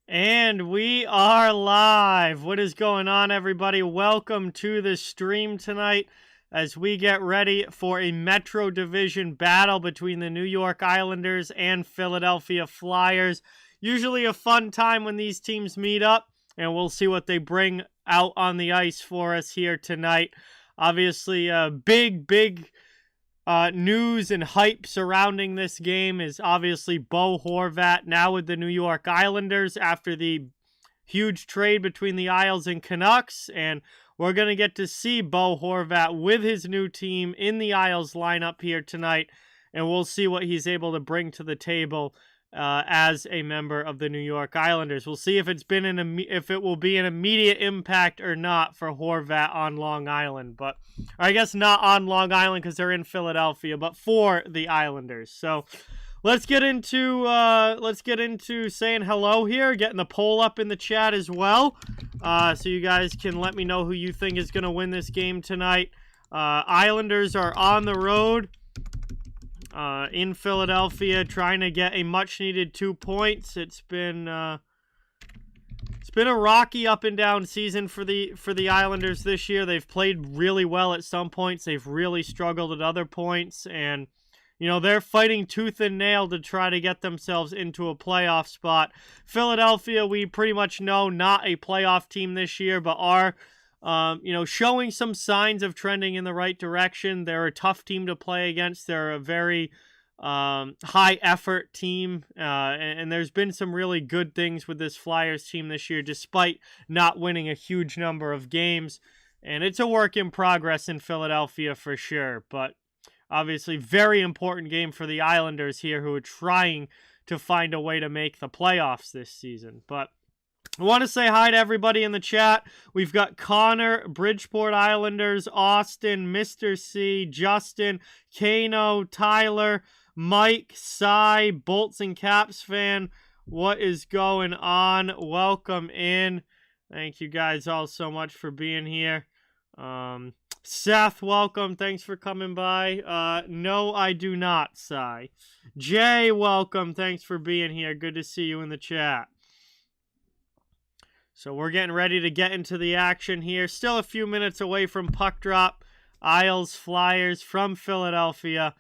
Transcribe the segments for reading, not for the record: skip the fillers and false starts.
And we are live. What is going on, everybody? Welcome to the stream tonight as we get ready for a Metro Division battle between the New York Islanders and Philadelphia Flyers. Usually a fun time when these teams meet up, and we'll see what they bring out on the ice for us here tonight. Obviously, big news and hype surrounding this game is obviously Bo Horvat now with the New York Islanders after the huge trade between the Isles and Canucks, and we're going to get to see Bo Horvat with his new team in the Isles lineup here tonight, and we'll see what he's able to bring to the table as a member of the New York Islanders. We'll see if if it will be an immediate impact or not for Horvat on Long Island, but I guess not on Long Island because they're in Philadelphia, but for the Islanders. So let's get into saying hello here, getting the poll up in the chat as well, so you guys can let me know who you think is going to win this game tonight. Islanders are on the road in Philadelphia, trying to get a much-needed 2 points. It's been a rocky up and down season for the Islanders this year. They've played really well at some points. They've really struggled at other points, and they're fighting tooth and nail to try to get themselves into a playoff spot. Philadelphia, we pretty much know, not a playoff team this year, but are showing some signs of trending in the right direction. They're a tough team to play against. They're a very high-effort team, and there's been some really good things with this Flyers team this year, despite not winning a huge number of games. And it's a work in progress in Philadelphia for sure, but obviously very important game for the Islanders here, who are trying to find a way to make the playoffs this season. But I want to say hi to everybody in the chat. We've got Connor, Bridgeport Islanders, Austin, Mr. C, Justin, Kano, Tyler, Mike, Cy, Bolts and Caps fan. What is going on? Welcome in. Thank you guys all so much for being here. Seth, welcome. Thanks for coming by. No, I do not, Cy. Jay, welcome. Thanks for being here. Good to see you in the chat. So we're getting ready to get into the action here. Still a few minutes away from puck drop. Isles Flyers from Philadelphia.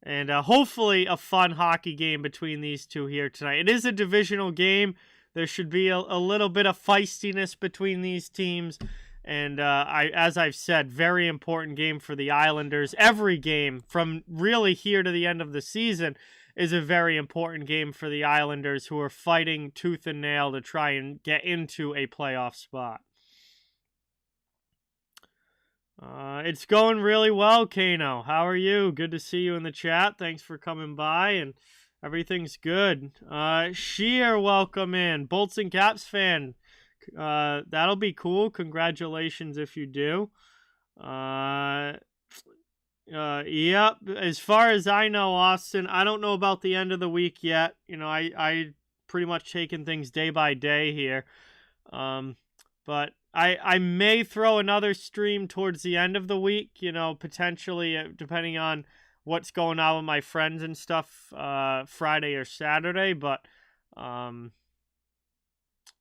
And hopefully a fun hockey game between these two here tonight. It is a divisional game. There should be a little bit of feistiness between these teams. And as I've said, very important game for the Islanders. Every game from really here to the end of the season is a very important game for the Islanders, who are fighting tooth and nail to try and get into a playoff spot. It's going really well, Kano. How are you? Good to see you in the chat. Thanks for coming by, and everything's good. Sheer, welcome in. Bolts and Caps fan. That'll be cool. Congratulations if you do. Yep. As far as I know, Austin, I don't know about the end of the week yet. I pretty much taking things day by day here. But I may throw another stream towards the end of the week, potentially, depending on what's going on with my friends and stuff, Friday or Saturday. But,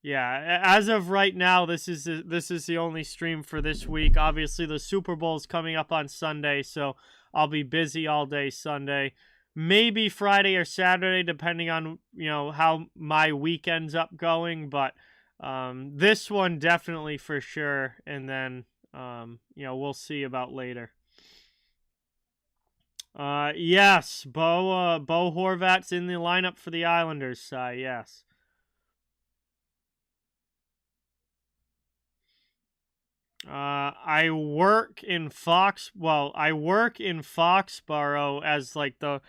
yeah, as of right now, this is the only stream for this week. Obviously, the Super Bowl is coming up on Sunday, so I'll be busy all day Sunday. Maybe Friday or Saturday, depending on how my week ends up going. But this one definitely for sure, and then we'll see about later. Yes, Bo Horvat's in the lineup for the Islanders. Yes. I work in Foxborough as like the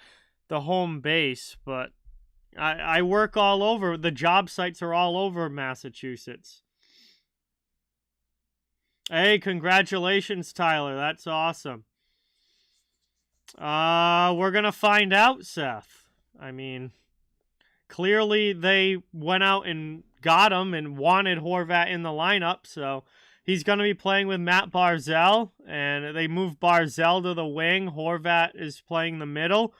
home base, but I work all over. The job sites are all over Massachusetts. Hey, congratulations, Tyler. That's awesome. We're gonna find out, Seth. I mean, clearly they went out and got him and wanted Horvat in the lineup, so he's going to be playing with Matt Barzal, and they moved Barzal to the wing. Horvat is playing the middle.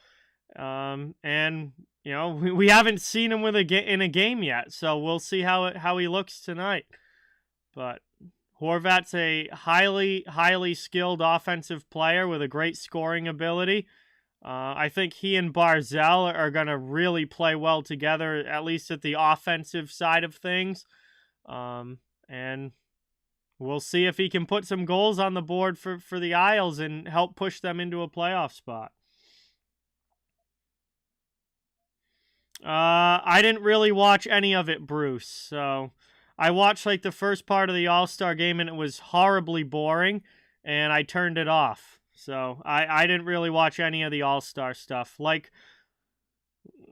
And we haven't seen him in a game yet, so we'll see how he looks tonight. But Horvat's a highly skilled offensive player with a great scoring ability. I think he and Barzal are going to really play well together, at least at the offensive side of things. And we'll see if he can put some goals on the board for the Isles and help push them into a playoff spot. I didn't really watch any of it, Bruce. So I watched like the first part of the All-Star game and it was horribly boring and I turned it off. So I didn't really watch any of the All-Star stuff. Like,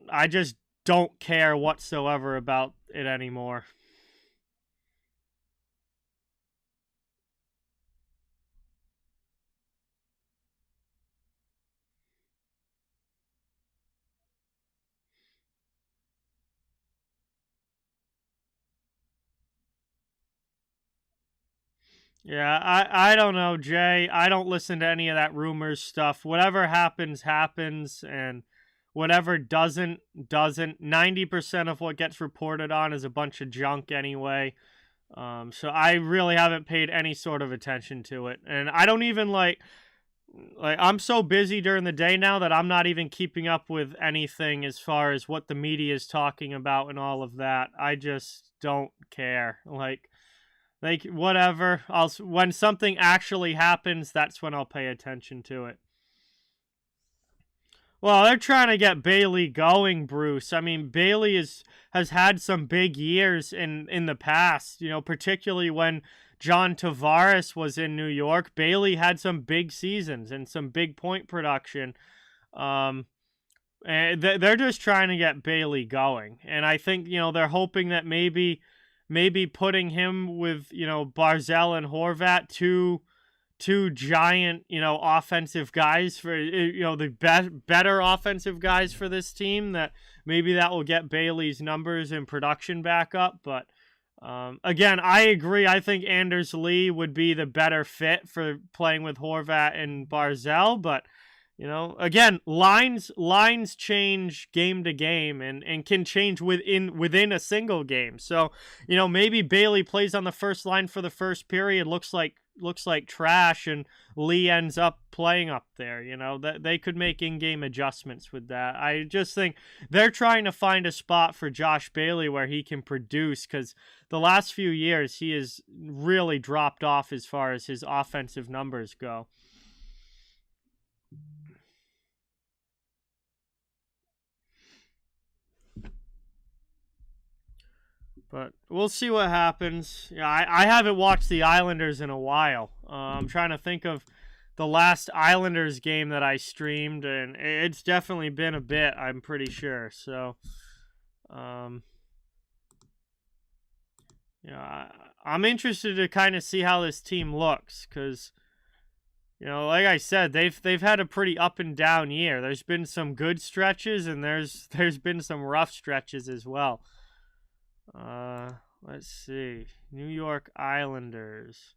I just don't care whatsoever about it anymore. Yeah, I don't know, Jay. I don't listen to any of that rumors stuff. Whatever happens, happens, and whatever doesn't. 90% of what gets reported on is a bunch of junk anyway. So I really haven't paid any sort of attention to it. And I don't even like I'm so busy during the day now that I'm not even keeping up with anything as far as what the media is talking about and all of that. I just don't care. Like whatever. When something actually happens, that's when I'll pay attention to it. Well, they're trying to get Bailey going, Bruce. I mean, Bailey has had some big years in the past, particularly when John Tavares was in New York. Bailey had some big seasons and some big point production. And they're just trying to get Bailey going. And I think, they're hoping that maybe putting him with, Barzal and Horvat, two giant, offensive guys for, the better offensive guys for this team, that maybe that will get Bailey's numbers and production back up. But again, I agree. I think Anders Lee would be the better fit for playing with Horvat and Barzal. But, again, lines change game to game and can change within a single game. So, maybe Bailey plays on the first line for the first period, looks like trash, and Lee ends up playing up there. That they could make in-game adjustments with that. I just think they're trying to find a spot for Josh Bailey where he can produce, because the last few years he has really dropped off as far as his offensive numbers go. But we'll see what happens. Yeah, I haven't watched the Islanders in a while. I'm trying to think of the last Islanders game that I streamed, and it's definitely been a bit, I'm pretty sure. So, I'm interested to kind of see how this team looks, because, like I said, they've had a pretty up and down year. There's been some good stretches, and there's been some rough stretches as well. Let's see. New York Islanders.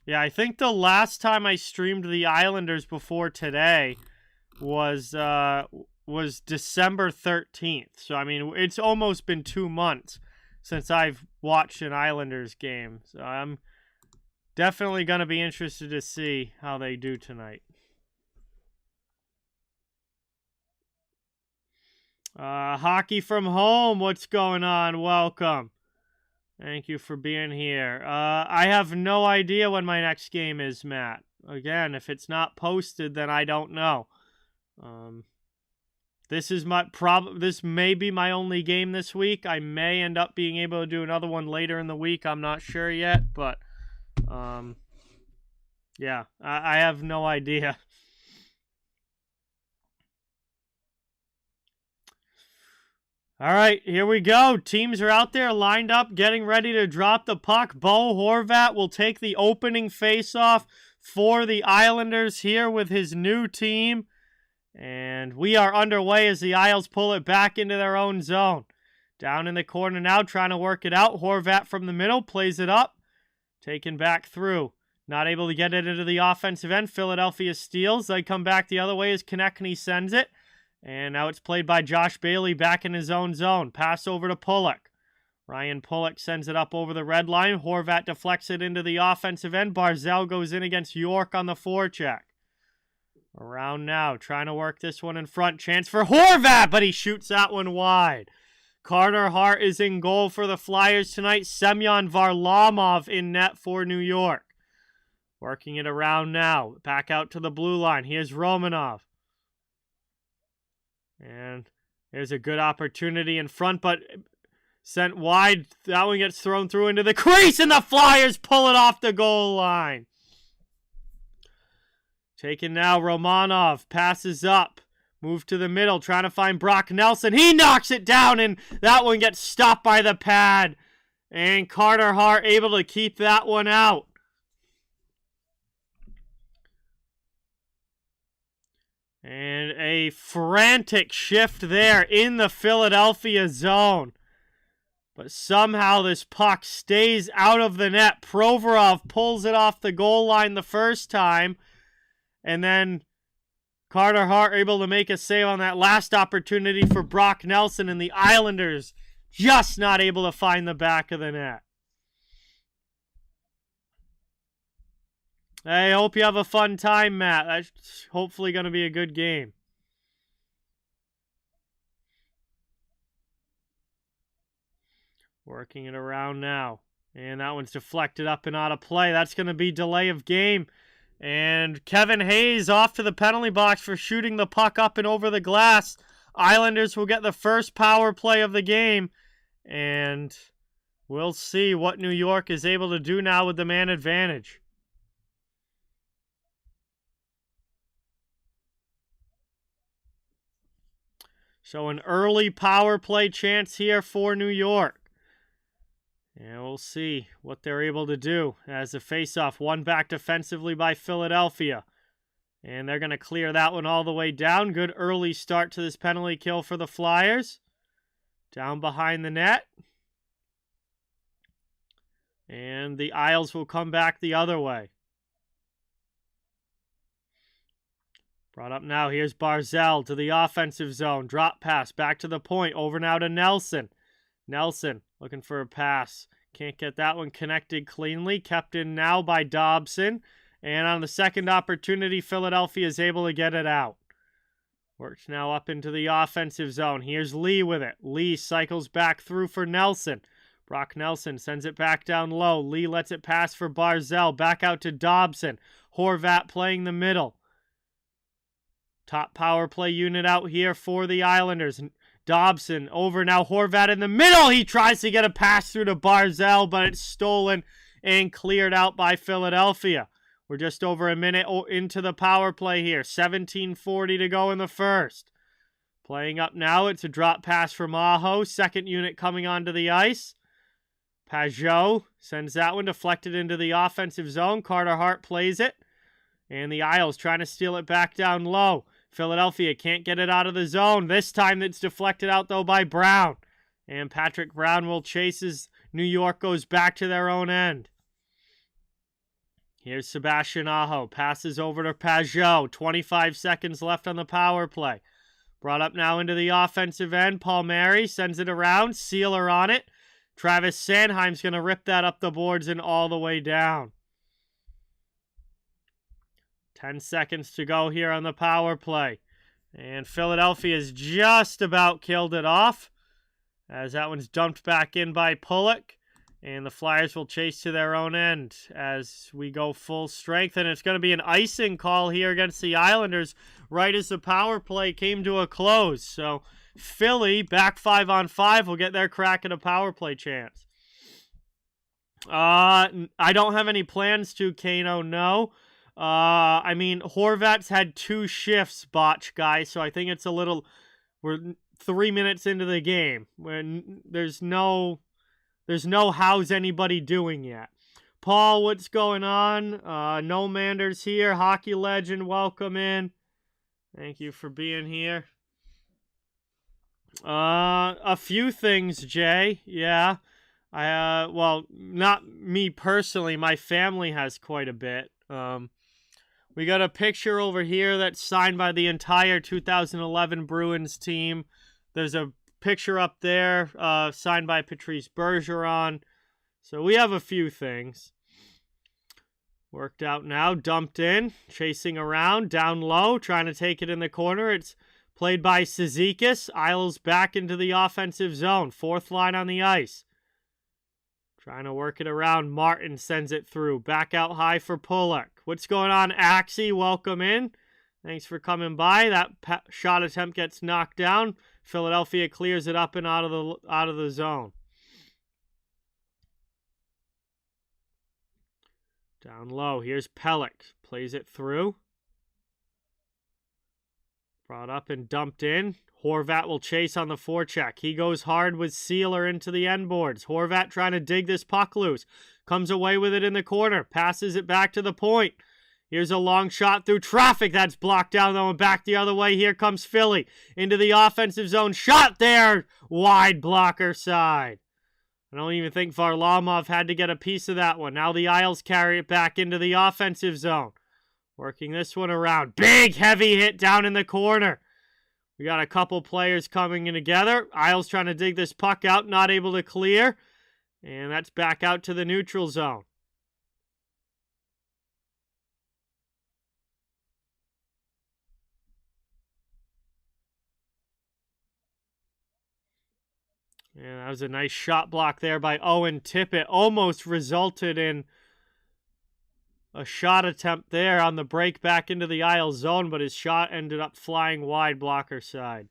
Yeah, I think the last time I streamed the Islanders before today was December 13th. So, I mean, it's almost been 2 months since I've watched an Islanders game. So, I'm definitely going to be interested to see how they do tonight. Hockey from home, what's going on? Welcome. Thank you for being here. I have no idea when my next game is, Matt. Again, if it's not posted, then I don't know. This may be my only game this week. I may end up being able to do another one later in the week. I'm not sure yet, but yeah, I have no idea. All right, here we go. Teams are out there lined up, getting ready to drop the puck. Bo Horvat will take the opening faceoff for the Islanders here with his new team. And we are underway as the Isles pull it back into their own zone. Down in the corner now, trying to work it out. Horvat from the middle, plays it up. Taken back through. Not able to get it into the offensive end. Philadelphia steals. They come back the other way as Konechny sends it. And now it's played by Josh Bailey back in his own zone. Pass over to Pulock. Ryan Pulock sends it up over the red line. Horvat deflects it into the offensive end. Barzal goes in against York on the forecheck. Around now, trying to work this one in front. Chance for Horvat, but he shoots that one wide. Carter Hart is in goal for the Flyers tonight. Semyon Varlamov in net for New York. Working it around now. Back out to the blue line. Here's Romanov. And there's a good opportunity in front, but sent wide. That one gets thrown through into the crease, and the Flyers pull it off the goal line. Taken now, Romanov passes up. Move to the middle, trying to find Brock Nelson. He knocks it down, and that one gets stopped by the pad. And Carter Hart able to keep that one out. And a frantic shift there in the Philadelphia zone. But somehow this puck stays out of the net. Provorov pulls it off the goal line the first time. And then Carter Hart able to make a save on that last opportunity for Brock Nelson. And the Islanders just not able to find the back of the net. I hope you have a fun time, Matt. That's hopefully going to be a good game. Working it around now. And that one's deflected up and out of play. That's going to be delay of game. And Kevin Hayes off to the penalty box for shooting the puck up and over the glass. Islanders will get the first power play of the game. And we'll see what New York is able to do now with the man advantage. So an early power play chance here for New York. And we'll see what they're able to do as a face-off. One back defensively by Philadelphia. And they're going to clear that one all the way down. Good early start to this penalty kill for the Flyers. Down behind the net. And the Isles will come back the other way. Brought up now. Here's Barzal to the offensive zone. Drop pass back to the point. Over now to Nelson. Nelson looking for a pass. Can't get that one connected cleanly. Kept in now by Dobson. And on the second opportunity, Philadelphia is able to get it out. Works now up into the offensive zone. Here's Lee with it. Lee cycles back through for Nelson. Brock Nelson sends it back down low. Lee lets it pass for Barzal. Back out to Dobson. Horvat playing the middle. Top power play unit out here for the Islanders. Dobson over now. Horvat in the middle. He tries to get a pass through to Barzal, but it's stolen and cleared out by Philadelphia. We're just over a minute into the power play here. 17:40 to go in the first. Playing up now. It's a drop pass from Aho. Second unit coming onto the ice. Pajot sends that one deflected into the offensive zone. Carter Hart plays it. And the Isles trying to steal it back down low. Philadelphia can't get it out of the zone. This time it's deflected out, though, by Brown. And Patrick Brown will chase as New York goes back to their own end. Here's Sebastian Aho. Passes over to Pajot. 25 seconds left on the power play. Brought up now into the offensive end. Palmieri sends it around. Sealer on it. Travis Sanheim's going to rip that up the boards and all the way down. 10 seconds to go here on the power play. And Philadelphia's just about killed it off, as that one's dumped back in by Pulock. And the Flyers will chase to their own end as we go full strength. And it's going to be an icing call here against the Islanders right as the power play came to a close. So Philly, back 5-on-5, will get their crack at a power play chance. I don't have any plans to, Kano, no. I mean, Horvat's had 2 shifts, botch guy, so I think it's a little... We're 3 minutes into the game. When there's no how's anybody doing yet. Paul, what's going on? No Manders here. Hockey legend, welcome in. Thank you for being here. A few things, Jay. Yeah. Well, not me personally, my family has quite a bit. We got a picture over here that's signed by the entire 2011 Bruins team. There's a picture up there signed by Patrice Bergeron. So we have a few things. Worked out now, dumped in, chasing around, down low, trying to take it in the corner. It's played by Cizikas. Isles back into the offensive zone. Fourth line on the ice. Trying to work it around. Martin sends it through. Back out high for Pulock. What's going on, Axie? Welcome in. Thanks for coming by. That shot attempt gets knocked down. Philadelphia clears it up and out of the zone. Down low. Here's Pelech. Plays it through. Brought up and dumped in. Horvat will chase on the forecheck. He goes hard with Sealer into the end boards. Horvat trying to dig this puck loose. Comes away with it in the corner. Passes it back to the point. Here's a long shot through traffic. That's blocked down, though, and back the other way. Here comes Philly into the offensive zone. Shot there. Wide blocker side. I don't even think Varlamov had to get a piece of that one. Now the Isles carry it back into the offensive zone. Working this one around. Big, heavy hit down in the corner. We got a couple players coming in together. Isles trying to dig this puck out. Not able to clear. And that's back out to the neutral zone. Yeah, that was a nice shot block there by Owen Tippett. Almost resulted in a shot attempt there on the break back into the Isles zone, but his shot ended up flying wide blocker side.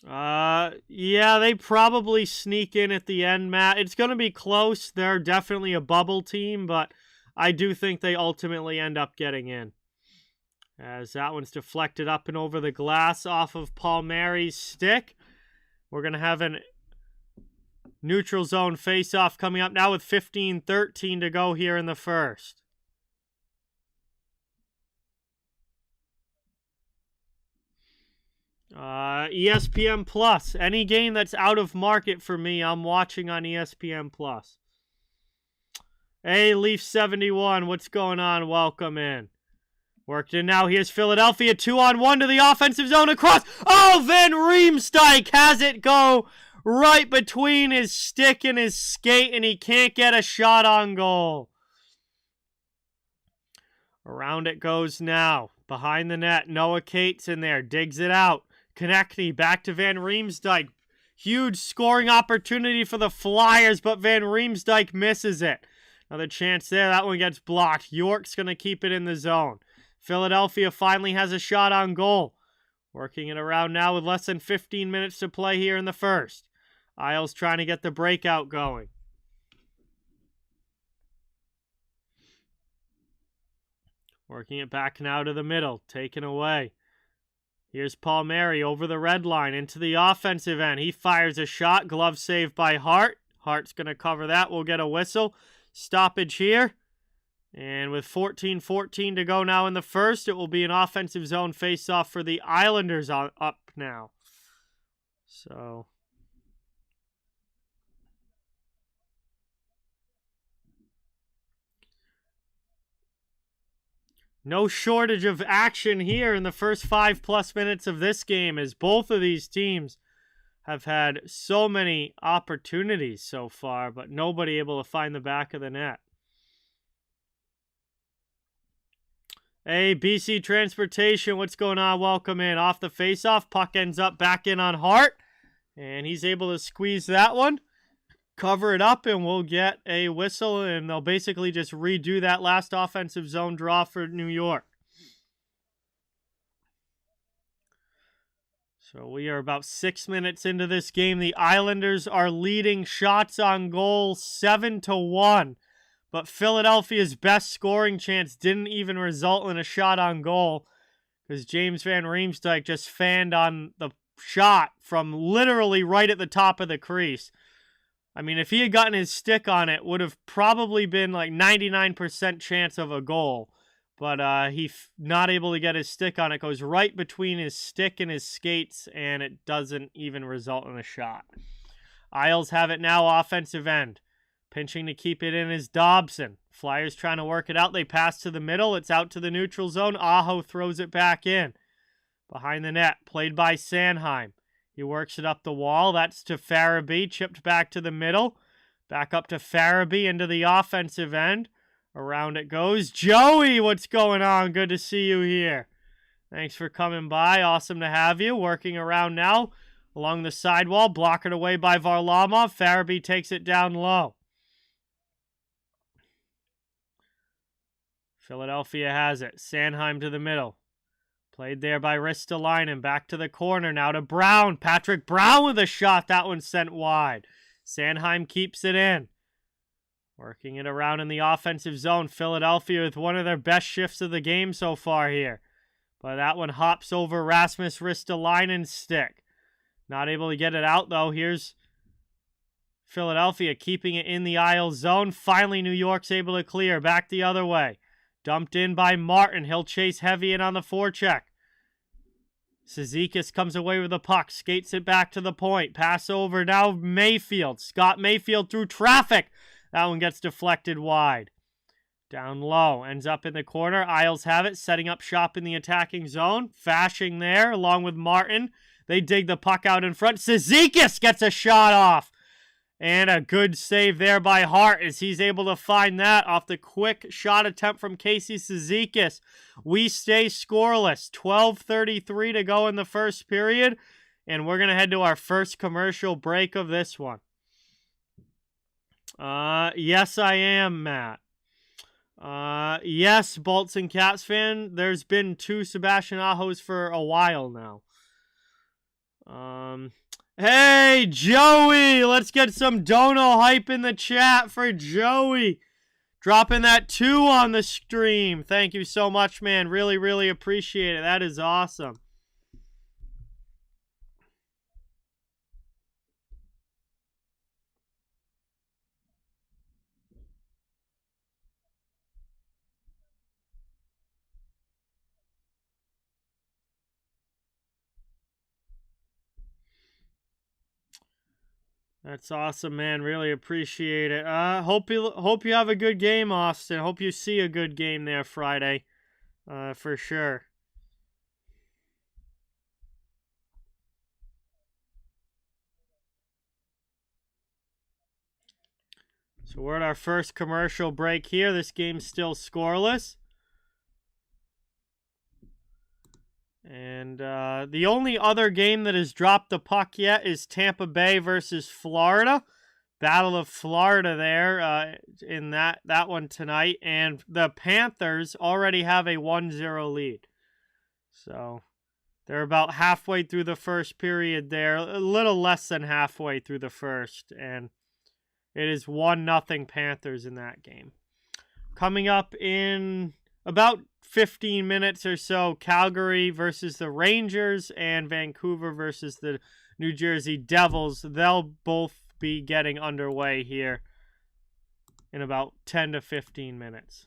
Yeah, they probably sneak in at the end, Matt. It's going to be close. They're definitely a bubble team, but I do think they ultimately end up getting in. As that one's deflected up and over the glass off of Palmieri's stick. We're going to have a neutral zone face-off coming up now with 15:13 to go here in the first. ESPN Plus. Any game that's out of market for me, I'm watching on ESPN Plus. Hey, Leaf 71, what's going on? Welcome in. Worked in now. Here's Philadelphia. 2-on-1 to the offensive zone across. Oh, Van Riemsdyk has it go right between his stick and his skate, and he can't get a shot on goal. Around it goes now. Behind the net. Noah Cates in there. Digs it out. Konechny back to Van Riemsdyk. Huge scoring opportunity for the Flyers, but Van Riemsdyk misses it. Another chance there. That one gets blocked. York's going to keep it in the zone. Philadelphia finally has a shot on goal. Working it around now with less than 15 minutes to play here in the first. Isles trying to get the breakout going. Working it back now to the middle. Taken away. Here's Palmieri over the red line into the offensive end. He fires a shot. Glove saved by Hart. Hart's going to cover that. We'll get a whistle. Stoppage here. And with 14:14 to go now in the first, it will be an offensive zone face-off for the Islanders up now. So no shortage of action here in the first 5+ minutes of this game, as both of these teams have had so many opportunities so far, but nobody able to find the back of the net. Hey, BC Transportation, what's going on? Welcome in. Off the faceoff, puck ends up back in on Hart, and he's able to squeeze that one, cover it up, and we'll get a whistle, and they'll basically just redo that last offensive zone draw for New York. So we are about 6 minutes into this game. The Islanders are leading shots on goal 7-1. But Philadelphia's best scoring chance didn't even result in a shot on goal because James Van Riemsdyk just fanned on the shot from literally right at the top of the crease. I mean, if he had gotten his stick on it, would have probably been like 99% chance of a goal. but he's not able to get his stick on it. Goes right between his stick and his skates, and it doesn't even result in a shot. Isles have it now, offensive end. Pinching to keep it in is Dobson. Flyers trying to work it out. They pass to the middle. It's out to the neutral zone. Aho throws it back in. Behind the net, played by Sanheim. He works it up the wall. That's to Farabee. Chipped back to the middle. Back up to Farabee into the offensive end. Around it goes. Joey, what's going on? Good to see you here. Thanks for coming by. Awesome to have you. Working around now along the sidewall. Blocked away by Varlamov. Farabee takes it down low. Philadelphia has it. Sanheim to the middle. Played there by Ristolainen. Back to the corner. Now to Brown. Patrick Brown with a shot. That one sent wide. Sanheim keeps it in. Working it around in the offensive zone. Philadelphia with one of their best shifts of the game so far here. But that one hops over Rasmus Ristolainen's stick. Not able to get it out, though. Here's Philadelphia keeping it in the Isles zone. Finally, New York's able to clear. Back the other way. Dumped in by Martin. He'll chase heavy in on the forecheck. Cizikas comes away with the puck. Skates it back to the point. Pass over now Mayfield. Scott Mayfield through traffic. That one gets deflected wide. Down low. Ends up in the corner. Isles have it. Setting up shop in the attacking zone. Fashing there along with Martin. They dig the puck out in front. Cizikas gets a shot off. And a good save there by Hart as he's able to find that off the quick shot attempt from Casey Cizikas. We stay scoreless. 12:33 to go in the first period. And we're going to head to our first commercial break of this one. Yes, I am, Matt. Yes, Bolts and Cats fan. There's been 2 Sebastian Ahos for a while now. Hey, Joey! Let's get some dono hype in the chat for Joey. Dropping that 2 on the stream. Thank you so much, man. Really, really appreciate it. That is awesome. That's awesome, man. Really appreciate it. Hope you have a good game, Austin. Hope you see a good game there Friday, for sure. So we're at our first commercial break here. This game's still scoreless. And the only other game that has dropped the puck yet is Tampa Bay versus Florida. Battle of Florida there in that one tonight. And the Panthers already have a 1-0 lead. So they're about halfway through the first period there. A little less than halfway through the first. And it is 1-0 Panthers in that game. Coming up in about 15 minutes or so, Calgary versus the Rangers and Vancouver versus the New Jersey Devils. They'll both be getting underway here in about 10 to 15 minutes.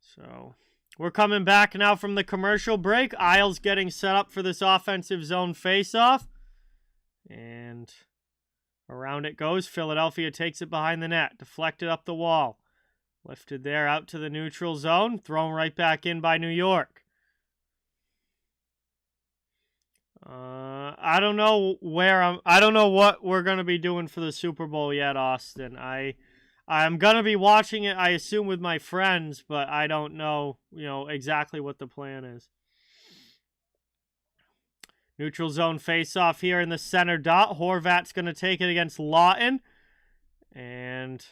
So we're coming back now from the commercial break. Isles getting set up for this offensive zone faceoff. And around it goes. Philadelphia takes it behind the net. Deflected up the wall. Lifted there out to the neutral zone. Thrown right back in by New York. I don't know I don't know what we're going to be doing for the Super Bowl yet, Austin. I'm going to be watching it, I assume, with my friends, but I don't know, exactly what the plan is. Neutral zone face-off here in the center dot. Horvat's going to take it against Lawton. And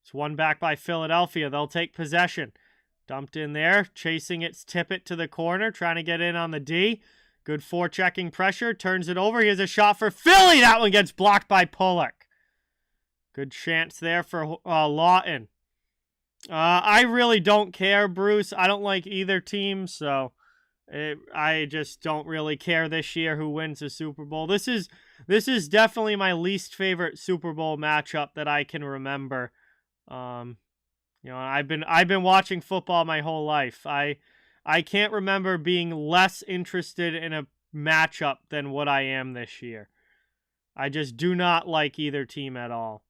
it's won back by Philadelphia. They'll take possession. Dumped in there. Chasing it's Tippett to the corner. Trying to get in on the D. Good forechecking pressure. Turns it over. Here's a shot for Philly. That one gets blocked by Pulock. Good chance there for Lawton. I really don't care, Bruce. I don't like either team, so I just don't really care this year who wins the Super Bowl. This is definitely my least favorite Super Bowl matchup that I can remember. I've been watching football my whole life. I can't remember being less interested in a matchup than what I am this year. I just do not like either team at all.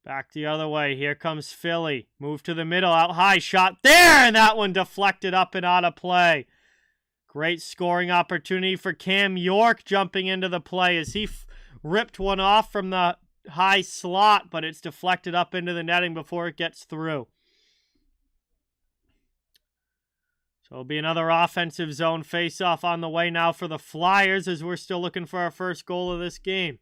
Back the other way. Here comes Philly. Move to the middle. Out high. Shot there. And that one deflected up and out of play. Great scoring opportunity for Cam York jumping into the play as he ripped one off from the high slot, but it's deflected up into the netting before it gets through. So it'll be another offensive zone face-off on the way now for the Flyers as we're still looking for our first goal of this game.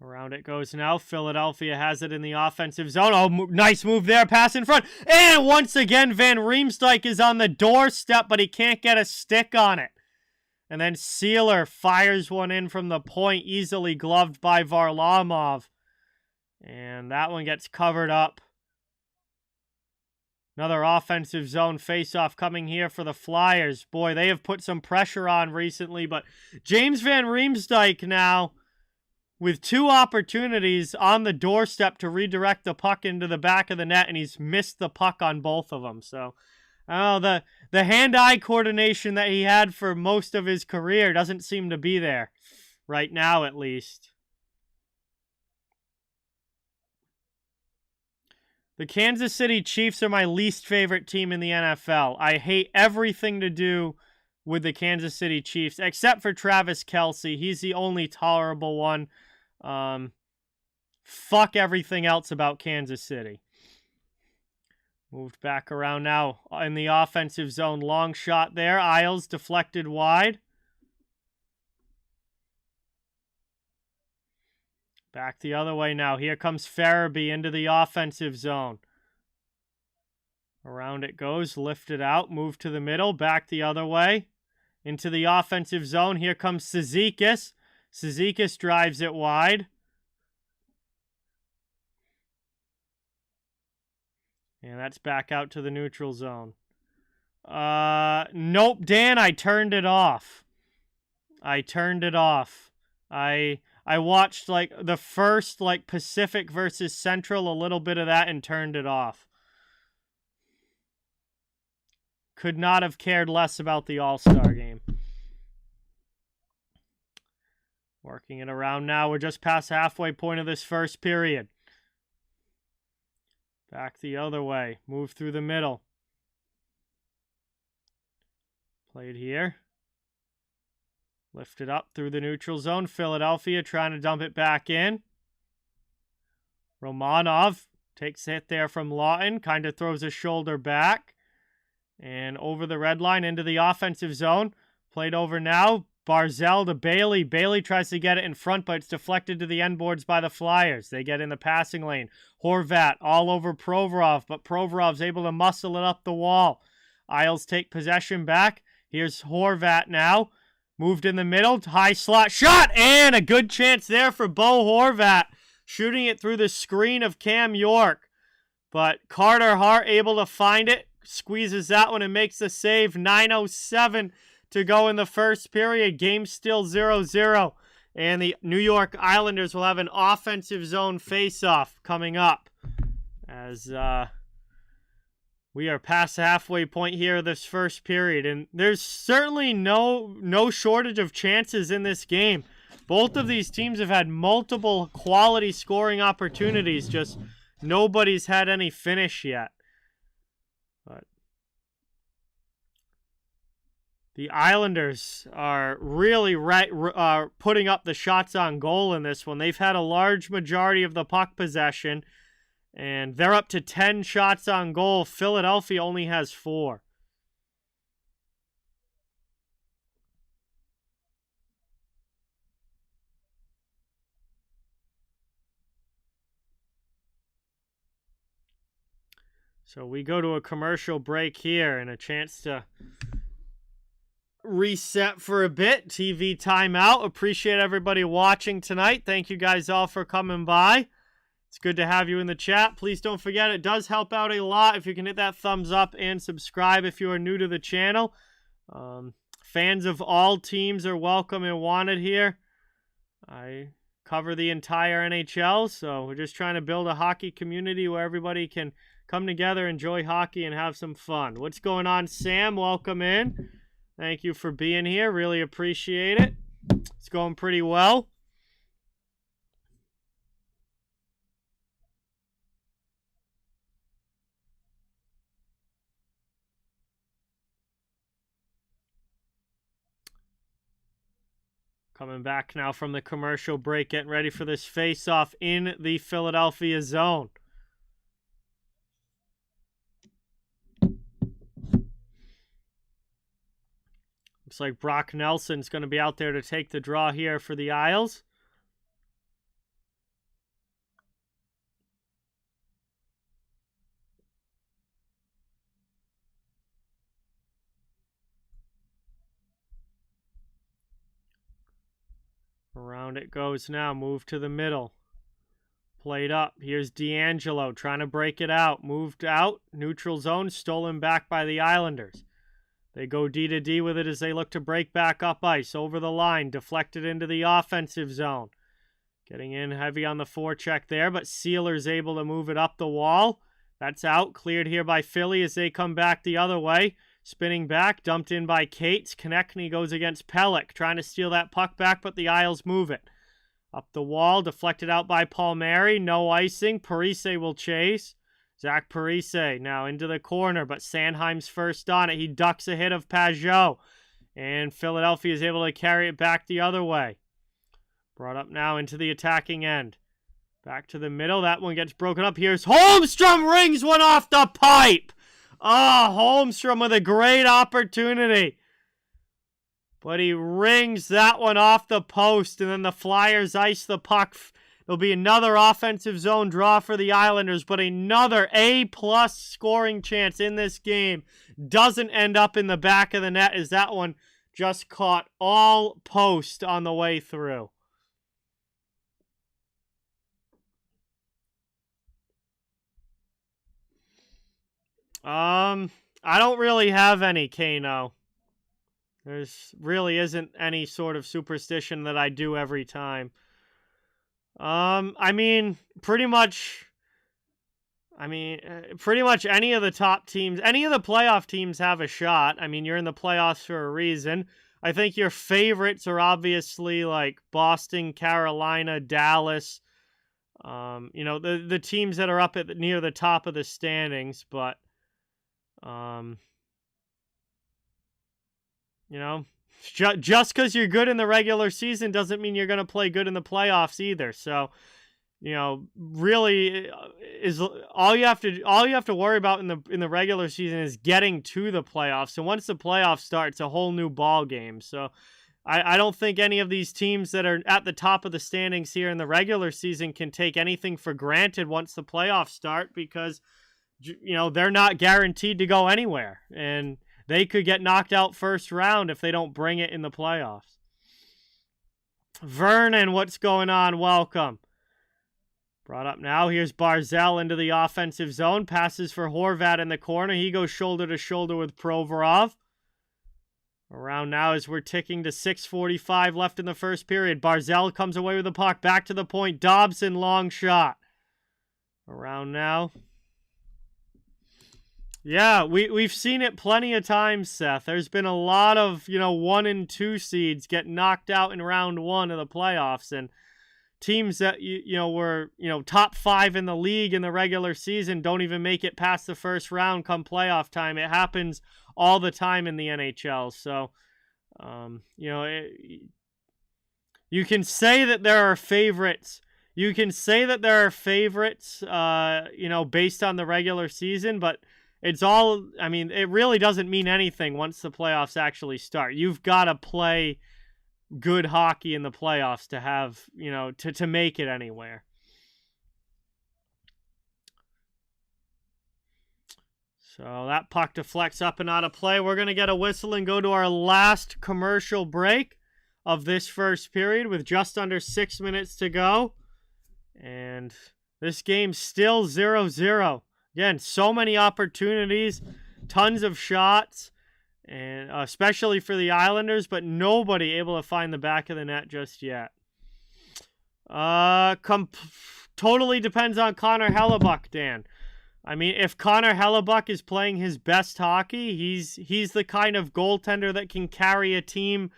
Around it goes now. Philadelphia has it in the offensive zone. Oh, nice move there. Pass in front. And once again, Van Riemsdyk is on the doorstep, but he can't get a stick on it. And then Sealer fires one in from the point, easily gloved by Varlamov. And that one gets covered up. Another offensive zone faceoff coming here for the Flyers. Boy, they have put some pressure on recently, but James Van Riemsdyk now with two opportunities on the doorstep to redirect the puck into the back of the net, and he's missed the puck on both of them. So, the hand-eye coordination that he had for most of his career doesn't seem to be there, right now at least. The Kansas City Chiefs are my least favorite team in the NFL. I hate everything to do with the Kansas City Chiefs, except for Travis Kelce. He's the only tolerable one. Fuck everything else about Kansas City. Moved back around now in the offensive zone. Long shot there. Isles deflected wide. Back the other way now. Here comes Farabee into the offensive zone. Around it goes. Lifted out. Move to the middle. Back the other way. Into the offensive zone. Here comes Cizikas. Cizikas drives it wide. And that's back out to the neutral zone. Nope, Dan, I turned it off. I watched, like, the first, like, Pacific versus Central, a little bit of that, and turned it off. Could not have cared less about the All-Star game. Working it around now. We're just past halfway point of this first period. Back the other way. Move through the middle. Played here. Lifted up through the neutral zone. Philadelphia trying to dump it back in. Romanov takes a hit there from Lawton. Kind of throws his shoulder back. And over the red line into the offensive zone. Played over now. Barzell to Bailey. Bailey tries to get it in front, but it's deflected to the end boards by the Flyers. They get in the passing lane. Horvat all over Provorov, but Provorov's able to muscle it up the wall. Isles take possession back. Here's Horvat now. Moved in the middle. High slot shot, and a good chance there for Bo Horvat. Shooting it through the screen of Cam York. But Carter Hart able to find it. Squeezes that one and makes the save. 9:07 to go in the first period. Game still 0-0. And the New York Islanders will have an offensive zone face-off coming up. As we are past the halfway point here of this first period. And there's certainly no shortage of chances in this game. Both of these teams have had multiple quality scoring opportunities. Just nobody's had any finish yet. But the Islanders are really putting up the shots on goal in this one. They've had a large majority of the puck possession, and they're up to 10 shots on goal. Philadelphia only has 4. So we go to a commercial break here and a chance to reset for a bit. TV timeout. Appreciate everybody watching tonight. Thank you guys all for coming by. It's good to have you in the chat. Please don't forget, it does help out a lot if you can hit that thumbs up and subscribe if you are new to the channel. Fans of all teams are welcome and wanted here. I cover the entire NHL, so we're just trying to build a hockey community where everybody can come together, enjoy hockey, and have some fun. What's going on, Sam? Welcome in. Thank you for being here. Really appreciate it. It's going pretty well. Coming back now from the commercial break, getting ready for this face-off in the Philadelphia zone. Looks like Brock Nelson's going to be out there to take the draw here for the Isles. Around it goes now. Move to the middle. Played up. Here's D'Angelo trying to break it out. Moved out. Neutral zone. Stolen back by the Islanders. They go D to D with it as they look to break back up ice. Over the line. Deflected into the offensive zone. Getting in heavy on the forecheck there, but Sealer's able to move it up the wall. That's out. Cleared here by Philly as they come back the other way. Spinning back. Dumped in by Cates. Konechny goes against Pelech. Trying to steal that puck back, but the Isles move it. Up the wall. Deflected out by Palmieri. No icing. Parise will chase. Zach Parise now into the corner, but Sanheim's first on it. He ducks a hit of Pajot. And Philadelphia is able to carry it back the other way. Brought up now into the attacking end. Back to the middle. That one gets broken up. Here's Holmstrom, rings one off the pipe. Holmstrom with a great opportunity. But he rings that one off the post, and then the Flyers ice the puck. There'll be another offensive zone draw for the Islanders, but another A-plus scoring chance in this game doesn't end up in the back of the net as that one just caught all post on the way through. I don't really have any, Kano. There's really isn't any sort of superstition that I do every time. I mean, pretty much any of the top teams, any of the playoff teams have a shot. I mean, you're in the playoffs for a reason. I think your favorites are obviously like Boston, Carolina, Dallas, the teams that are up at near the top of the standings, but just because you're good in the regular season doesn't mean you're going to play good in the playoffs either. So, really is all you have to worry about in the regular season is getting to the playoffs. And once the playoffs start, it's a whole new ball game. So, I don't think any of these teams that are at the top of the standings here in the regular season can take anything for granted once the playoffs start because they're not guaranteed to go anywhere, and they could get knocked out first round if they don't bring it in the playoffs. Vernon, what's going on? Welcome. Brought up now. Here's Barzal into the offensive zone. Passes for Horvat in the corner. He goes shoulder to shoulder with Provorov. Around now as we're ticking to 6:45 left in the first period. Barzal comes away with the puck. Back to the point. Dobson, long shot. Around now. Yeah, we've seen it plenty of times, Seth. There's been a lot of, 1 and 2 seeds get knocked out in round 1 of the playoffs, and teams that, were, top 5 in the league in the regular season don't even make it past the first round come playoff time. It happens all the time in the NHL. So, you can say that there are favorites. You can say that there are favorites, based on the regular season, but it really doesn't mean anything once the playoffs actually start. You've got to play good hockey in the playoffs to have, to make it anywhere. So that puck deflects up and out of play. We're going to get a whistle and go to our last commercial break of this first period with just under 6 minutes to go. And this game's still 0-0. Again, so many opportunities, tons of shots, and especially for the Islanders, but nobody able to find the back of the net just yet. Totally depends on Connor Hellebuyck, Dan. I mean, if Connor Hellebuyck is playing his best hockey, he's the kind of goaltender that can carry a team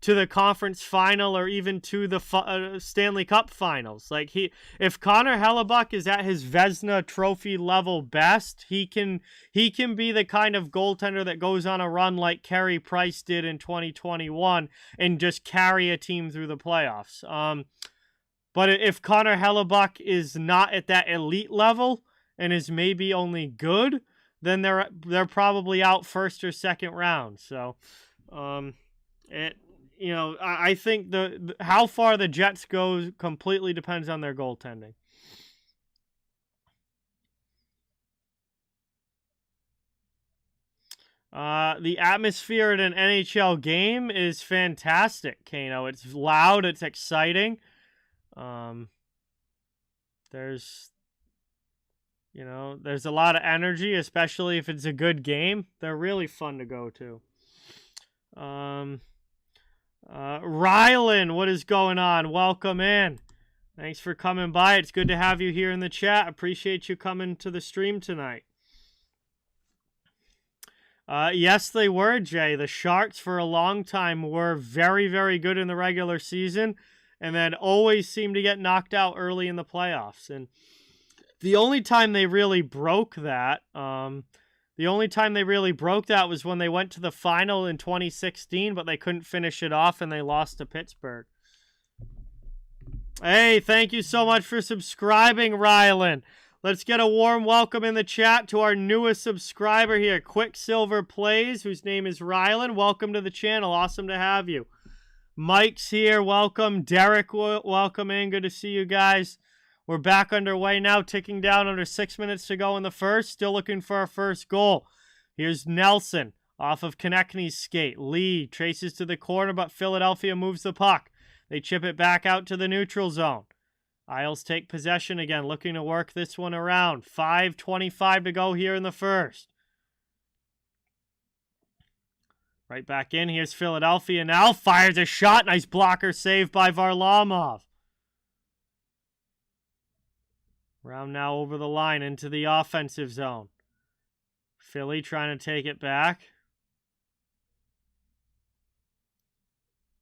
to the conference final or even to the Stanley Cup finals. Like if Connor Hellebuyck is at his Vezina Trophy level best, he can be the kind of goaltender that goes on a run like Carey Price did in 2021 and just carry a team through the playoffs. But if Connor Hellebuyck is not at that elite level and is maybe only good, then they're probably out first or second round. So, I think how far the Jets go completely depends on their goaltending. The atmosphere at an NHL game is fantastic, Kano. It's loud, it's exciting. There's a lot of energy, especially if it's a good game. They're really fun to go to. Rylan, what is going on? Welcome in. Thanks for coming by. It's good to have you here in the chat. Appreciate you coming to the stream tonight. Yes, they were, Jay. The Sharks for a long time were very, very good in the regular season and then always seemed to get knocked out early in the playoffs. And the only time they really broke that, was when they went to the final in 2016, but they couldn't finish it off and they lost to Pittsburgh. Hey, thank you so much for subscribing, Rylan. Let's get a warm welcome in the chat to our newest subscriber here, Quicksilver Plays, whose name is Rylan. Welcome to the channel. Awesome to have you. Mike's here. Welcome. Derek, welcome in. Good to see you guys. We're back underway now, ticking down under 6 minutes to go in the first. Still looking for our first goal. Here's Nelson off of Konechny's skate. Lee traces to the corner, but Philadelphia moves the puck. They chip it back out to the neutral zone. Isles take possession again, looking to work this one around. 5:25 to go here in the first. Right back in. Here's Philadelphia now. Fires a shot. Nice blocker save by Varlamov. Round now over the line into the offensive zone. Philly trying to take it back.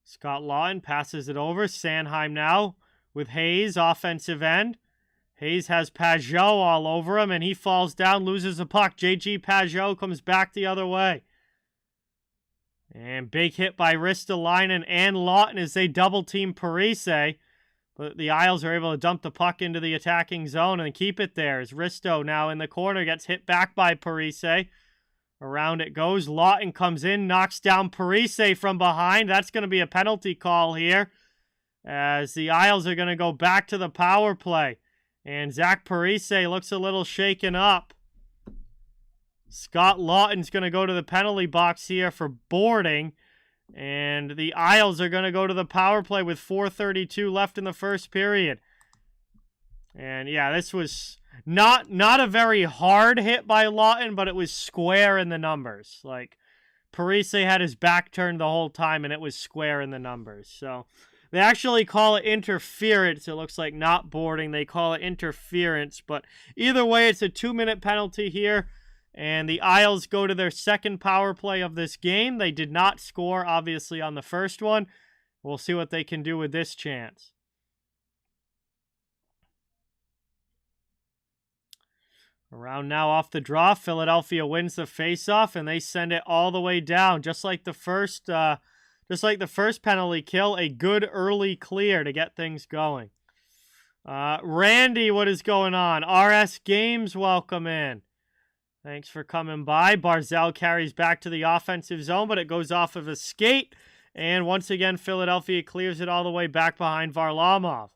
Scott Lawton passes it over. Sanheim now with Hayes, offensive end. Hayes has Pajot all over him, and he falls down, loses the puck. J.G. Pajot comes back the other way. And big hit by Ristolainen and Lawton as they double-team Parise. But the Isles are able to dump the puck into the attacking zone and keep it there. As Risto now in the corner gets hit back by Parise. Around it goes. Lawton comes in, knocks down Parise from behind. That's going to be a penalty call here, as the Isles are going to go back to the power play. And Zach Parise looks a little shaken up. Scott Lawton's going to go to the penalty box here for boarding. And the Isles are going to go to the power play with 4:32 left in the first period. And yeah, this was not a very hard hit by Lawton, but it was square in the numbers. Like, Parise had his back turned the whole time, and it was square in the numbers. So they actually call it interference. It looks like not boarding. They call it interference. But either way, it's a 2-minute penalty here. And the Isles go to their second power play of this game. They did not score, obviously, on the first one. We'll see what they can do with this chance. Around now off the draw, Philadelphia wins the faceoff, and they send it all the way down, just like the first penalty kill. A good early clear to get things going. Randy, what is going on? RS Games, welcome in. Thanks for coming by. Barzal carries back to the offensive zone, but it goes off of a skate. And once again, Philadelphia clears it all the way back behind Varlamov.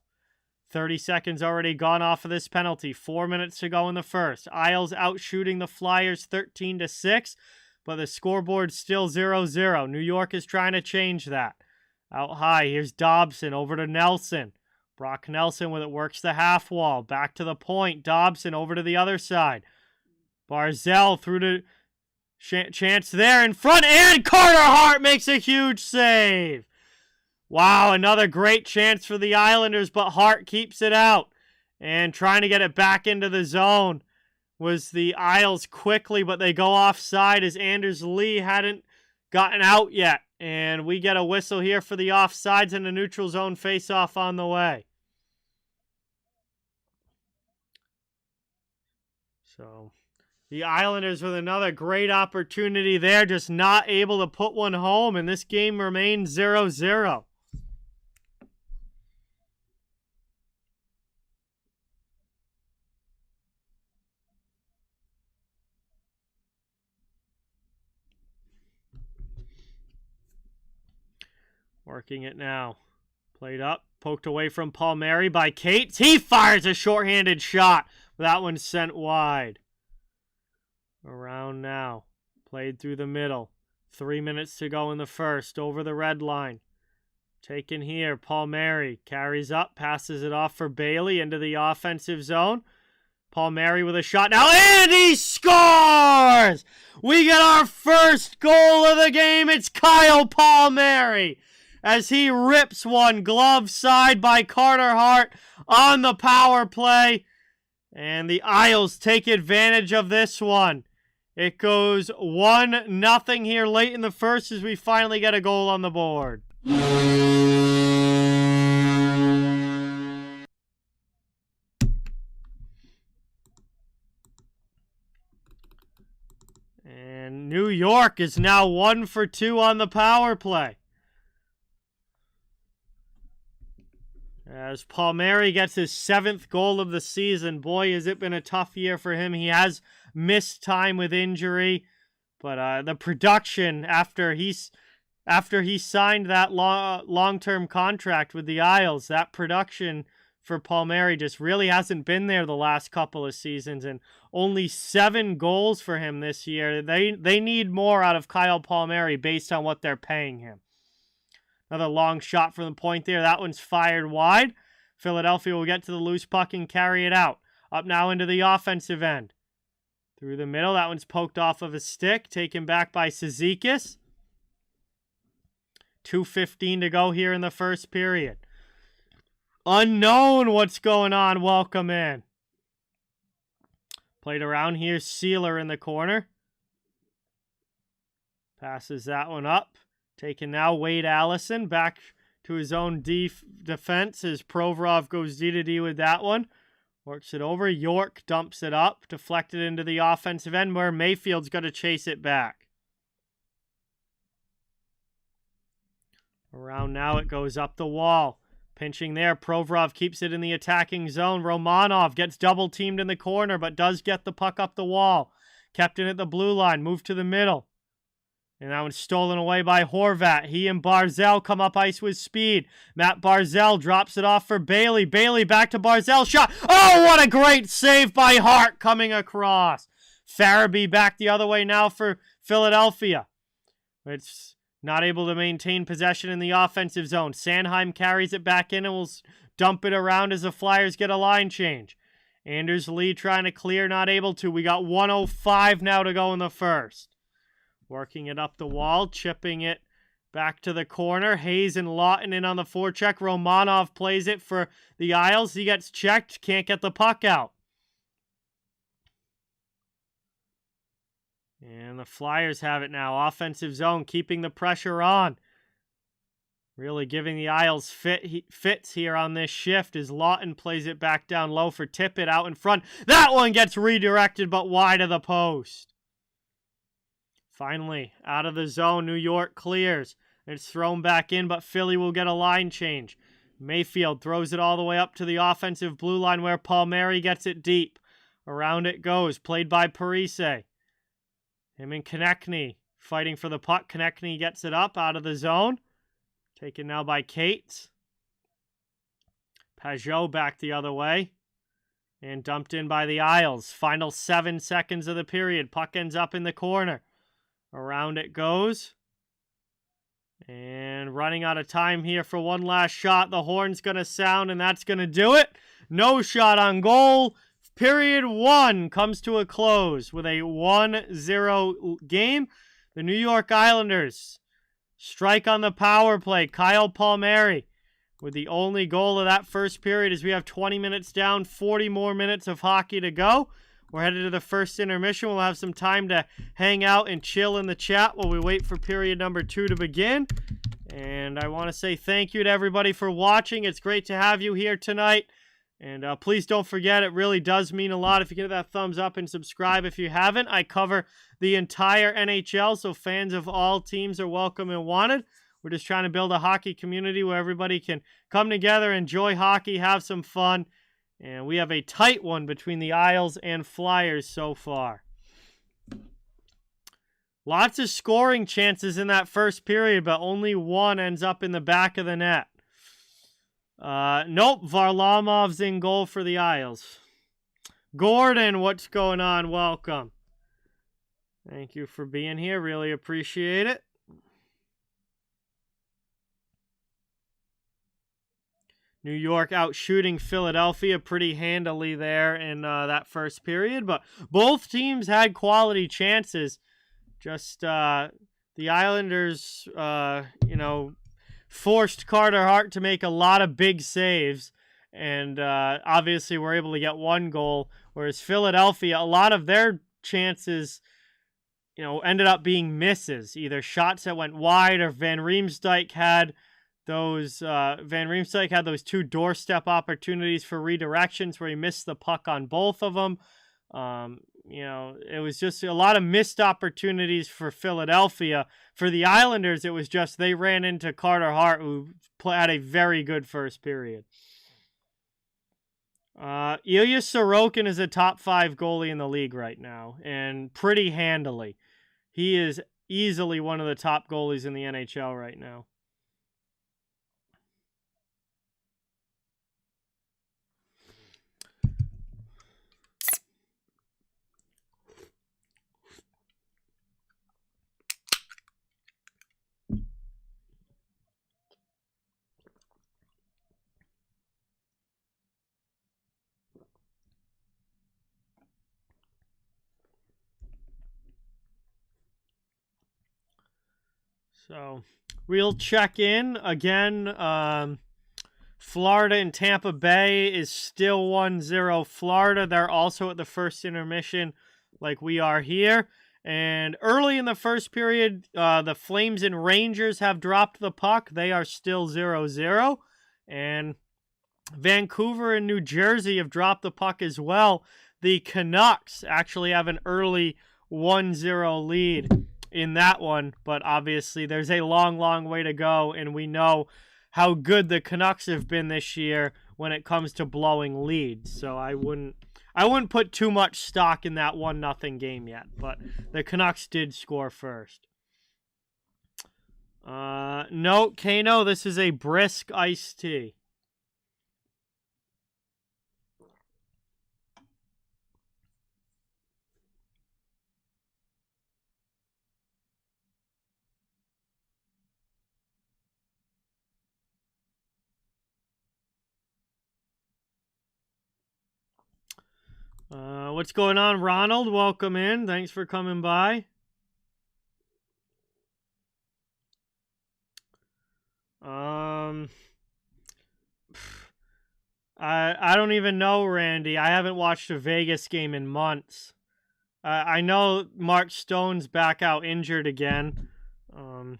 30 seconds already gone off of this penalty. 4 minutes to go in the first. Isles outshooting the Flyers 13-6, but the scoreboard's still 0-0. New York is trying to change that. Out high, here's Dobson over to Nelson. Brock Nelson with it, works the half wall. Back to the point. Dobson over to the other side. Barzal through to chance there in front, and Carter Hart makes a huge save. Wow, another great chance for the Islanders, but Hart keeps it out. And trying to get it back into the zone was the Isles quickly, but they go offside as Anders Lee hadn't gotten out yet. And we get a whistle here for the offsides and a neutral zone face-off on the way. So the Islanders with another great opportunity there, just not able to put one home, and this game remains 0-0. Working it now. Played up. Poked away from Palmieri by Cates. He fires a shorthanded shot. That one sent wide. Around now. Played through the middle. 3 minutes to go in the first. Over the red line. Taken here. Palmieri carries up. Passes it off for Bailey into the offensive zone. Palmieri with a shot now, and he scores! We get our first goal of the game. It's Kyle Palmieri as he rips one glove side by Carter Hart on the power play. And the Isles take advantage of this one. It goes 1-0 here late in the first as we finally get a goal on the board. And New York is now 1 for 2 on the power play. As Palmieri gets his 7th goal of the season. Boy, has it been a tough year for him. He has missed time with injury. But the production after he signed that long-term contract with the Isles, that production for Palmieri just really hasn't been there the last couple of seasons. And only 7 goals for him this year. They need more out of Kyle Palmieri based on what they're paying him. Another long shot from the point there. That one's fired wide. Philadelphia will get to the loose puck and carry it out. Up now into the offensive end. Through the middle. That one's poked off of a stick. Taken back by Cizikas. 2:15 to go here in the first period. Unknown what's going on. Welcome in. Played around here. Sealer in the corner. Passes that one up. Taken now, Wade Allison back to his own defense as Provorov goes D-to-D with that one. Works it over. York dumps it up. Deflected into the offensive end where Mayfield's going to chase it back. Around now, it goes up the wall. Pinching there. Provorov keeps it in the attacking zone. Romanov gets double-teamed in the corner, but does get the puck up the wall. Kept in at the blue line. Moved to the middle. And that one's stolen away by Horvat. He and Barzal come up ice with speed. Matt Barzal drops it off for Bailey. Bailey back to Barzal. Shot. Oh, what a great save by Hart coming across. Farabee back the other way now for Philadelphia. It's not able to maintain possession in the offensive zone. Sanheim carries it back in and will dump it around as the Flyers get a line change. Anders Lee trying to clear, not able to. We got 1:05 now to go in the first. Working it up the wall, chipping it back to the corner. Hayes and Lawton in on the forecheck. Romanov plays it for the Isles. He gets checked, can't get the puck out. And the Flyers have it now. Offensive zone, keeping the pressure on. Really giving the Isles fits here on this shift as Lawton plays it back down low for Tippett out in front. That one gets redirected, but wide of the post. Finally, out of the zone, New York clears. It's thrown back in, but Philly will get a line change. Mayfield throws it all the way up to the offensive blue line where Palmieri gets it deep. Around it goes, played by Parise. Him and Konechny fighting for the puck. Konechny gets it up out of the zone. Taken now by Cates. Pajot back the other way. And dumped in by the Isles. Final 7 seconds of the period. Puck ends up in the corner. Around it goes. And running out of time here for one last shot. The horn's going to sound, and that's going to do it. No shot on goal. Period 1 comes to a close with a 1-0 game. The New York Islanders strike on the power play. Kyle Palmieri with the only goal of that first period as we have 20 minutes down, 40 more minutes of hockey to go. We're headed to the first intermission. We'll have some time to hang out and chill in the chat while we wait for period number 2 to begin. And I want to say thank you to everybody for watching. It's great to have you here tonight. And please don't forget, it really does mean a lot if you give that thumbs up and subscribe if you haven't. I cover the entire NHL, so fans of all teams are welcome and wanted. We're just trying to build a hockey community where everybody can come together, enjoy hockey, have some fun. And we have a tight one between the Isles and Flyers so far. Lots of scoring chances in that first period, but only one ends up in the back of the net. Nope, Varlamov's in goal for the Isles. Gordon, what's going on? Welcome. Thank you for being here. Really appreciate it. New York out shooting Philadelphia pretty handily there in that first period, but both teams had quality chances. Just the Islanders, forced Carter Hart to make a lot of big saves, and obviously were able to get one goal, whereas Philadelphia, a lot of their chances, ended up being misses, either shots that went wide or Van Riemsdyk had those two doorstep opportunities for redirections where he missed the puck on both of them. It was just a lot of missed opportunities for Philadelphia. For the Islanders, it was just they ran into Carter Hart, who had a very good first period. Ilya Sorokin is a top 5 goalie in the league right now, and pretty handily. He is easily one of the top goalies in the NHL right now. So we'll check in again. Florida and Tampa Bay is still 1-0 Florida. They're also at the first intermission like we are here. And early in the first period, the Flames and Rangers have dropped the puck. They are still 0-0. And Vancouver and New Jersey have dropped the puck as well. The Canucks actually have an early 1-0 lead in that one, but obviously there's a long, long way to go, and we know how good the Canucks have been this year when it comes to blowing leads. So I wouldn't put too much stock in that 1-0 game yet, but the Canucks did score first. No, Kano, this is a brisk iced tea. What's going on, Ronald? Welcome in. Thanks for coming by. I don't even know, Randy. I haven't watched a Vegas game in months. I know Mark Stone's back out injured again. I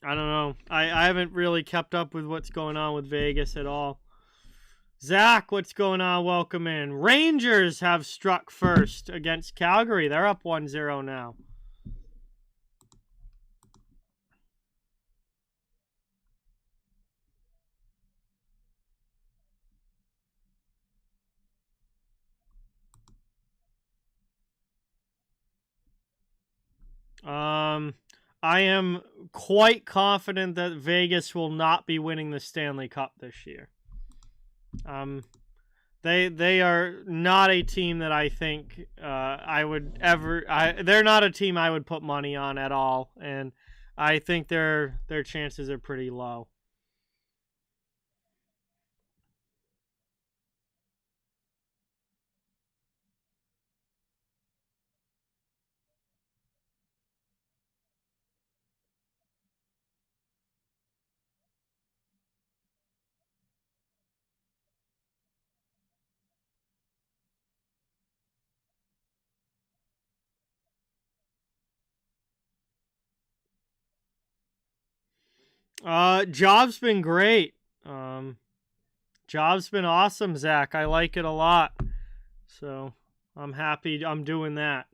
don't know. I haven't really kept up with what's going on with Vegas at all. Zach, what's going on? Welcome in. Rangers have struck first against Calgary. They're up 1-0 now. I am quite confident that Vegas will not be winning the Stanley Cup this year. They are not a team that I think I would ever. They're not a team I would put money on at all, and I think their chances are pretty low. Job's been great. Um, Job's been awesome, Zach. I like it a lot. So I'm happy I'm doing that.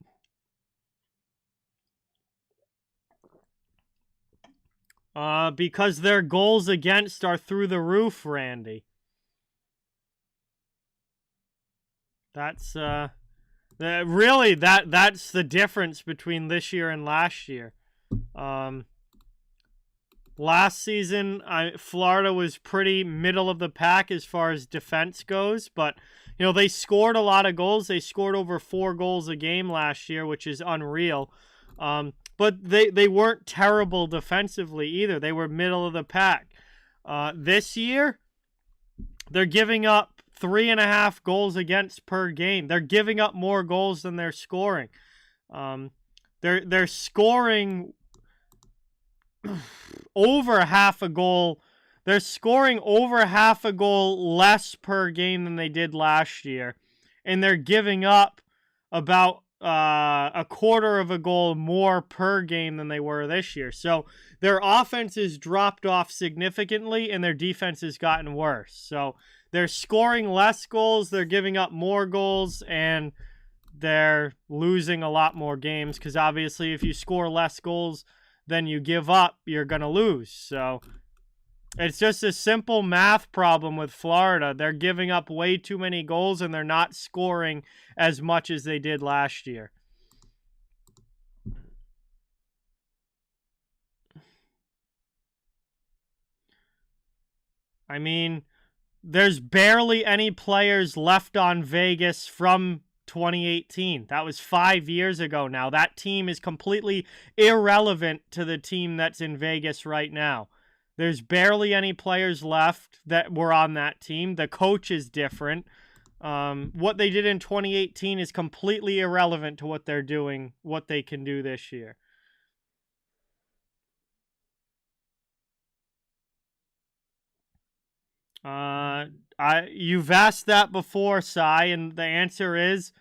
Because their goals against are through the roof, Randy. That's really that's the difference between this year and last year. Um, Last season, Florida was pretty middle of the pack as far as defense goes, but they scored a lot of goals. They scored over 4 goals a game last year, which is unreal. But they weren't terrible defensively either. They were middle of the pack. This year, they're giving up 3.5 goals against per game. They're giving up more goals than they're scoring. They're scoring over half a goal. They're scoring over half a goal less per game than they did last year, and they're giving up about a quarter of a goal more per game than they were this year. So their offense has dropped off significantly, and their defense has gotten worse. So they're scoring less goals, they're giving up more goals, and they're losing a lot more games because obviously if you score less goals than you give up, you're going to lose. So it's just a simple math problem with Florida. They're giving up way too many goals, and they're not scoring as much as they did last year. I mean, there's barely any players left on Vegas from 2018. That was 5 years ago now. That team is completely irrelevant to the team that's in Vegas right now. There's barely any players left that were on that team. The coach is different. What they did in 2018 is completely irrelevant to what they're doing, what they can do this year. You've asked that before, Cy, and the answer is,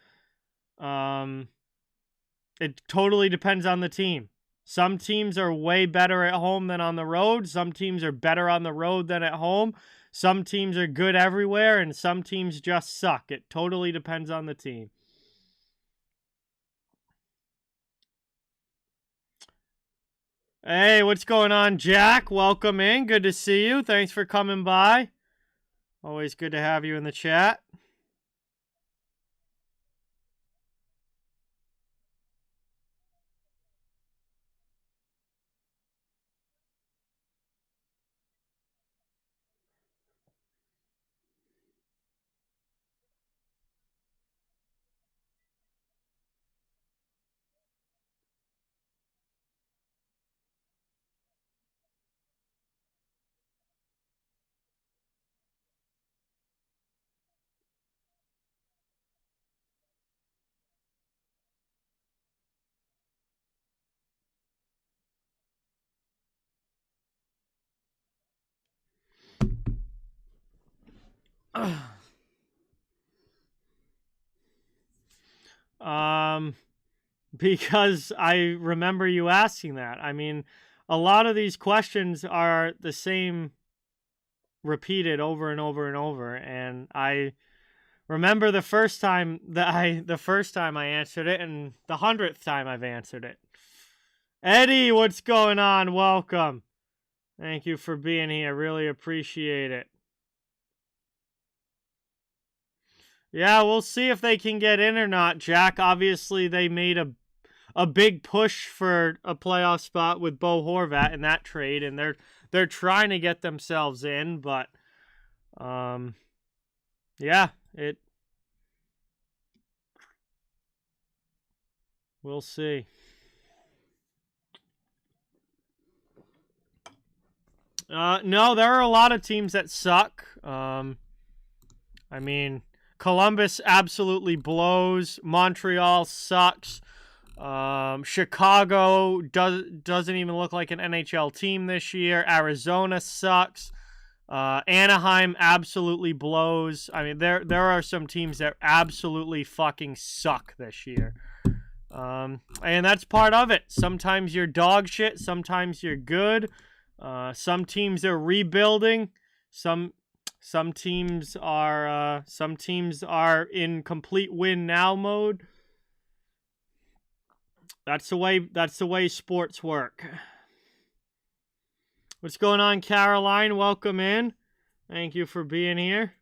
it totally depends on the team. Some teams are way better at home than on the road. Some teams are better on the road than at home. Some teams are good everywhere, and some teams just suck. It totally depends on the team. Hey, what's going on, Jack? Welcome in. Good to see you. Thanks for coming by. Always good to have you in the chat. Because I remember you asking that. I mean, a lot of these questions are the same repeated over and over and over, and I remember the first time I answered it, and the 100th time I've answered it. Eddie, what's going on? Welcome. Thank you for being here. Really appreciate it. Yeah, we'll see if they can get in or not, Jack. Obviously, they made a big push for a playoff spot with Bo Horvat in that trade, and they're trying to get themselves in, but Yeah, we'll see. No, there are a lot of teams that suck. I mean, Columbus absolutely blows. Montreal sucks. Chicago doesn't even look like an NHL team this year. Arizona sucks. Anaheim absolutely blows. I mean, there are some teams that absolutely fucking suck this year. And that's part of it. Sometimes you're dog shit. Sometimes you're good. Some teams are rebuilding. Some teams are in complete win now mode. That's the way sports work. What's going on, Caroline? Welcome in. Thank you for being here.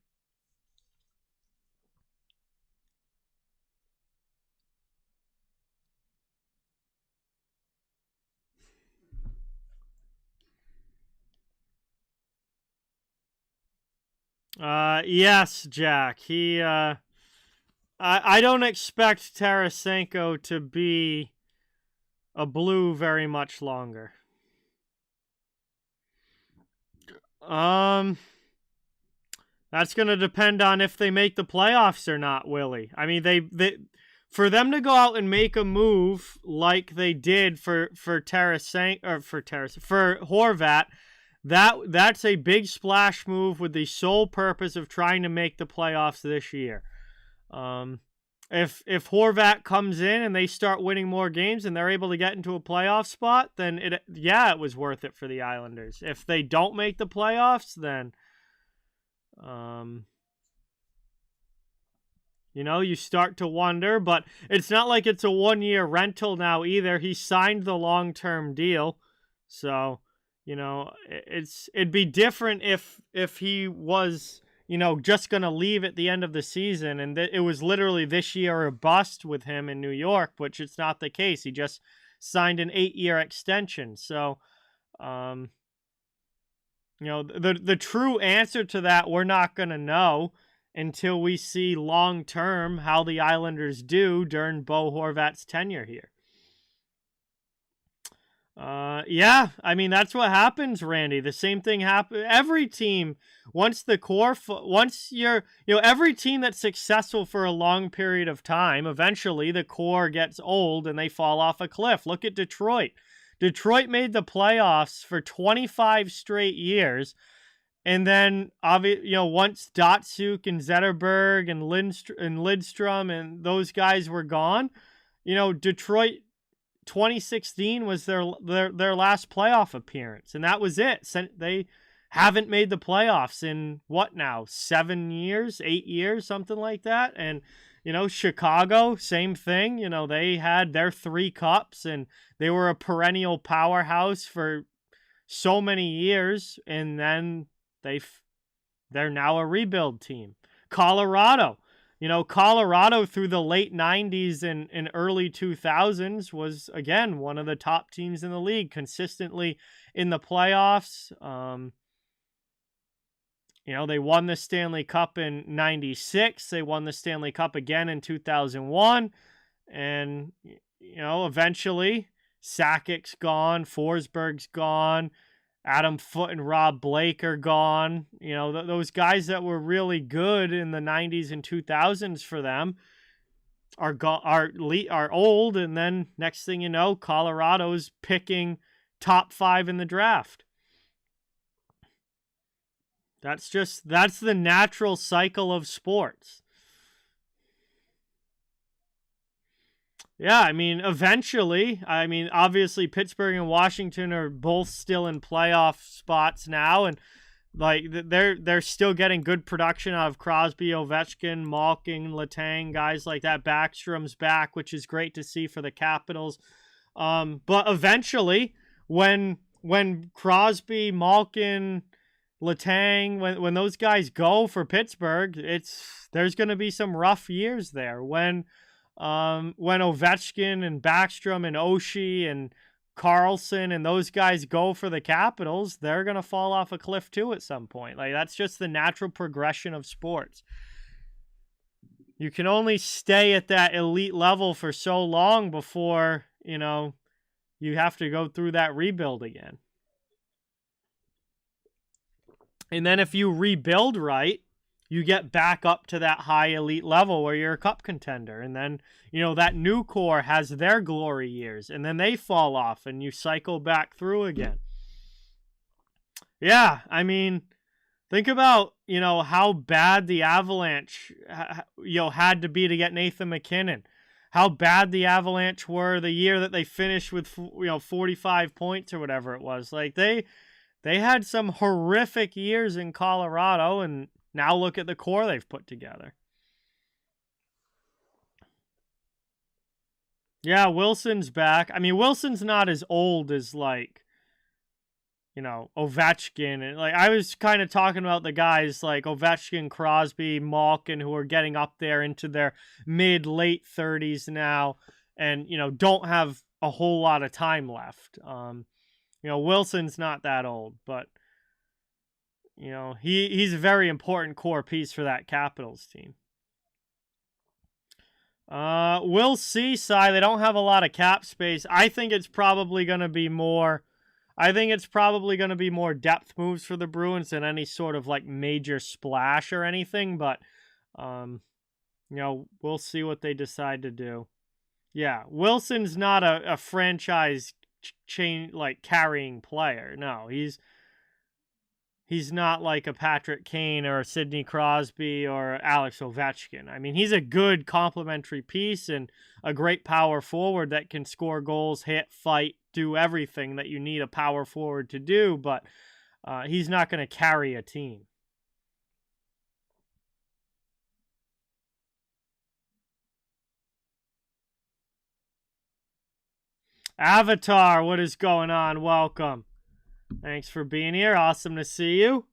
Yes, Jack. I don't expect Tarasenko to be a Blue very much longer. That's going to depend on if they make the playoffs or not, Willie. I mean, they for them to go out and make a move like they did for Horvat, that's a big splash move with the sole purpose of trying to make the playoffs this year. If Horvat comes in and they start winning more games and they're able to get into a playoff spot, then it was worth it for the Islanders. If they don't make the playoffs, then you start to wonder, but it's not like it's a 1-year rental now either. He signed the long-term deal. So, it'd be different if he was, just going to leave at the end of the season and it was literally this year or bust with him in New York, which it's not the case. He just signed an 8-year extension. So, the true answer to that we're not going to know until we see long-term how the Islanders do during Bo Horvat's tenure here. Yeah, I mean, that's what happens, Randy. The same thing happens. Every team, every team that's successful for a long period of time, eventually the core gets old and they fall off a cliff. Look at Detroit. Detroit made the playoffs for 25 straight years. And then, once Datsuk and Zetterberg and Lidstrom and those guys were gone, Detroit 2016 was their last playoff appearance, and that was it. They haven't made the playoffs in 7 years, 8 years, something like that. And Chicago, same thing. They had their 3 cups, and they were a perennial powerhouse for so many years, and then they're now a rebuild team. Colorado through the late 90s and early 2000s was, again, one of the top teams in the league, consistently in the playoffs. They won the Stanley Cup in 96. They won the Stanley Cup again in 2001. And, eventually Sakic's gone, Forsberg's gone, Adam Foote and Rob Blake are gone. Those guys that were really good in the 90s and 2000s for them are old, and then next thing you know, Colorado's picking top 5 in the draft. That's the natural cycle of sports. Yeah, I mean, eventually, obviously Pittsburgh and Washington are both still in playoff spots now, and they're still getting good production out of Crosby, Ovechkin, Malkin, Letang, guys like that. Backstrom's back, which is great to see for the Capitals. But eventually, when Crosby, Malkin, Letang, when those guys go for Pittsburgh, there's going to be some rough years there. When Ovechkin and Backstrom and Oshie and Carlson and those guys go for the Capitals, they're going to fall off a cliff too at some point. That's just the natural progression of sports. you can only stay at that elite level for so long before, you know, you have to go through that rebuild again. And then if you rebuild right, you get back up to that high elite level where you're a cup contender. And then, you know, that new core has their glory years, and then they fall off and you cycle back through again. Yeah, I mean, think about, you know, how bad the Avalanche, you know, had to be to get Nathan MacKinnon. How bad the Avalanche were the year that they finished with, you know, 45 points or whatever it was. Like, they had some horrific years in Colorado, and now look at the core they've put together. Yeah, Wilson's back. I mean, Wilson's not as old as, like, you know, Ovechkin. And, like, I was kind of talking about the guys like Ovechkin, Crosby, Malkin, who are getting up there into their mid-late 30s now and, you know, don't have a whole lot of time left. You know, Wilson's not that old, but, you know, he's a very important core piece for that Capitals team. We'll see, Cy. They don't have a lot of cap space. I think it's probably going to be more depth moves for the Bruins than any sort of, like, major splash or anything, but, you know, we'll see what they decide to do. Yeah, Wilson's not a franchise chain, like, carrying player. No, he's not like a Patrick Kane or a Sidney Crosby or Alex Ovechkin. I mean, he's a good complementary piece and a great power forward that can score goals, hit, fight, do everything that you need a power forward to do, but he's not going to carry a team. Avatar, what is going on? Welcome. Thanks for being here. Awesome to see you.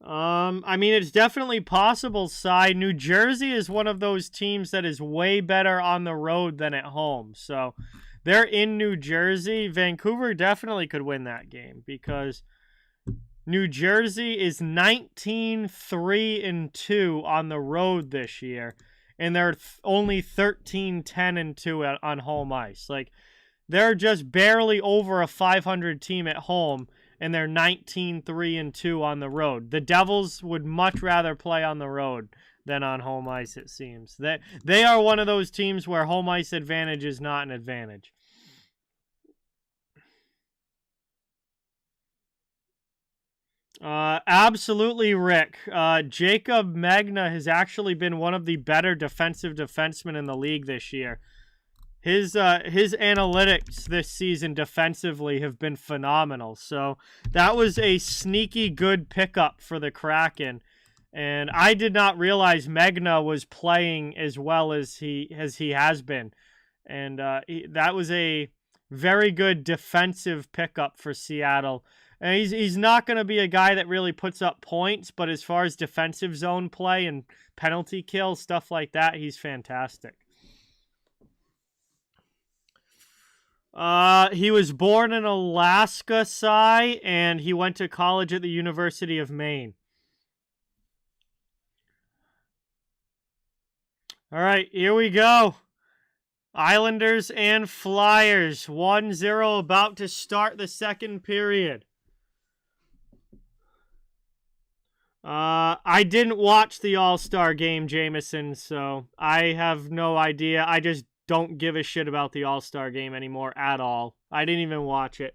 I mean, it's definitely possible, Cy. New Jersey is one of those teams that is way better on the road than at home. So they're in New Jersey. Vancouver definitely could win that game because New Jersey is 19-3-2 on the road this year, and they're only 13-10-2 on home ice. Like, they're just barely over a 500 team at home, and they're 19-3-2 on the road. The Devils would much rather play on the road than on home ice, it seems. They are one of those teams where home ice advantage is not an advantage. Absolutely, Rick. Jacob Magna has actually been one of the better defensive defensemen in the league this year. His analytics this season defensively have been phenomenal. So that was a sneaky good pickup for the Kraken. And I did not realize Magna was playing as well as he has been. And that was a very good defensive pickup for Seattle. And he's not going to be a guy that really puts up points, but as far as defensive zone play and penalty kill, stuff like that, he's fantastic. He was born in Alaska, Cy, and he went to college at the University of Maine. All right, here we go. Islanders and Flyers, 1-0, about to start the second period. I didn't watch the All-Star game, Jameson, so I have no idea. I just don't give a shit about the All-Star game anymore at all. I didn't even watch it.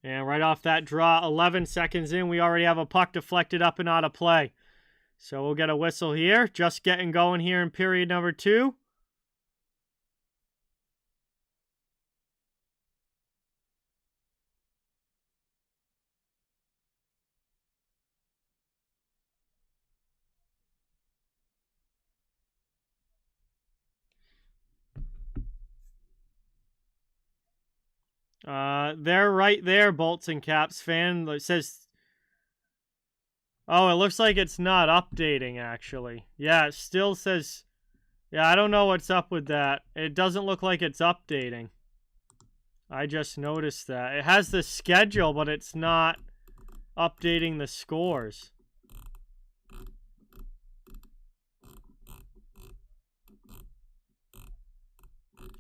And right off that draw, 11 seconds in, we already have a puck deflected up and out of play. So we'll get a whistle here. Just getting going here in period number 2. They're right there, Bolts and Caps fan. It says, oh, it looks like it's not updating, actually. Yeah, it still says, yeah, I don't know what's up with that. It doesn't look like it's updating. I just noticed that. It has the schedule, but it's not updating the scores.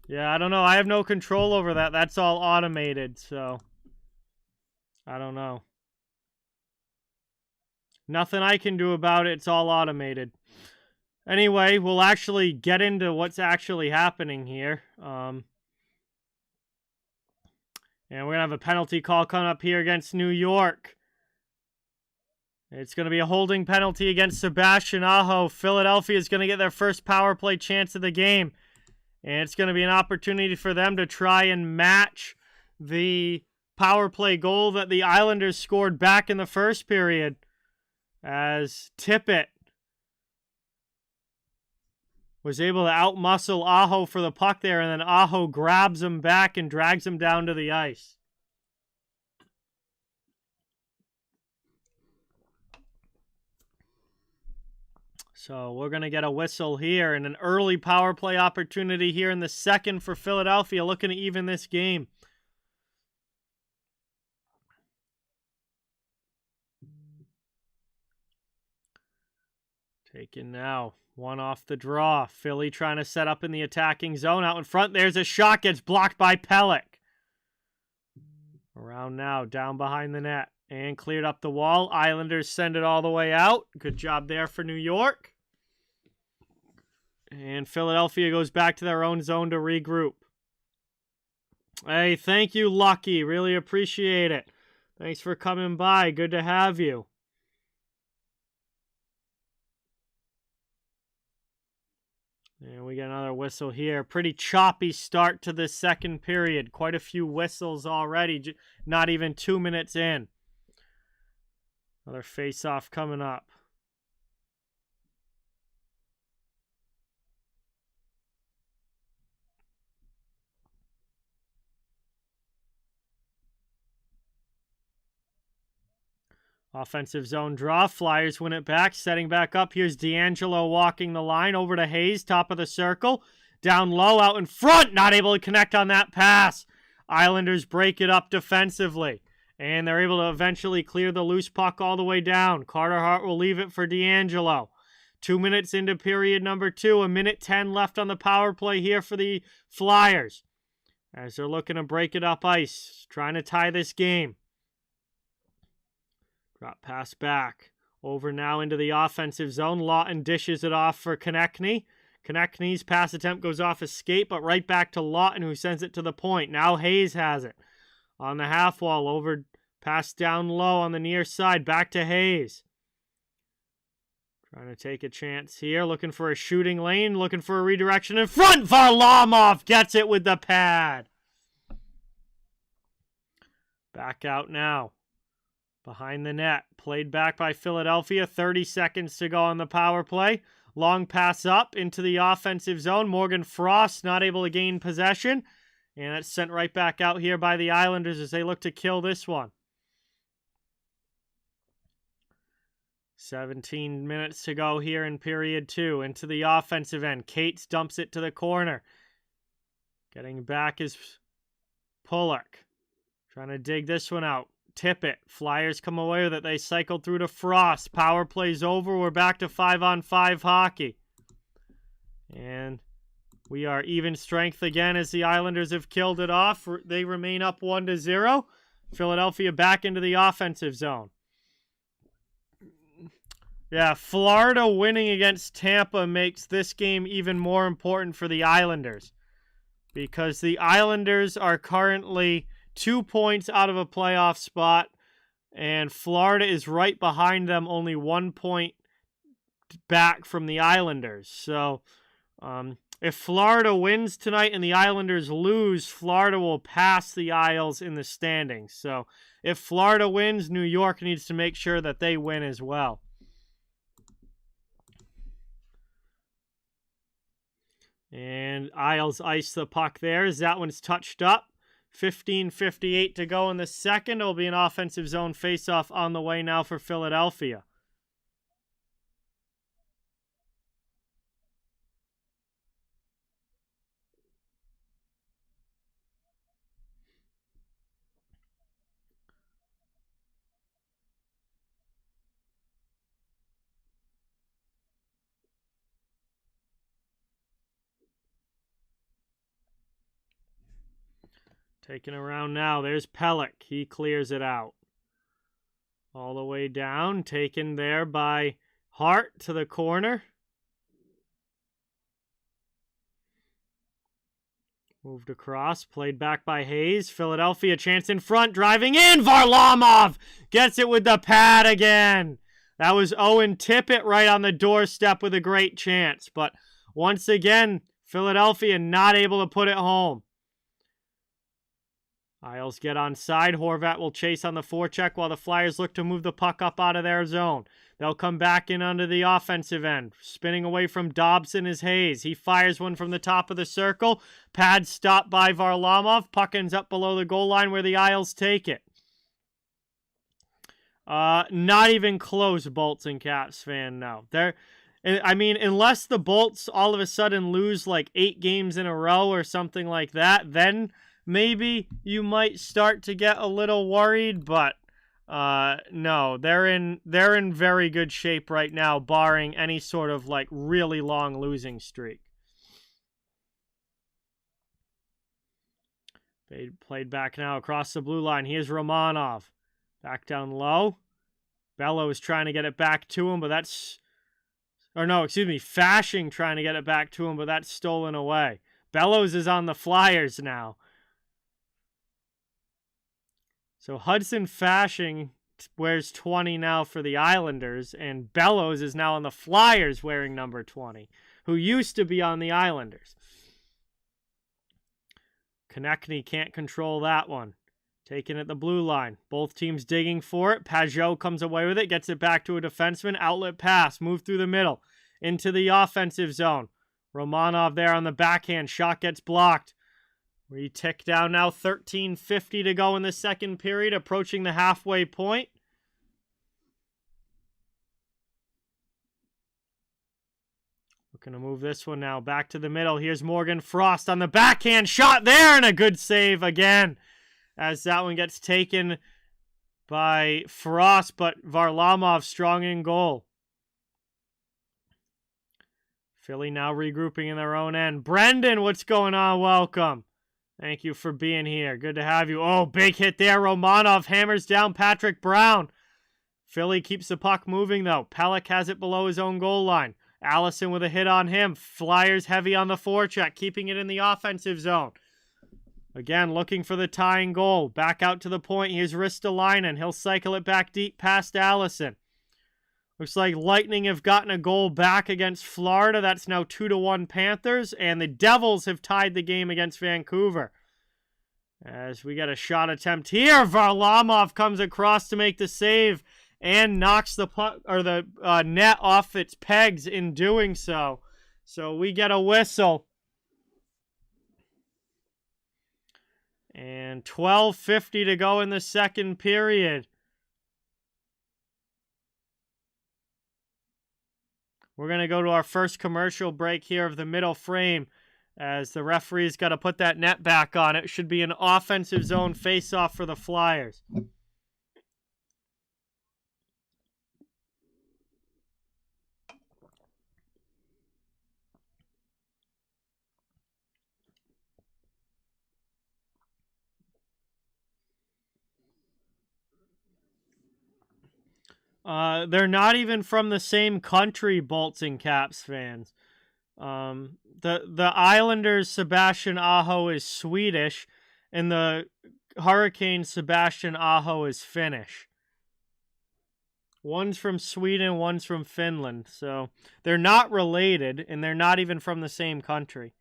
Yeah, I don't know. I have no control over that. That's all automated, so I don't know. Nothing I can do about it. It's all automated. Anyway, we'll actually get into what's actually happening here. And we're going to have a penalty call coming up here against New York. It's going to be a holding penalty against Sebastian Aho. Philadelphia is going to get their first power play chance of the game. And it's going to be an opportunity for them to try and match the power play goal that the Islanders scored back in the first period. As Tippett was able to outmuscle Aho for the puck there, and then Aho grabs him back and drags him down to the ice. So we're going to get a whistle here and an early power play opportunity here in the second for Philadelphia, looking to even this game. Taken now. One off the draw. Philly trying to set up in the attacking zone. Out in front, there's a shot. Gets blocked by Pelech. Around now, down behind the net. And cleared up the wall. Islanders send it all the way out. Good job there for New York. And Philadelphia goes back to their own zone to regroup. Hey, thank you, Lucky. Really appreciate it. Thanks for coming by. Good to have you. And we get another whistle here. Pretty choppy start to the second period. Quite a few whistles already. Not even 2 minutes in. Another face-off coming up. Offensive zone draw. Flyers win it back. Setting back up. Here's D'Angelo walking the line. Over to Hayes. Top of the circle. Down low. Out in front. Not able to connect on that pass. Islanders break it up defensively. And they're able to eventually clear the loose puck all the way down. Carter Hart will leave it for D'Angelo. 2 minutes into period number 2. 1:10 left on the power play here for the Flyers. As they're looking to break it up ice. Trying to tie this game. Drop pass back. Over now into the offensive zone. Lawton dishes it off for Konechny. Konechny's pass attempt goes off a skate, but right back to Lawton, who sends it to the point. Now Hayes has it. On the half wall, over, pass down low on the near side. Back to Hayes. Trying to take a chance here. Looking for a shooting lane. Looking for a redirection in front. Varlamov gets it with the pad. Back out now. Behind the net. Played back by Philadelphia. 30 seconds to go on the power play. Long pass up into the offensive zone. Morgan Frost not able to gain possession. And that's sent right back out here by the Islanders as they look to kill this one. 17 minutes to go here in period 2. Into the offensive end. Cates dumps it to the corner. Getting back is Pulock. Trying to dig this one out. Tippett. Flyers come away with it. They cycle through to Frost. Power play's over. We're back to 5-on-5 hockey. And we are even strength again as the Islanders have killed it off. They remain up 1-0. Philadelphia back into the offensive zone. Yeah, Florida winning against Tampa makes this game even more important for the Islanders. Because the Islanders are currently 2 points out of a playoff spot, and Florida is right behind them, only 1 point back from the Islanders. So, if Florida wins tonight and the Islanders lose, Florida will pass the Isles in the standings. So, if Florida wins, New York needs to make sure that they win as well. And Isles ice the puck there as that one's touched up. 15:58 to go in the second. It'll be an offensive zone faceoff on the way now for Philadelphia. Taking around now. There's Pellick. He clears it out. All the way down. Taken there by Hart to the corner. Moved across. Played back by Hayes. Philadelphia chance in front. Driving in. Varlamov gets it with the pad again. That was Owen Tippett right on the doorstep with a great chance. But once again, Philadelphia not able to put it home. Isles get on side. Horvat will chase on the forecheck while the Flyers look to move the puck up out of their zone. They'll come back in under the offensive end. Spinning away from Dobson is Hayes. He fires one from the top of the circle. Pad stopped by Varlamov. Puck ends up below the goal line where the Isles take it. Not even close, Bolts and Caps fan, no. I mean, unless the Bolts all of a sudden lose like 8 games in a row or something like that, then maybe you might start to get a little worried, but no, they're in very good shape right now, barring any sort of like really long losing streak. They played back now across the blue line. Here's Romanov. Back down low. Bello is trying to get it back to him, but that's... Or no, excuse me, Fashing trying to get it back to him, but that's stolen away. Bellows is on the Flyers now. So Hudson Fashing wears 20 now for the Islanders, and Bellows is now on the Flyers wearing number 20, who used to be on the Islanders. Konechny can't control that one. Taken at the blue line. Both teams digging for it. Pajot comes away with it, gets it back to a defenseman. Outlet pass, move through the middle, into the offensive zone. Romanov there on the backhand. Shot gets blocked. We tick down now, 13:50 to go in the second period, approaching the halfway point. Looking to move this one now back to the middle. Here's Morgan Frost on the backhand. Shot there, and a good save again, as that one gets taken by Frost, but Varlamov strong in goal. Philly now regrouping in their own end. Brendan, what's going on? Welcome. Thank you for being here. Good to have you. Oh, big hit there. Romanov hammers down Patrick Brown. Philly keeps the puck moving, though. Pellick has it below his own goal line. Allison with a hit on him. Flyers heavy on the forecheck, keeping it in the offensive zone. Again, looking for the tying goal. Back out to the point. Here's Ristolainen. He'll cycle it back deep past Allison. Looks like Lightning have gotten a goal back against Florida. That's now 2-1 Panthers. And the Devils have tied the game against Vancouver. As we get a shot attempt here. Varlamov comes across to make the save and knocks the puck or the net off its pegs in doing so. So we get a whistle. And 12:50 to go in the second period. We're going to go to our first commercial break here of the middle frame, as the referee's got to put that net back on. It should be an offensive zone face-off for the Flyers. They're not even from the same country, Bolts and Caps fans. The Islanders' Sebastian Aho is Swedish, and the Hurricanes' Sebastian Aho is Finnish. One's from Sweden, one's from Finland. So they're not related, and they're not even from the same country.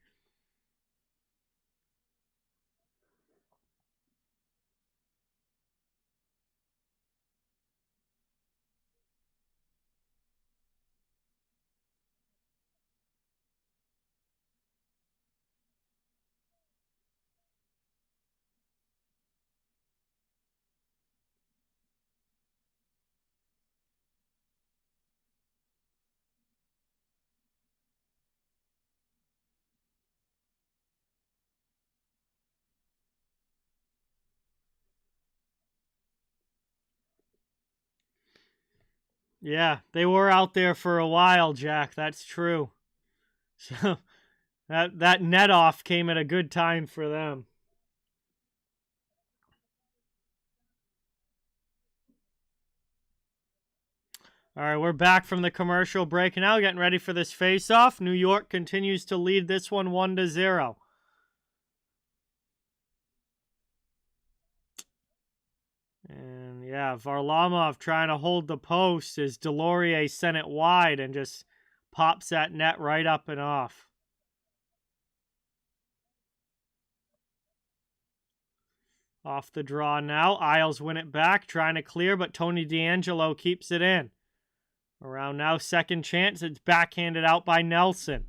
Yeah, they were out there for a while, Jack. That's true. So that net off came at a good time for them. All right, we're back from the commercial break now, getting ready for this face-off. New York continues to lead this one 1-0. And yeah, Varlamov trying to hold the post as Delorier sent it wide and just pops that net right up and off. Off the draw now. Isles win it back, trying to clear, but Tony D'Angelo keeps it in. Around now, second chance. It's backhanded out by Nelson.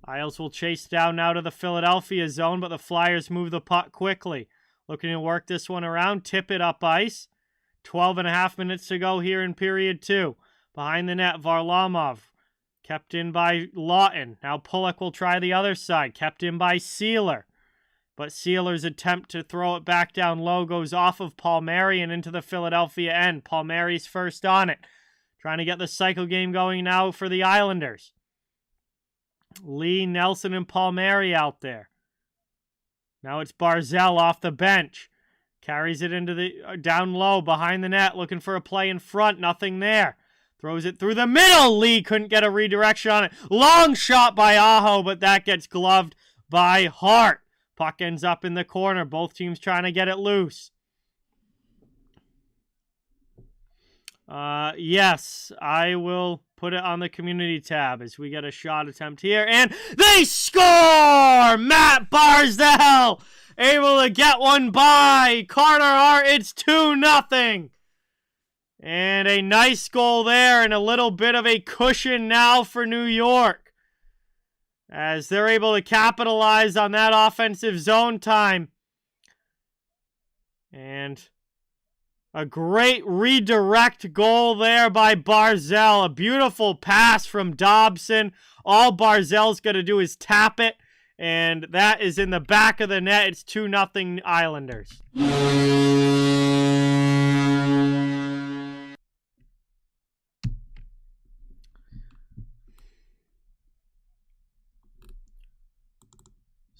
Isles will chase down now to the Philadelphia zone, but the Flyers move the puck quickly. Looking to work this one around. Tip it up ice. 12.5 minutes to go here in period 2. Behind the net, Varlamov. Kept in by Lawton. Now Pulock will try the other side. Kept in by Sealer. But Sealer's attempt to throw it back down low goes off of Palmieri and into the Philadelphia end. Palmieri's first on it. Trying to get the cycle game going now for the Islanders. Lee, Nelson, and Palmieri out there. Now it's Barzal off the bench. Carries it into the down low behind the net, looking for a play in front. Nothing there. Throws it through the middle. Lee couldn't get a redirection on it. Long shot by Aho, but that gets gloved by Hart. Puck ends up in the corner. Both teams trying to get it loose. Yes, I will put it on the community tab as we get a shot attempt here. And they score! Matt Barzal able to get one by Carter Hart. It's 2-0. And a nice goal there and a little bit of a cushion now for New York, as they're able to capitalize on that offensive zone time. And a great redirect goal there by Barzal. A beautiful pass from Dobson. All Barzal's got to do is tap it, and that is in the back of the net. It's 2-0 Islanders.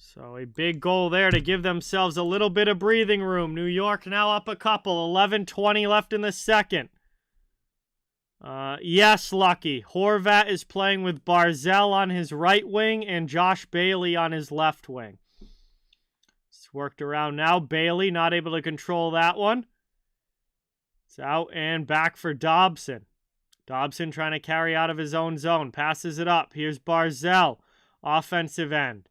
So a big goal there to give themselves a little bit of breathing room. New York now up a couple. 11:20 left in the second. Yes, Lucky. Horvat is playing with Barzal on his right wing and Josh Bailey on his left wing. It's worked around now. Bailey not able to control that one. It's out and back for Dobson. Dobson trying to carry out of his own zone. Passes it up. Here's Barzal. Offensive end.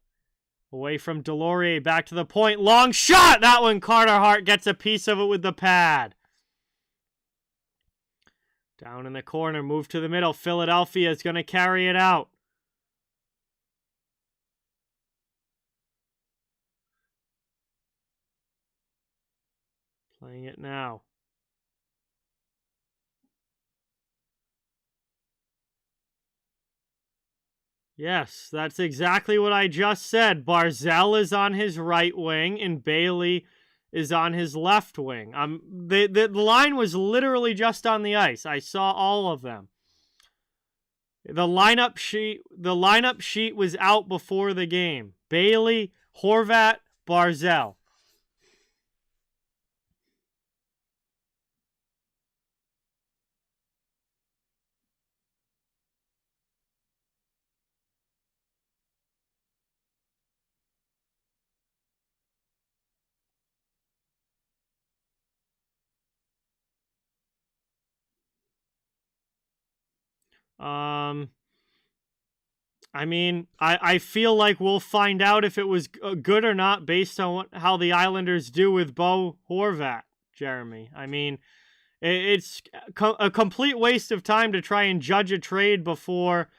Away from Delorier, back to the point. Long shot! That one, Carter Hart gets a piece of it with the pad. Down in the corner, move to the middle. Philadelphia is going to carry it out. Playing it now. Yes, that's exactly what I just said. Barzal is on his right wing and Bailey is on his left wing. The line was literally just on the ice. I saw all of them. The lineup sheet was out before the game. Bailey, Horvat, Barzal. I mean, I feel like we'll find out if it was good or not based on how the Islanders do with Bo Horvat, Jeremy. I mean, it's a complete waste of time to try and judge a trade before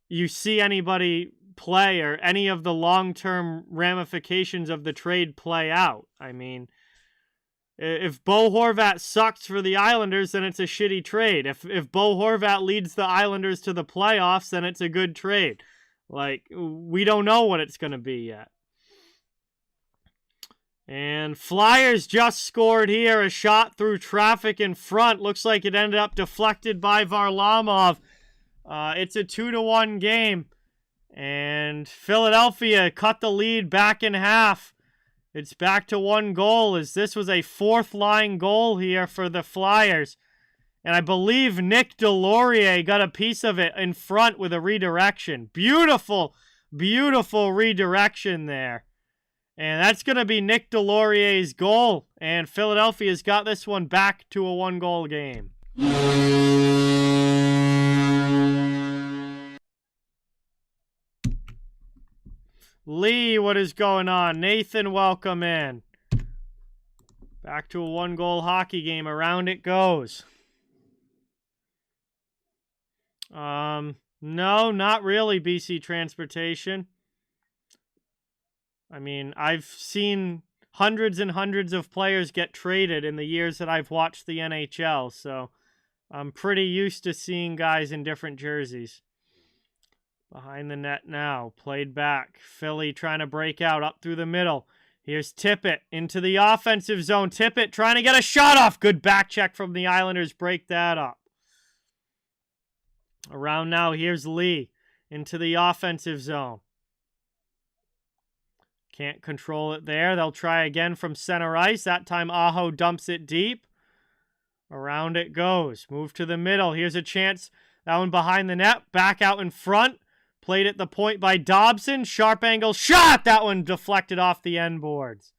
you see anybody play or any of the long-term ramifications of the trade play out. I mean, if Bo Horvat sucks for the Islanders, then it's a shitty trade. If Bo Horvat leads the Islanders to the playoffs, then it's a good trade. Like, we don't know what it's going to be yet. And Flyers just scored here. A shot through traffic in front. Looks like it ended up deflected by Varlamov. It's a 2-1 game. And Philadelphia cut the lead back in half. It's back to 1 goal, as this was a fourth line goal here for the Flyers. And I believe Nick Delorier got a piece of it in front with a redirection. Beautiful, beautiful redirection there. And that's going to be Nick Delorier's goal. And Philadelphia's got this one back to a 1-goal game. Lee, what is going on? Nathan, welcome in. Back to a 1-goal hockey game. Around it goes. No, not really, BC Transportation. I mean, I've seen hundreds and hundreds of players get traded in the years that I've watched the NHL, so I'm pretty used to seeing guys in different jerseys. Behind the net now, played back. Philly trying to break out up through the middle. Here's Tippett into the offensive zone. Tippett trying to get a shot off. Good back check from the Islanders. Break that up. Around now, here's Lee into the offensive zone. Can't control it there. They'll try again from center ice. That time, Aho dumps it deep. Around it goes. Move to the middle. Here's a chance. That one behind the net. Back out in front. Played at the point by Dobson. Sharp angle shot. That one deflected off the end boards.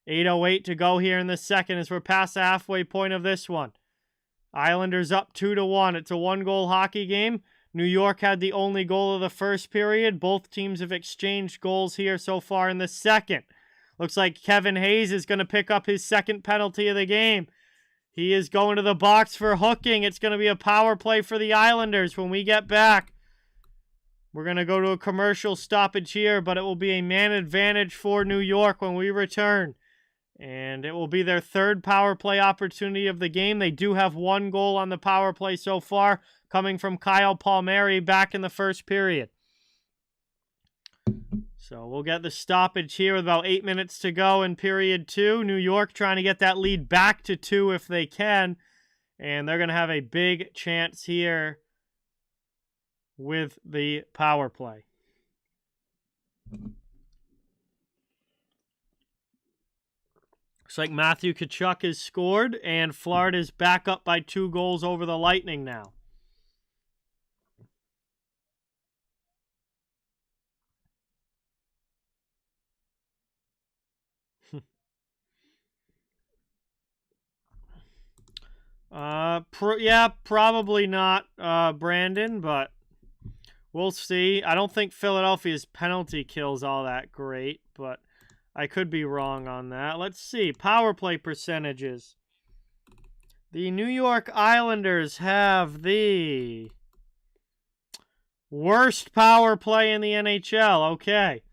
8:08 to go here in the second as we're past the halfway point of this one. Islanders up 2-1. It's a 1-goal hockey game. New York had the only goal of the first period. Both teams have exchanged goals here so far in the second. Looks like Kevin Hayes is going to pick up his second penalty of the game. He is going to the box for hooking. It's going to be a power play for the Islanders when we get back. We're going to go to a commercial stoppage here, but it will be a man advantage for New York when we return. And it will be their third power play opportunity of the game. They do have 1 goal on the power play so far, coming from Kyle Palmieri back in the first period. So we'll get the stoppage here with about 8 minutes to go in period 2. New York trying to get that lead back to 2 if they can. And they're going to have a big chance here with the power play. Looks like Matthew Tkachuk has scored, and Florida's back up by 2 goals over the Lightning now. Yeah, probably not, Brandon, but we'll see. I don't think Philadelphia's penalty kill's all that great, but I could be wrong on that. Let's see. Power play percentages. The New York Islanders have the worst power play in the NHL. Okay.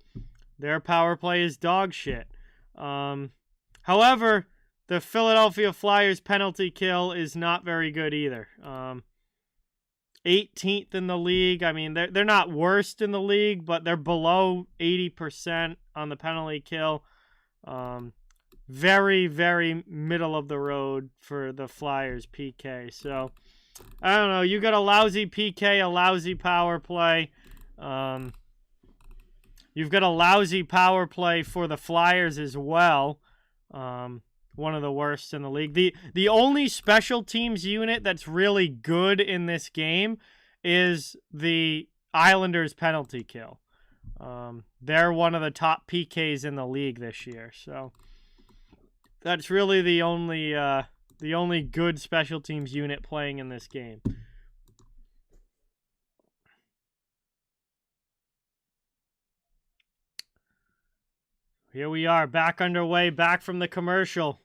Their power play is dog shit. However, the Philadelphia Flyers penalty kill is not very good either. 18th in the league. I mean, they're not worst in the league, but they're below 80% on the penalty kill. Very, very middle of the road for the Flyers PK. So, I don't know. You got a lousy PK, a lousy power play. You've got a lousy power play for the Flyers as well. One of the worst in the league. The only special teams unit that's really good in this game is the Islanders penalty kill. They're one of the top PKs in the league this year. So that's really the only good special teams unit playing in this game. Here we are, back underway, back from the commercial.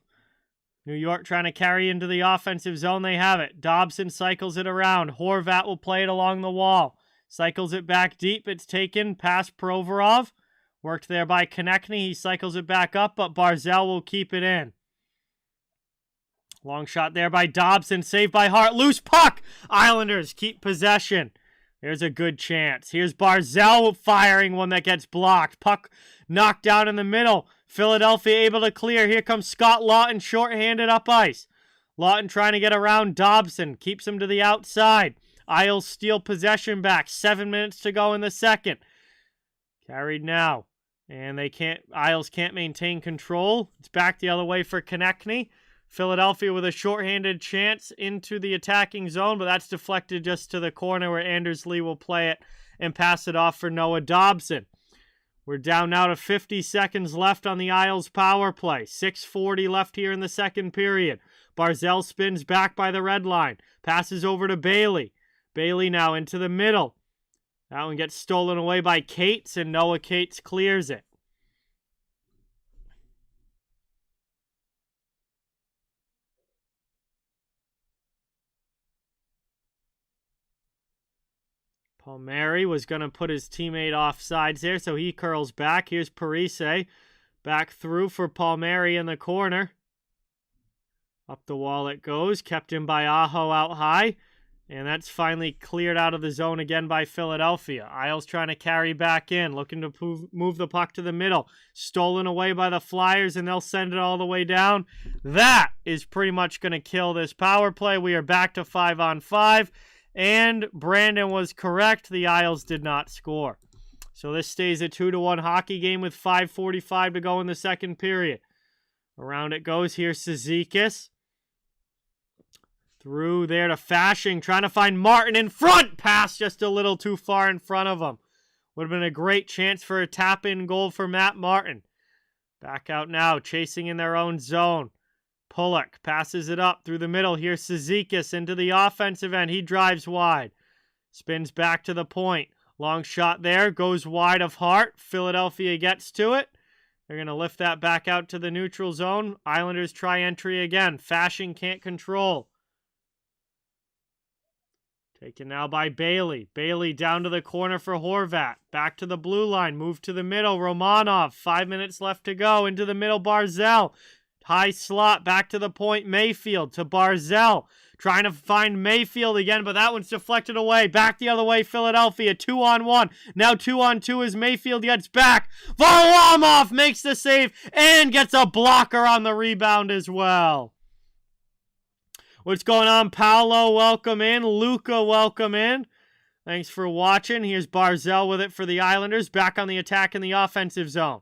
New York trying to carry into the offensive zone. They have it. Dobson cycles it around. Horvat will play it along the wall. Cycles it back deep. It's taken past Provorov. Worked there by Konechny. He cycles it back up, but Barzal will keep it in. Long shot there by Dobson. Saved by Hart. Loose puck. Islanders keep possession. There's a good chance. Here's Barzal firing one that gets blocked. Puck knocked down in the middle. Philadelphia able to clear. Here comes Scott Laughton shorthanded up ice. Laughton trying to get around Dobson. Keeps him to the outside. Isles steal possession back. 7 minutes to go in the second. Carried now. And Isles can't maintain control. It's back the other way for Konechny. Philadelphia with a shorthanded chance into the attacking zone, but that's deflected just to the corner where Anders Lee will play it and pass it off for Noah Dobson. We're down now to 50 seconds left on the Isles power play. 6:40 left here in the second period. Barzal spins back by the red line. Passes over to Bailey. Bailey now into the middle. That one gets stolen away by Cates, and Noah Cates clears it. Palmieri was going to put his teammate offsides there, so he curls back. Here's Parise. Back through for Palmieri in the corner. Up the wall it goes. Kept in by Aho out high. And that's finally cleared out of the zone again by Philadelphia. Isles trying to carry back in. Looking to move the puck to the middle. Stolen away by the Flyers, and they'll send it all the way down. That is pretty much going to kill this power play. We are back to 5-on-5. And Brandon was correct. The Isles did not score. So this stays a 2-1 hockey game with 5:45 to go in the second period. Around it goes. Here's Cizikas. Through there to Fashing, trying to find Martin in front. Pass just a little too far in front of him. Would have been a great chance for a tap-in goal for Matt Martin. Back out now, chasing in their own zone. Pulock passes it up through the middle. Here's Cizikas into the offensive end. He drives wide. Spins back to the point. Long shot there. Goes wide of Hart. Philadelphia gets to it. They're going to lift that back out to the neutral zone. Islanders try entry again. Fashing can't control. Taken now by Bailey. Bailey down to the corner for Horvat. Back to the blue line. Move to the middle. Romanov. 5 minutes left to go. Into the middle. Barzal. High slot. Back to the point. Mayfield to Barzal. Trying to find Mayfield again, but that one's deflected away. Back the other way, Philadelphia. 2-on-1. Now 2-on-2 as Mayfield gets back. Varlamov makes the save and gets a blocker on the rebound as well. What's going on, Paolo? Welcome in. Luca, welcome in. Thanks for watching. Here's Barzal with it for the Islanders. Back on the attack in the offensive zone.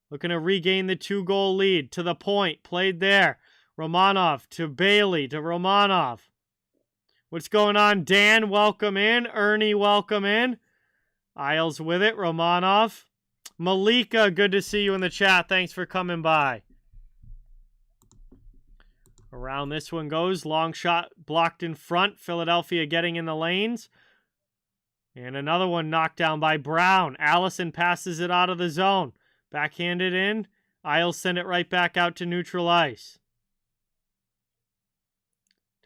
Looking to regain the 2-goal lead. To the point. Played there. Romanov to Bailey to Romanov. What's going on, Dan? Welcome in. Ernie, welcome in. Isles with it. Romanov. Malika, good to see you in the chat. Thanks for coming by. Around this one goes. Long shot blocked in front. Philadelphia getting in the lanes. And another one knocked down by Brown. Allison passes it out of the zone. Backhanded in. Isles send it right back out to neutral ice.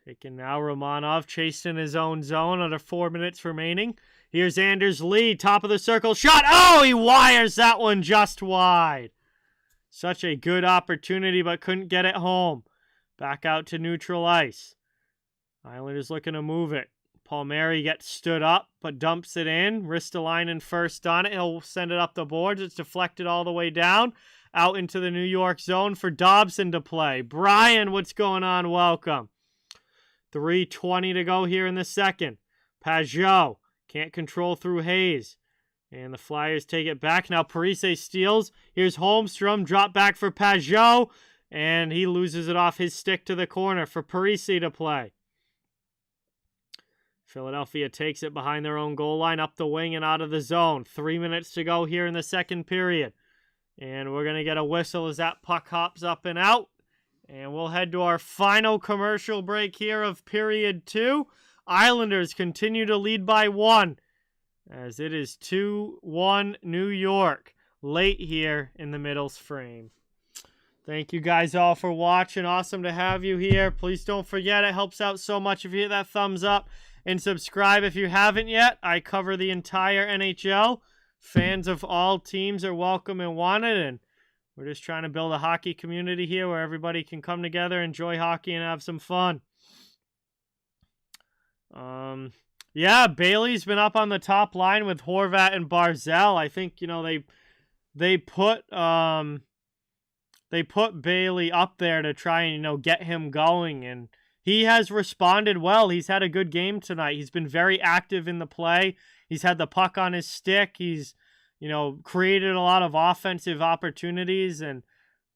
Taken now. Romanov chased in his own zone. Under 4 minutes remaining. Here's Anders Lee. Top of the circle. Shot. Oh, he wires that one just wide. Such a good opportunity, but couldn't get it home. Back out to neutral ice. Islanders looking to move it. Palmieri gets stood up, but dumps it in. Ristolainen first on it. He'll send it up the boards. It's deflected all the way down. Out into the New York zone for Dobson to play. Brian, what's going on? Welcome. 3:20 to go here in the second. Pajot can't control through Hayes. And the Flyers take it back. Now Parise steals. Here's Holmstrom. Drop back for Pajot. And he loses it off his stick to the corner for Parise to play. Philadelphia takes it behind their own goal line, up the wing and out of the zone. 3 minutes to go here in the second period. And we're going to get a whistle as that puck hops up and out. And we'll head to our final commercial break here of period 2. Islanders continue to lead by 1. As it is 2-1 New York. Late here in the middle's frame. Thank you guys all for watching. Awesome to have you here. Please don't forget, it helps out so much if you hit that thumbs up and subscribe if you haven't yet. I cover the entire NHL. Fans of all teams are welcome and wanted, and we're just trying to build a hockey community here where everybody can come together, enjoy hockey, and have some fun. Yeah, Bailey's been up on the top line with Horvat and Barzal. I think, you know, they put Bailey up there to try and, you know, get him going, and he has responded well. He's had a good game tonight. He's been very active in the play. He's had the puck on his stick. He's, you know, created a lot of offensive opportunities, and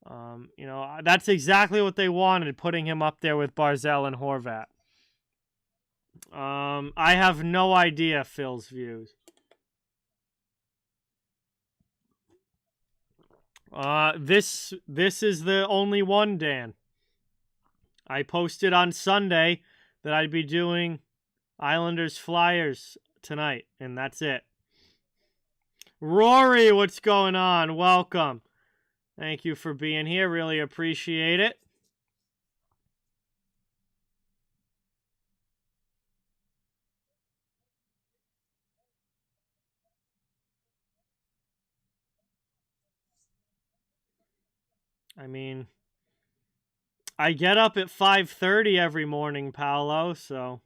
You know, that's exactly what they wanted, putting him up there with Barzal and Horvat. I have no idea Phil's views. This is the only one, Dan. I posted on Sunday that I'd be doing Islanders Flyers tonight, and that's it. Rory, what's going on? Welcome. Thank you for being here. Really appreciate it. I mean, I get up at 5:30 every morning, Paolo, so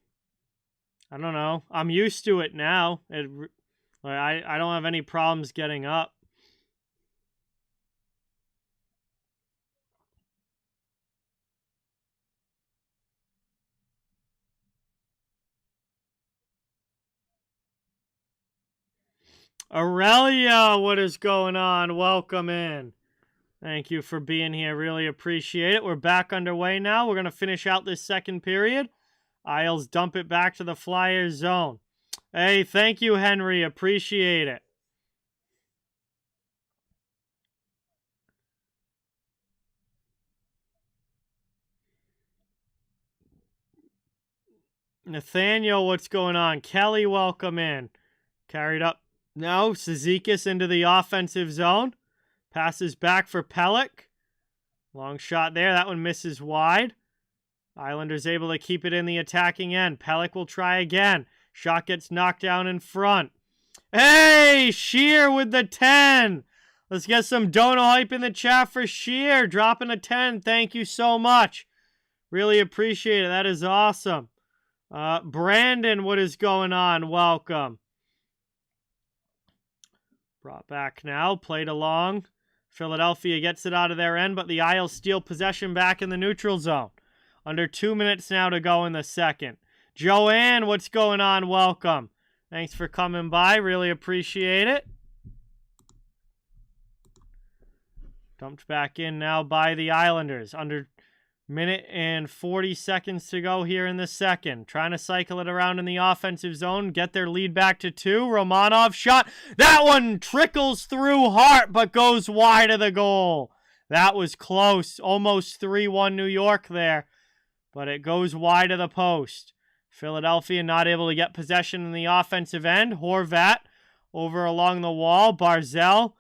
I don't know. I'm used to it now. I don't have any problems getting up. Aurelia, what is going on? Welcome in. Thank you for being here. Really appreciate it. We're back underway now. We're going to finish out this second period. Isles dump it back to the Flyers zone. Hey, thank you, Henry. Appreciate it. Nathaniel, what's going on? Kelly, welcome in. Carried up now. Cizikas into the offensive zone. Passes back for Pelech. Long shot there. That one misses wide. Islanders able to keep it in the attacking end. Pelech will try again. Shot gets knocked down in front. Hey, Shear with the 10. Let's get some dono hype in the chat for Shear. Dropping a 10. Thank you so much. Really appreciate it. That is awesome. Brandon, what is going on? Welcome. Brought back now. Played along. Philadelphia gets it out of their end, but the Isles steal possession back in the neutral zone. Under 2 minutes now to go in the second. Joanne, what's going on? Welcome. Thanks for coming by. Really appreciate it. Dumped back in now by the Islanders. Under minute and 40 seconds to go here in the second. Trying to cycle it around in the offensive zone. Get their lead back to 2. Romanov shot. That one trickles through Hart, but goes wide of the goal. That was close. Almost 3-1 New York there. But it goes wide of the post. Philadelphia not able to get possession in the offensive end. Horvat over along the wall. Barzal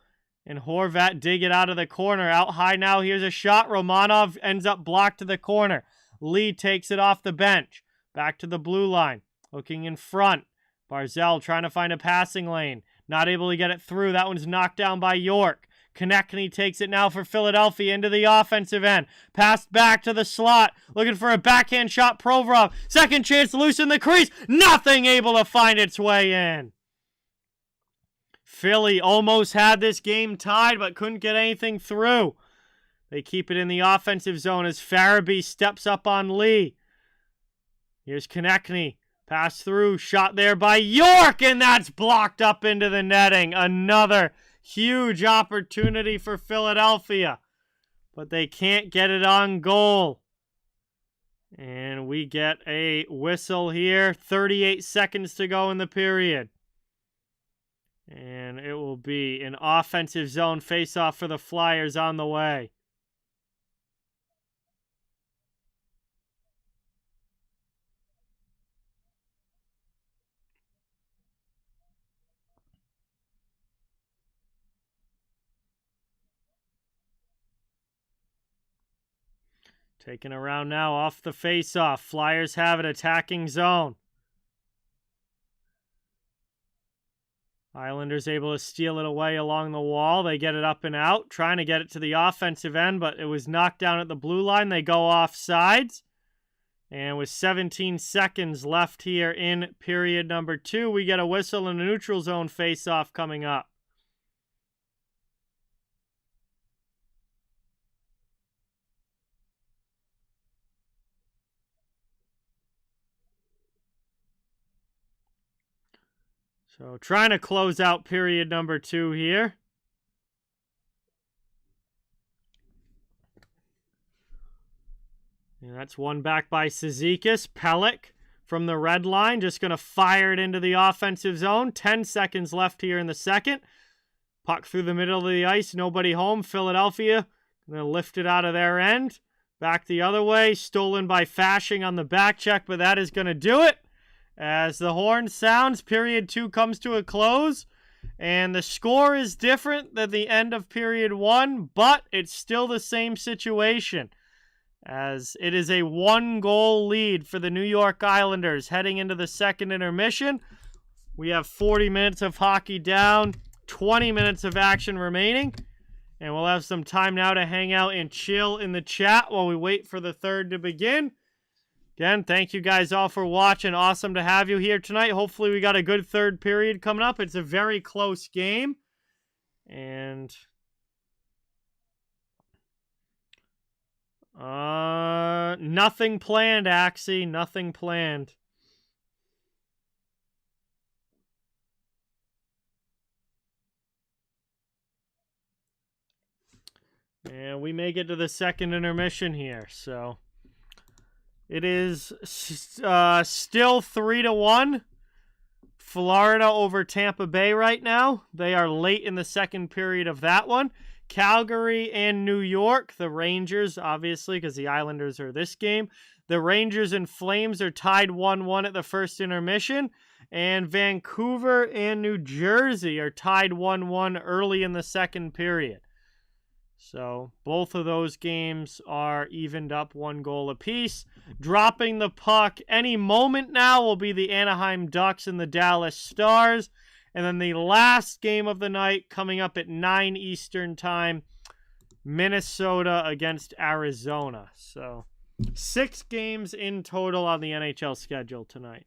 and Horvat dig it out of the corner. Out high now. Here's a shot. Romanov ends up blocked to the corner. Lee takes it off the bench. Back to the blue line. Looking in front. Barzal trying to find a passing lane. Not able to get it through. That one's knocked down by York. Konechny takes it now for Philadelphia into the offensive end. Passed back to the slot. Looking for a backhand shot. Provorov. Second chance to loosen the crease. Nothing able to find its way in. Philly almost had this game tied, but couldn't get anything through. They keep it in the offensive zone as Farabee steps up on Lee. Here's Konechny. Pass through. Shot there by York, and that's blocked up into the netting. Another huge opportunity for Philadelphia, but they can't get it on goal. And we get a whistle here. 38 seconds to go in the period. And it will be an offensive zone faceoff for the Flyers on the way. Taken around now off the faceoff. Flyers have it, attacking zone. Islanders able to steal it away along the wall. They get it up and out, trying to get it to the offensive end, but it was knocked down at the blue line. They go off sides. And with 17 seconds left here in period number 2, we get a whistle and a neutral zone faceoff coming up. So trying to close out period number 2 here. And that's one back by Cizikas. Pellick from the red line, just going to fire it into the offensive zone. 10 seconds left here in the second. Puck through the middle of the ice, nobody home. Philadelphia going to lift it out of their end. Back the other way, stolen by Fashing on the back check, but that is going to do it. As the horn sounds, period 2 comes to a close. And the score is different than the end of period 1, but it's still the same situation, as it is a 1-goal lead for the New York Islanders heading into the second intermission. We have 40 minutes of hockey down, 20 minutes of action remaining, and we'll have some time now to hang out and chill in the chat while we wait for the third to begin. Again, thank you guys all for watching. Awesome to have you here tonight. Hopefully we got a good third period coming up. It's a very close game. And nothing planned, Axie. Nothing planned. And we may get to the second intermission here, so it is still 3-1. Florida over Tampa Bay right now. They are late in the second period of that one. Calgary and New York, the Rangers, obviously, because the Islanders are this game. The Rangers and Flames are tied 1-1 at the first intermission. And Vancouver and New Jersey are tied 1-1 early in the second period. So both of those games are evened up 1 goal apiece. Dropping the puck any moment now will be the Anaheim Ducks and the Dallas Stars. And then the last game of the night coming up at 9 Eastern time, Minnesota against Arizona. So 6 games in total on the NHL schedule tonight.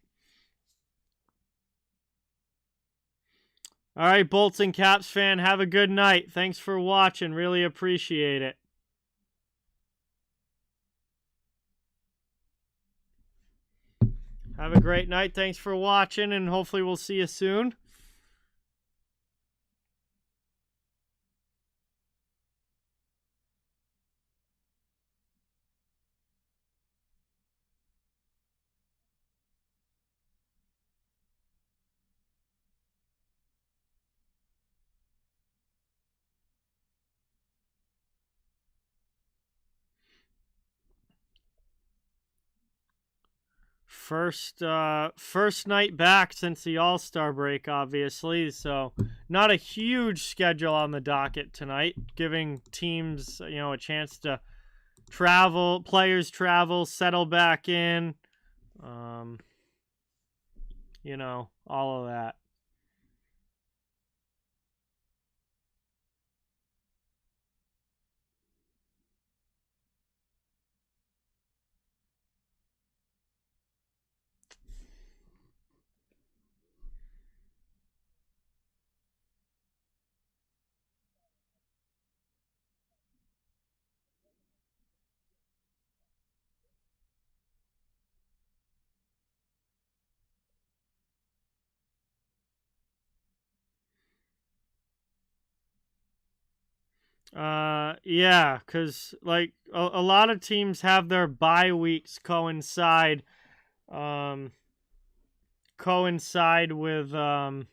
All right, Bolts and Caps fan, have a good night. Thanks for watching. Really appreciate it. Have a great night. Thanks for watching, and hopefully we'll see you soon. First night back since the All-Star break, obviously, so not a huge schedule on the docket tonight, giving teams, a chance to travel, players travel, settle back in, all of that. Yeah, because, like, a lot of teams have their bye weeks coincide with, the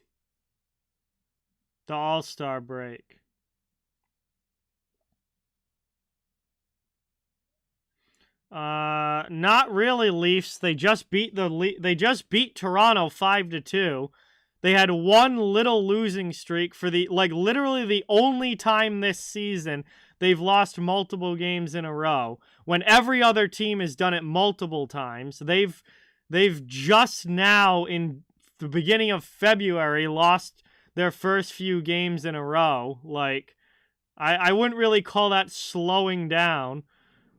All-Star break. Not really, Leafs. They just beat Toronto 5-2. They had one little losing streak for literally the only time this season they've lost multiple games in a row. When every other team has done it multiple times, they've just now in the beginning of February lost their first few games in a row. Like, I wouldn't really call that slowing down.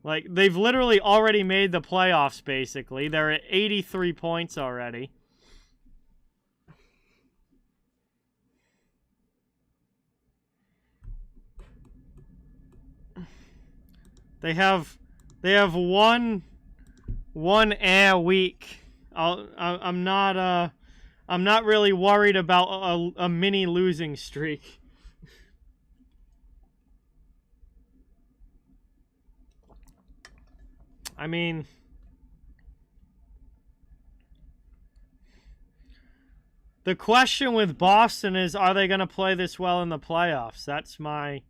Like, they've literally already made the playoffs, basically. They're at 83 points already. They have one air week. I'm not really worried about a mini losing streak. I mean, the question with Boston is, are they going to play this well in the playoffs? That's my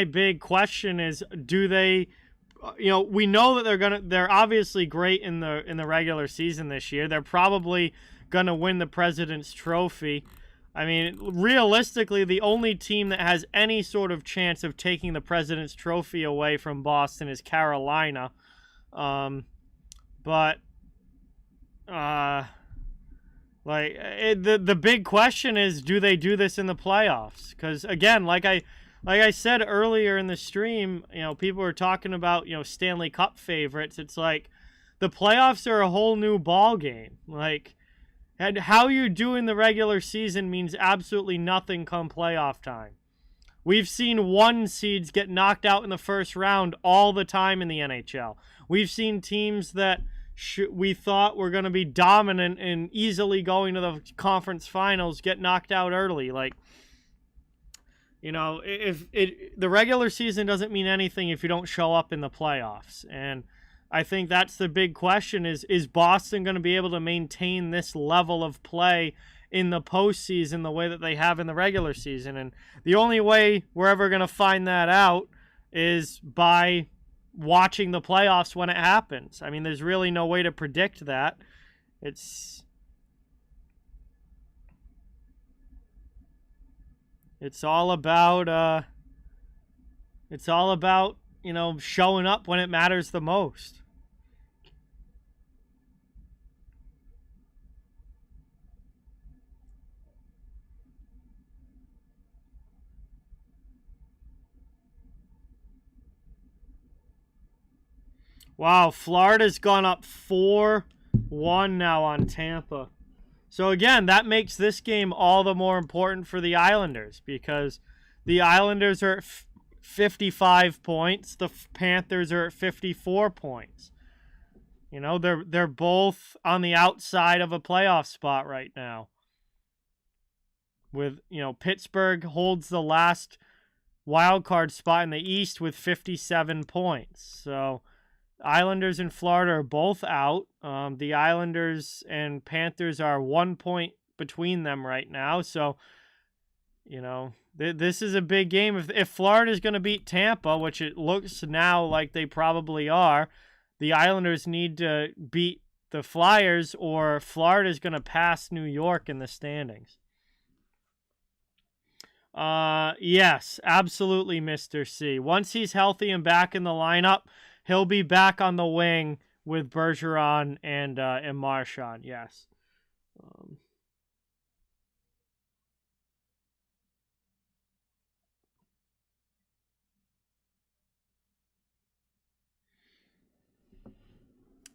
big question is, do they, we know that they're obviously great in the regular season this year. They're probably going to win the President's Trophy. I mean, realistically, the only team that has any sort of chance of taking the President's Trophy away from Boston is Carolina. The big question is, do they do this in the playoffs? Because again, like I said earlier in the stream, people were talking about, Stanley Cup favorites. It's like the playoffs are a whole new ball game. And how you do in the regular season means absolutely nothing come playoff time. We've seen 1 seeds get knocked out in the first round all the time in the NHL. We've seen teams that we thought were going to be dominant and easily going to the conference finals get knocked out early. The regular season doesn't mean anything if you don't show up in the playoffs. And I think that's the big question is Boston going to be able to maintain this level of play in the postseason the way that they have in the regular season? And the only way we're ever going to find that out is by watching the playoffs when it happens. I mean, there's really no way to predict that. It's all about showing up when it matters the most. Wow, Florida's gone up 4-1 now on Tampa. So again, that makes this game all the more important for the Islanders because the Islanders are at 55 points. The Panthers are at 54 points. They're both on the outside of a playoff spot right now. With, Pittsburgh holds the last wild card spot in the East with 57 points. So Islanders and Florida are both out. The Islanders and Panthers are 1 point between them right now. So, this is a big game. If Florida's going to beat Tampa, which it looks now like they probably are, the Islanders need to beat the Flyers or Florida's going to pass New York in the standings. Yes, absolutely, Mr. C. Once he's healthy and back in the lineup, he'll be back on the wing with Bergeron and Marchand, yes.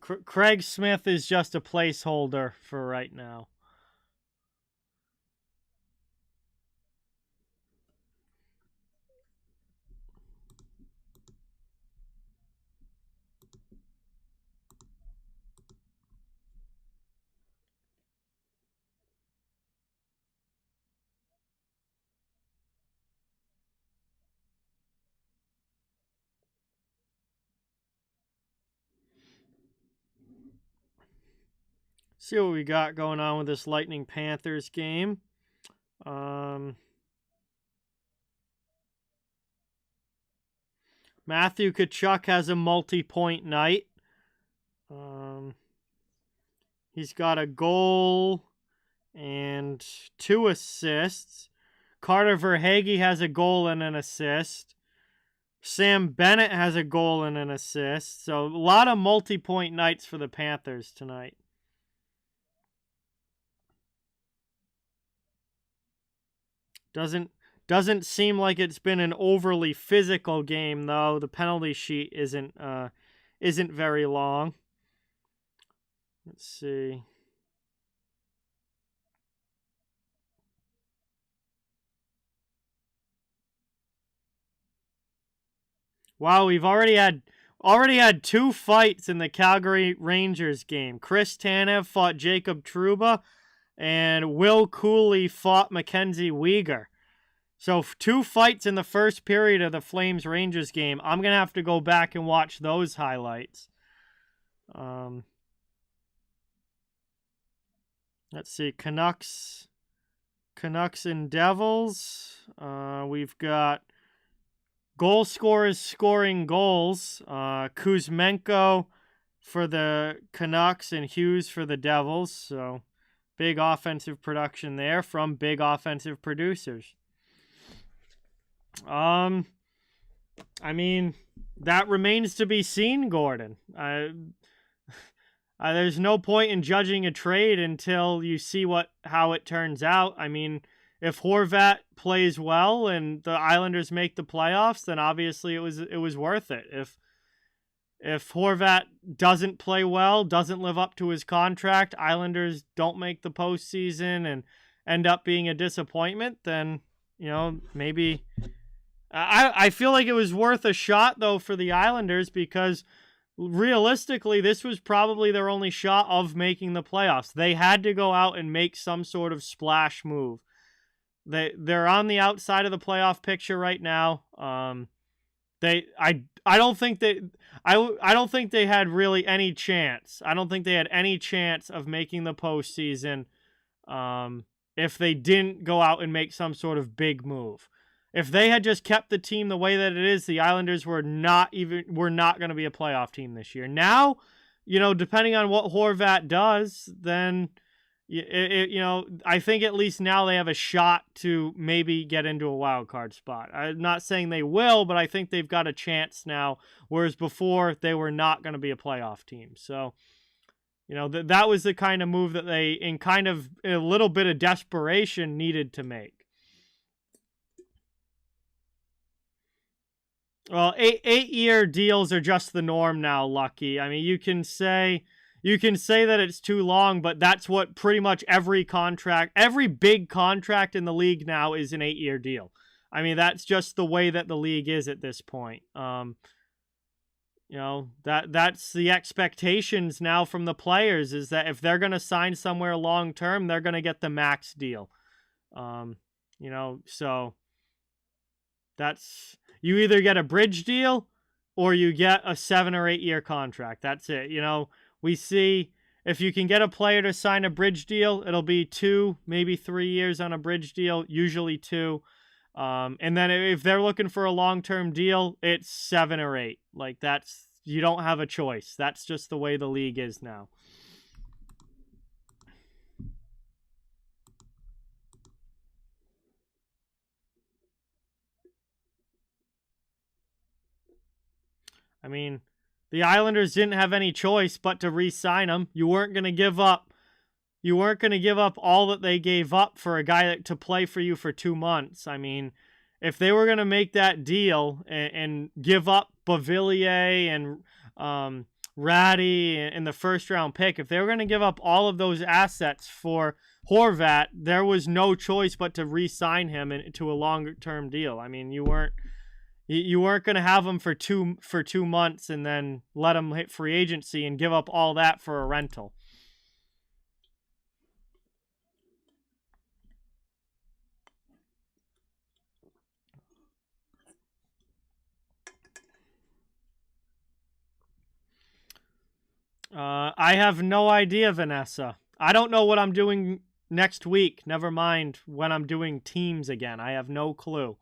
Craig Smith is just a placeholder for right now. See what we got going on with this Lightning Panthers game. Matthew Tkachuk has a multi-point night. He's got a goal and 2 assists. Carter Verhaeghe has a goal and an assist. Sam Bennett has a goal and an assist. So a lot of multi-point nights for the Panthers tonight. Doesn't seem like it's been an overly physical game, though. The penalty sheet isn't very long. Let's see. Wow, we've already had 2 fights in the Calgary Rangers game. Chris Tanev fought Jacob Trouba, and Will Cooley fought Mackenzie Weegar. So 2 fights in the first period of the Flames-Rangers game. I'm going to have to go back and watch those highlights. Let's see. Canucks and Devils. We've got goal scorers scoring goals. Kuzmenko for the Canucks and Hughes for the Devils. So big offensive production there from big offensive producers. I mean, that remains to be seen, Gordon. There's no point in judging a trade until you see how it turns out. I mean, if Horvat plays well and the Islanders make the playoffs, then obviously it was worth it. If Horvat doesn't play well, doesn't live up to his contract, Islanders don't make the postseason and end up being a disappointment, then, maybe... I feel like it was worth a shot, though, for the Islanders because realistically, this was probably their only shot of making the playoffs. They had to go out and make some sort of splash move. They're on the outside of the playoff picture right now. I don't think they had really any chance. I don't think they had any chance of making the postseason if they didn't go out and make some sort of big move. If they had just kept the team the way that it is, the Islanders were not going to be a playoff team this year. Now, depending on what Horvat does, then I think at least now they have a shot to maybe get into a wild card spot. I'm not saying they will, but I think they've got a chance now, whereas before they were not going to be a playoff team. So, that was the kind of move that they, in kind of a little bit of desperation, needed to make. Well, 8-year deals are just the norm now, Lucky. I mean, you can say that it's too long, but that's what pretty much every big contract in the league now is an 8-year deal. I mean, that's just the way that the league is at this point. That's the expectations now from the players is that if they're going to sign somewhere long term, they're going to get the max deal. So that's... You either get a bridge deal or you get a 7 or 8 year contract. That's it. We see if you can get a player to sign a bridge deal, it'll be 2, maybe 3 years on a bridge deal, usually 2. And then if they're looking for a long-term deal, it's 7 or 8. Like you don't have a choice. That's just the way the league is now. I mean, the Islanders didn't have any choice but to re-sign him. You weren't going to give up all that they gave up for a guy to play for you for 2 months. I mean, if they were going to make that deal and give up Beauvillier and Ratty and the first-round pick, if they were going to give up all of those assets for Horvat, there was no choice but to re-sign him to a longer-term deal. I mean, you weren't going to have him for 2 months and then let him hit free agency and give up all that for a rental. I have no idea, Vanessa. I don't know what I'm doing next week. Never mind when I'm doing teams again. I have no clue.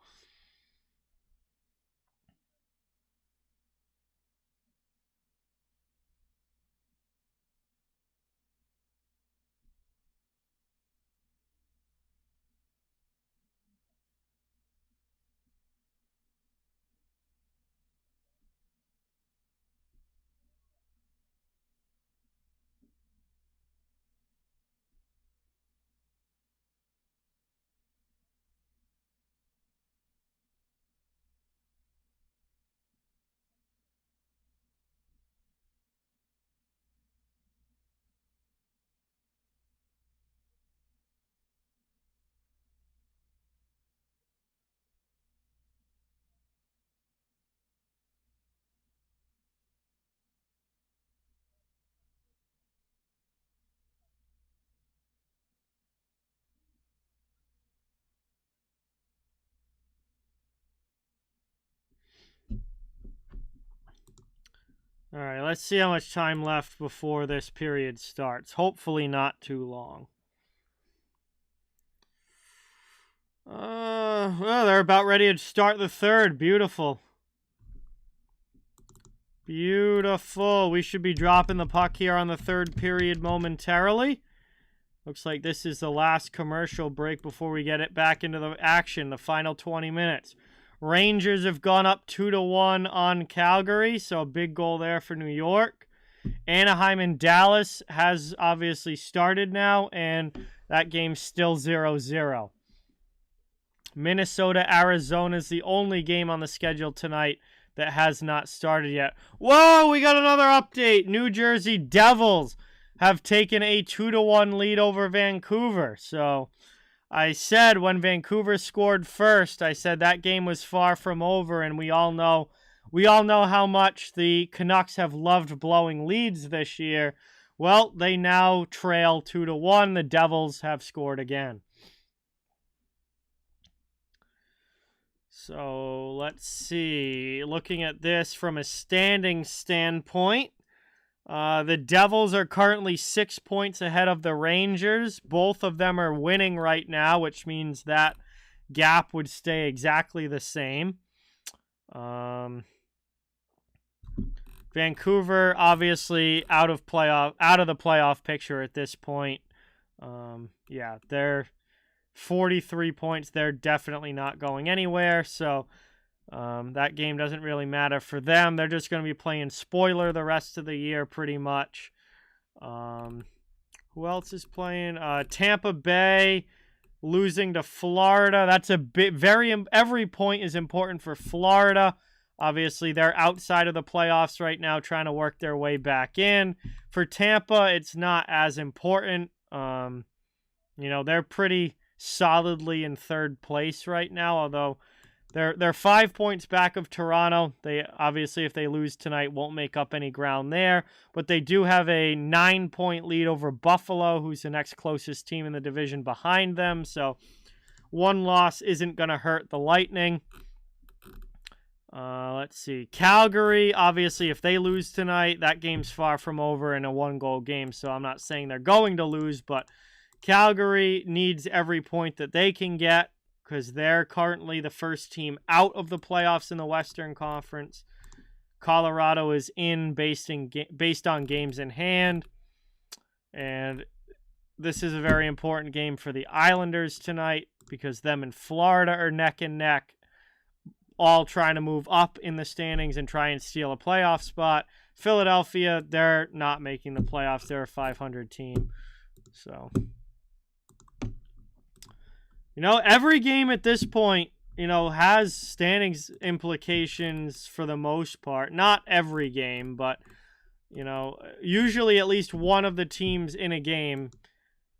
All right, let's see how much time left before this period starts. Hopefully not too long. Well, they're about ready to start the third. Beautiful. Beautiful. We should be dropping the puck here on the third period momentarily. Looks like this is the last commercial break before we get it back into the action, the final 20 minutes. Rangers have gone up 2-1 on Calgary, so a big goal there for New York. Anaheim and Dallas has obviously started now, and that game's still 0-0. Minnesota, Arizona is the only game on the schedule tonight that has not started yet. Whoa, we got another update. New Jersey Devils have taken a 2-1 lead over Vancouver. So I said when Vancouver scored first, I said that game was far from over, and we all know how much the Canucks have loved blowing leads this year. Well, they now trail 2-1. The Devils have scored again. So let's see. Looking at this from a standing standpoint, the Devils are currently 6 points ahead of the Rangers. Both of them are winning right now, which means that gap would stay exactly the same. Vancouver, obviously, out of the playoff picture at this point. Yeah, they're 43 points. They're definitely not going anywhere. So that game doesn't really matter for them. They're just going to be playing spoiler the rest of the year, pretty much. Who else is playing? Tampa Bay losing to Florida. That's a bit every point is important for Florida. Obviously, they're outside of the playoffs right now, trying to work their way back in. For Tampa, it's not as important. They're pretty solidly in third place right now, although they're 5 points back of Toronto. They obviously, if they lose tonight, won't make up any ground there, but they do have a 9-point lead over Buffalo, who's the next closest team in the division behind them. So one loss isn't going to hurt the Lightning. Let's see. Calgary, obviously, if they lose tonight, that game's far from over in a one-goal game, so I'm not saying they're going to lose, but Calgary needs every point that they can get because they're currently the first team out of the playoffs in the Western Conference. Colorado is in based on games in hand, and this is a very important game for the Islanders tonight because them and Florida are neck and neck, all trying to move up in the standings and try and steal a playoff spot. Philadelphia, they're not making the playoffs. They're a 500 team. So, every game at this point, has standings implications for the most part. Not every game, but, usually at least one of the teams in a game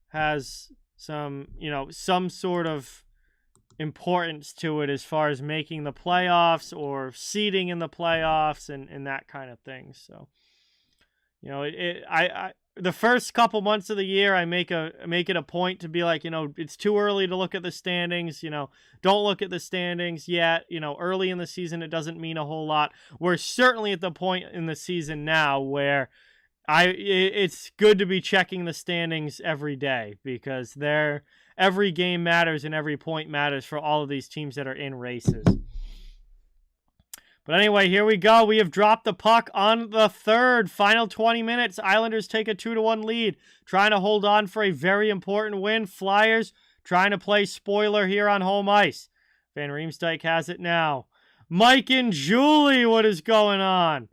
has some sort of importance to it as far as making the playoffs or seeding in the playoffs and that kind of thing. So, the first couple months of the year, I make it a point to be like, it's too early to look at the standings. Don't look at the standings yet. Early in the season, it doesn't mean a whole lot. We're certainly at the point in the season now where it's good to be checking the standings every day because every game matters and every point matters for all of these teams that are in races. But anyway, here we go. We have dropped the puck on the third. Final 20 minutes. Islanders take a 2-1 lead. Trying to hold on for a very important win. Flyers trying to play spoiler here on home ice. Van Riemsdyk has it now. Mike and Julie, what is going on?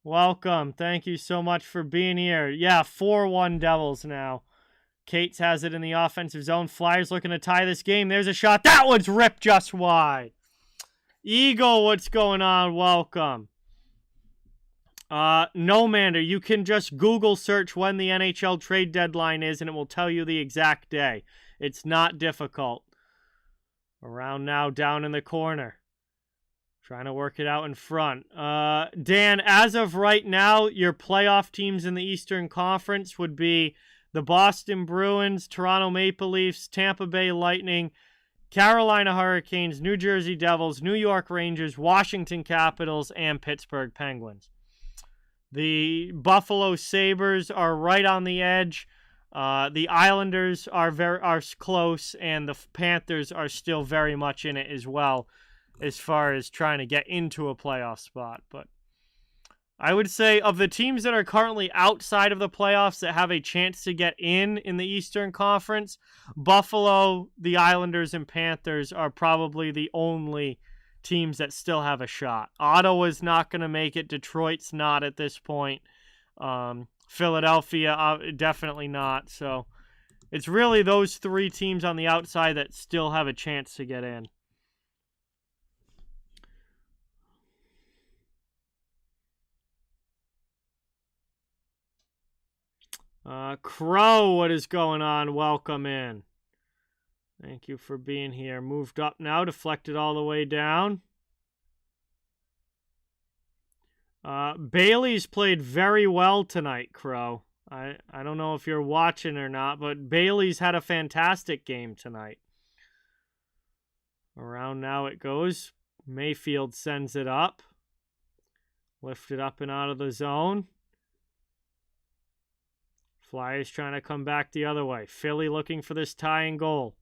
Welcome. Thank you so much for being here. Yeah, 4-1 Devils now. Cates has it in the offensive zone. Flyers looking to tie this game. There's a shot. That one's ripped just wide. Eagle, what's going on? Welcome. No, Mander, you can just Google search when the NHL trade deadline is, and it will tell you the exact day. It's not difficult. Around now, down in the corner. Trying to work it out in front. Dan, as of right now, your playoff teams in the Eastern Conference would be the Boston Bruins, Toronto Maple Leafs, Tampa Bay Lightning, Carolina Hurricanes, New Jersey Devils, New York Rangers, Washington Capitals, and Pittsburgh Penguins. The Buffalo Sabres are right on the edge. The Islanders are close, and the Panthers are still very much in it as well, as far as trying to get into a playoff spot. But I would say of the teams that are currently outside of the playoffs that have a chance to get in the Eastern Conference, Buffalo, the Islanders, and Panthers are probably the only teams that still have a shot. Ottawa's not going to make it. Detroit's not at this point. Philadelphia, definitely not. So it's really those three teams on the outside that still have a chance to get in. Crow, what is going on? Welcome in. Thank you for being here. Moved up now, deflected all the way down. Bailey's played very well tonight, Crow. I don't know if you're watching or not, but Bailey's had a fantastic game tonight. Around now it goes. Mayfield sends it up. Lifted up and out of the zone. Flyers trying to come back the other way. Philly looking for this tying goal.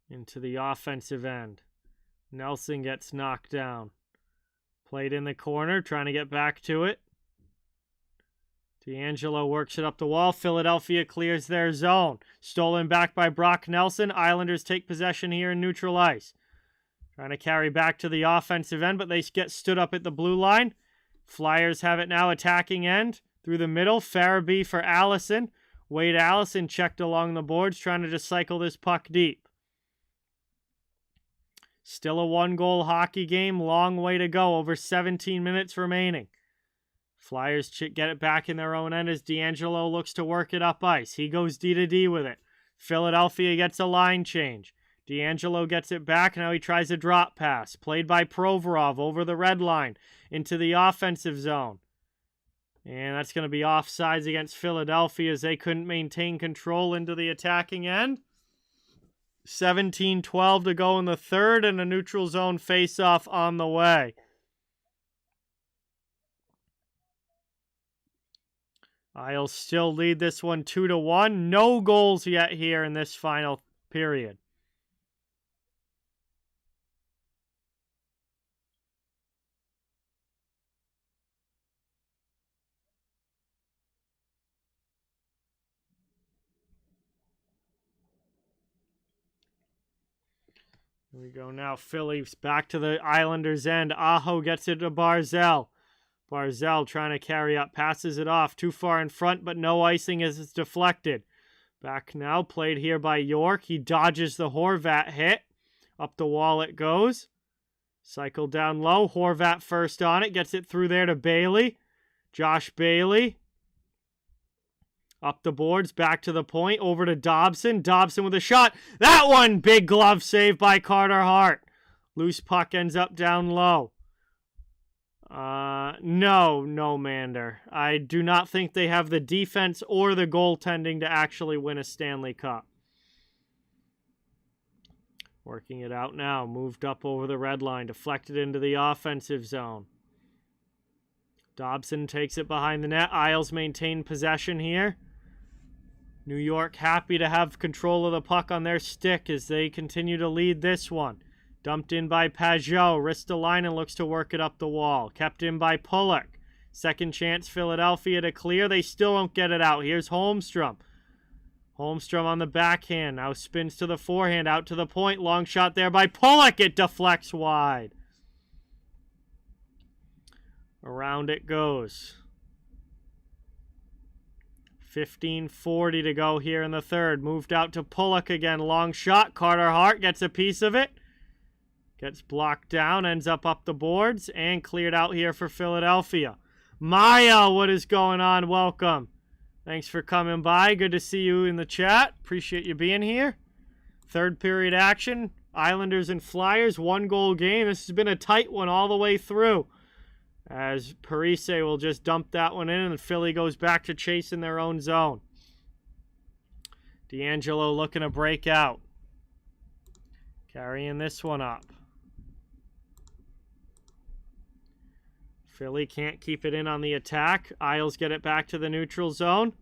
Into the offensive end. Nelson gets knocked down. Played in the corner, trying to get back to it. D'Angelo works it up the wall. Philadelphia clears their zone. Stolen back by Brock Nelson. Islanders take possession here in neutral ice. Trying to carry back to the offensive end, but they get stood up at the blue line. Flyers have it now attacking end. Through the middle, Farabee for Allison. Wade Allison checked along the boards, trying to just cycle this puck deep. Still a one-goal hockey game. Long way to go. Over 17 minutes remaining. Flyers get it back in their own end as D'Angelo looks to work it up ice. He goes D to D with it. Philadelphia gets a line change. D'Angelo gets it back. Now he tries a drop pass. Played by Provorov over the red line into the offensive zone. And that's going to be offsides against Philadelphia as they couldn't maintain control into the attacking end. 17-12 to go in the third, and a neutral zone face-off on the way. Isles still lead this one 2-1. No goals yet here in this final period. Here we go now. Phillies back to the Islanders' end. Aho gets it to Barzal. Barzal trying to carry up, passes it off. Too far in front, but no icing as it's deflected. Back now, played here by York. He dodges the Horvat hit. Up the wall it goes. Cycle down low. Horvat first on it. Gets it through there to Bailey. Josh Bailey. Up the boards, back to the point, over to Dobson. Dobson with a shot. That one, big glove save by Carter Hart. Loose puck ends up down low. No, Mander. I do not think they have the defense or the goaltending to actually win a Stanley Cup. Working it out now. Moved up over the red line. Deflected into the offensive zone. Dobson takes it behind the net. Isles maintain possession here. New York happy to have control of the puck on their stick as they continue to lead this one. Dumped in by Pajot. Ristolainen looks to work it up the wall. Kept in by Pulock. Second chance Philadelphia to clear. They still don't get it out. Here's Holmstrom. Holmstrom on the backhand. Now spins to the forehand. Out to the point. Long shot there by Pulock. It deflects wide. Around it goes. 15:40 to go here in the third. Moved out to Pulock again. Long shot. Carter Hart gets a piece of it. Gets blocked down. Ends up the boards. And cleared out here for Philadelphia. Maya, what is going on? Welcome. Thanks for coming by. Good to see you in the chat. Appreciate you being here. Third period action. Islanders and Flyers. 1-goal game. This has been a tight one all the way through. as Parise will just dump that one in, and Philly goes back to chasing their own zone. D'Angelo looking to break out. Carrying this one up. Philly can't keep it in on the attack. Isles get it back to the neutral zone.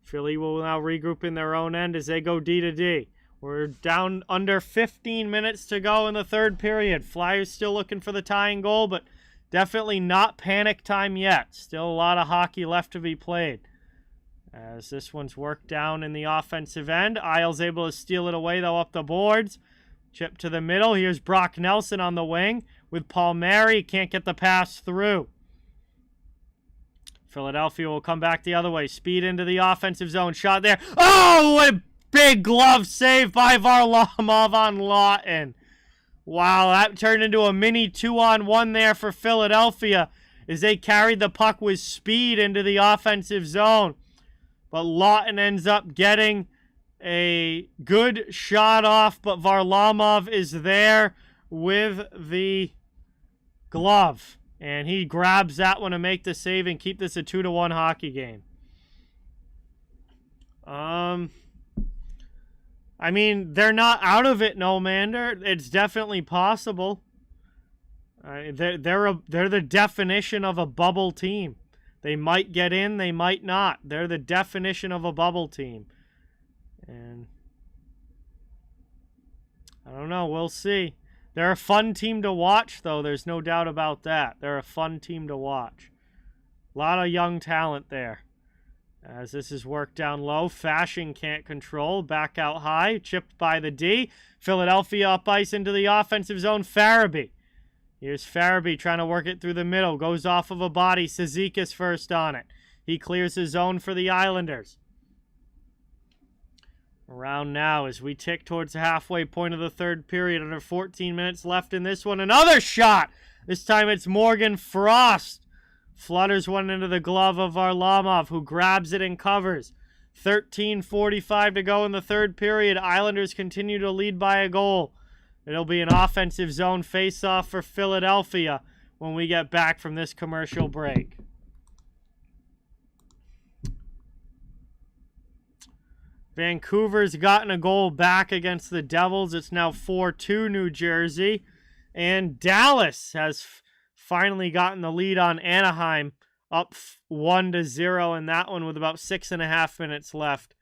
Philly will now regroup in their own end as they go D to D. We're down under 15 minutes to go in the third period. Flyers still looking for the tying goal, but definitely not panic time yet. Still a lot of hockey left to be played. As this one's worked down in the offensive end. Isles able to steal it away, though, up the boards. Chip to the middle. Here's Brock Nelson on the wing with Palmieri. Can't get the pass through. Philadelphia will come back the other way. Speed into the offensive zone. Shot there. Oh, what a big glove save by Varlamov on Lawton. Wow, that turned into a mini 2-on-1 there for Philadelphia as they carried the puck with speed into the offensive zone. But Lawton ends up getting a good shot off, but Varlamov is there with the glove. And he grabs that one to make the save and keep this a 2-1 hockey game. I mean, they're not out of it, no, Mander. It's definitely possible. They're the definition of a bubble team. They might get in, they might not. They're the definition of a bubble team. And I don't know, we'll see. They're a fun team to watch, though. There's no doubt about that. They're a fun team to watch. A lot of young talent there. As this is worked down low, Fashion can't control. Back out high, chipped by the D. Philadelphia up ice into the offensive zone. Farabee. Here's Farabee trying to work it through the middle. Goes off of a body. Cizikas first on it. He clears his zone for the Islanders. Around now as we tick towards the halfway point of the third period. Under 14 minutes left in this one. Another shot! This time it's Morgan Frost. Flutters one into the glove of Varlamov, who grabs it and covers. 13:45 to go in the third period. Islanders continue to lead by a goal. It'll be an offensive zone face-off for Philadelphia when we get back from this commercial break. Vancouver's gotten a goal back against the Devils. It's now 4-2 New Jersey. And Dallas has finally gotten the lead on Anaheim, up 1-0 in that one with about 6.5 minutes left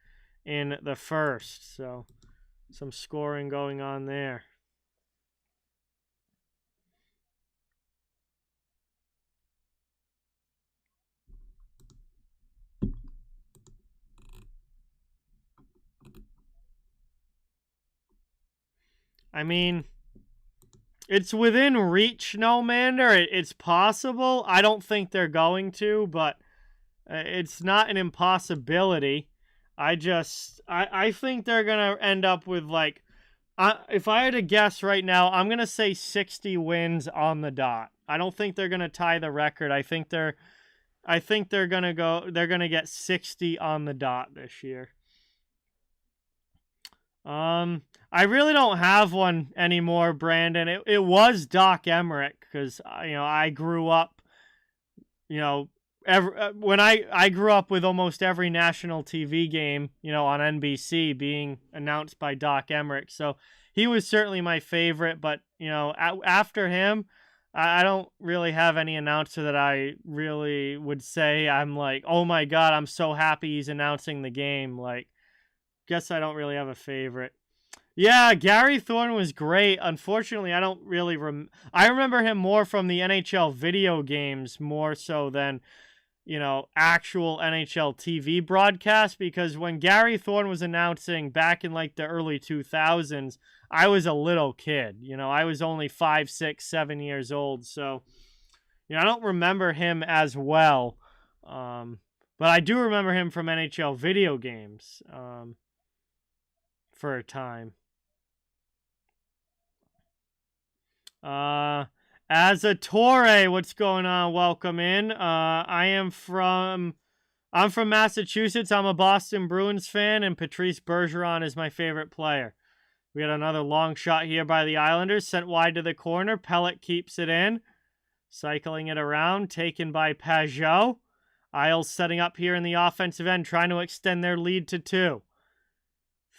in the first. So some scoring going on there. I mean, it's within reach, no, Mander. It's possible. I don't think they're going to, but it's not an impossibility. I think they're going to end up with, like, if I had to guess right now, I'm going to say 60 wins on the dot. I don't think they're going to tie the record. I think they're going to get 60 on the dot this year. I really don't have one anymore, Brandon. It was Doc Emmerich because I grew up, when I grew up with almost every national TV game, on NBC being announced by Doc Emmerich. So he was certainly my favorite, but after him, I don't really have any announcer that I really would say I'm like, oh my God, I'm so happy he's announcing the game. Like, guess I don't really have a favorite. Yeah, Gary Thorne was great. Unfortunately, I don't really I remember him more from the NHL video games more so than, actual NHL TV broadcast, because when Gary Thorne was announcing back in like the early 2000s, I was a little kid. I was only 5, 6, 7 years old. So, I don't remember him as well. But I do remember him from NHL video games for a time. As a Torre, what's going on? Welcome in. I'm from Massachusetts. I'm a Boston Bruins fan, and Patrice Bergeron is my favorite player. We got another long shot here by the Islanders, sent wide to the corner. Pellet keeps it in. Cycling it around, taken by Pajot. Isles setting up here in the offensive end, trying to extend their lead to 2.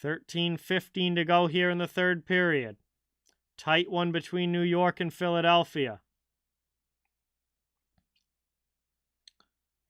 13:15 to go here in the third period. Tight one between New York and Philadelphia.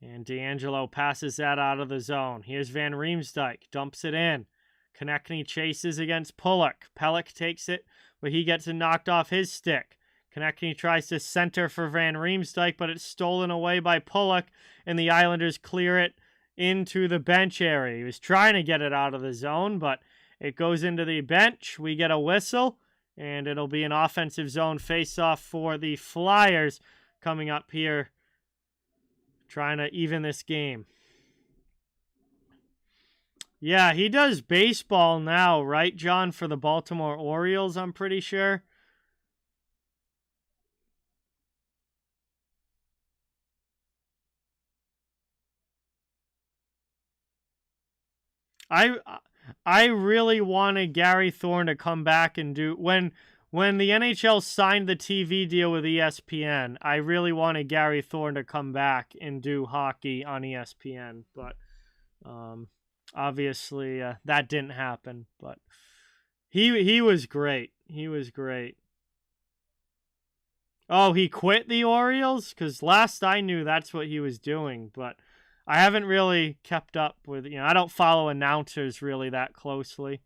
And D'Angelo passes that out of the zone. Here's Van Riemsdyk, dumps it in. Konechny chases against Pulock. Pelech takes it, but he gets it knocked off his stick. Konechny tries to center for Van Riemsdyk, but it's stolen away by Pulock, and the Islanders clear it into the bench area. He was trying to get it out of the zone, but it goes into the bench. We get a whistle, and it'll be an offensive zone face-off for the Flyers coming up here, trying to even this game. Yeah, he does baseball now, right, John, for the Baltimore Orioles, I'm pretty sure. I really wanted Gary Thorne to come back and do when the NHL signed the TV deal with ESPN. I really wanted Gary Thorne to come back and do hockey on ESPN, but obviously that didn't happen. But he was great. He was great. Oh, he quit the Orioles? Because last I knew that's what he was doing, but I haven't really kept up with, I don't follow announcers really that closely.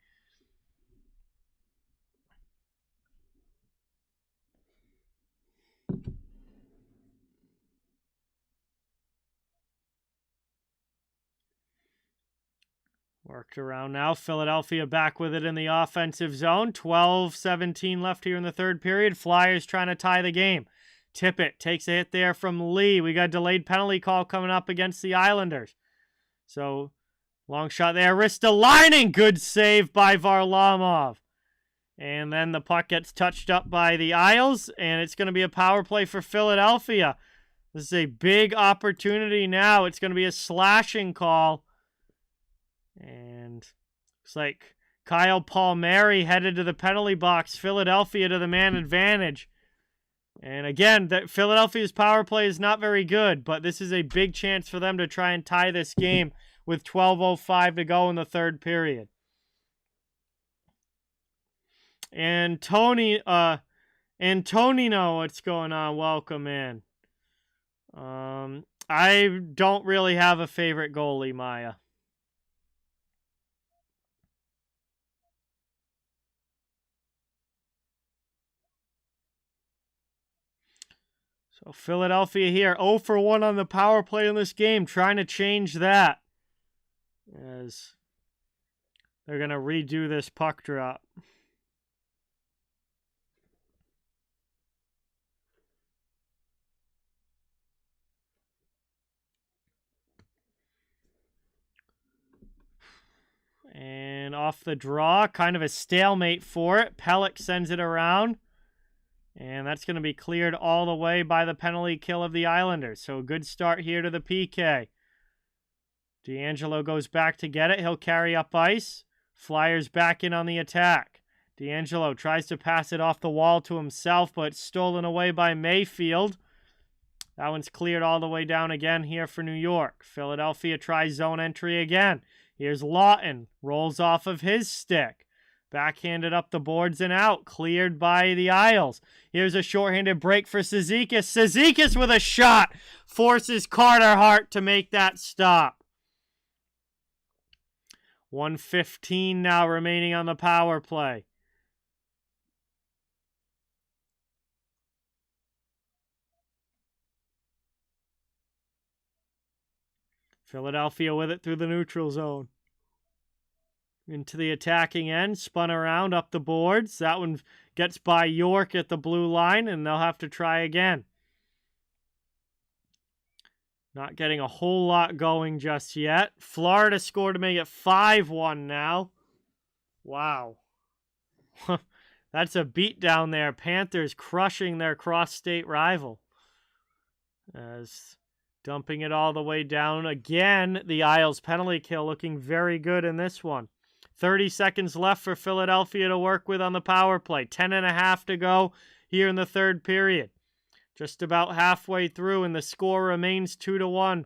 Worked around now. Philadelphia back with it in the offensive zone. 12:17 left here in the third period. Flyers trying to tie the game. Tippett takes a hit there from Lee. We got a delayed penalty call coming up against the Islanders. So, long shot there. Ristolainen. Good save by Varlamov. And then the puck gets touched up by the Isles, and it's going to be a power play for Philadelphia. This is a big opportunity now. It's going to be a slashing call. And looks like Kyle Palmieri headed to the penalty box. Philadelphia to the man advantage. And again, Philadelphia's power play is not very good, but this is a big chance for them to try and tie this game with 12:05 to go in the third period. And Antonino, what's going on? Welcome in. I don't really have a favorite goalie, Maya. So Philadelphia here, 0 for 1 on the power play in this game, trying to change that as they're going to redo this puck drop. And off the draw, kind of a stalemate for it. Pelech sends it around. And that's going to be cleared all the way by the penalty kill of the Islanders. So a good start here to the PK. D'Angelo goes back to get it. He'll carry up ice. Flyers back in on the attack. D'Angelo tries to pass it off the wall to himself, but stolen away by Mayfield. That one's cleared all the way down again here for New York. Philadelphia tries zone entry again. Here's Lawton. Rolls off of his stick. Backhanded up the boards and out. Cleared by the Isles. Here's a shorthanded break for Cizikas. Cizikas with a shot. Forces Carter Hart to make that stop. 1:15 now remaining on the power play. Philadelphia with it through the neutral zone. Into the attacking end, spun around up the boards. That one gets by York at the blue line, and they'll have to try again. Not getting a whole lot going just yet. Florida scored to make it 5-1 now. Wow. That's a beat down there. Panthers crushing their cross-state rival. As dumping it all the way down. Again, the Isles penalty kill looking very good in this one. 30 seconds left for Philadelphia to work with on the power play. 10.5 to go here in the third period. Just about halfway through, and the score remains 2-1.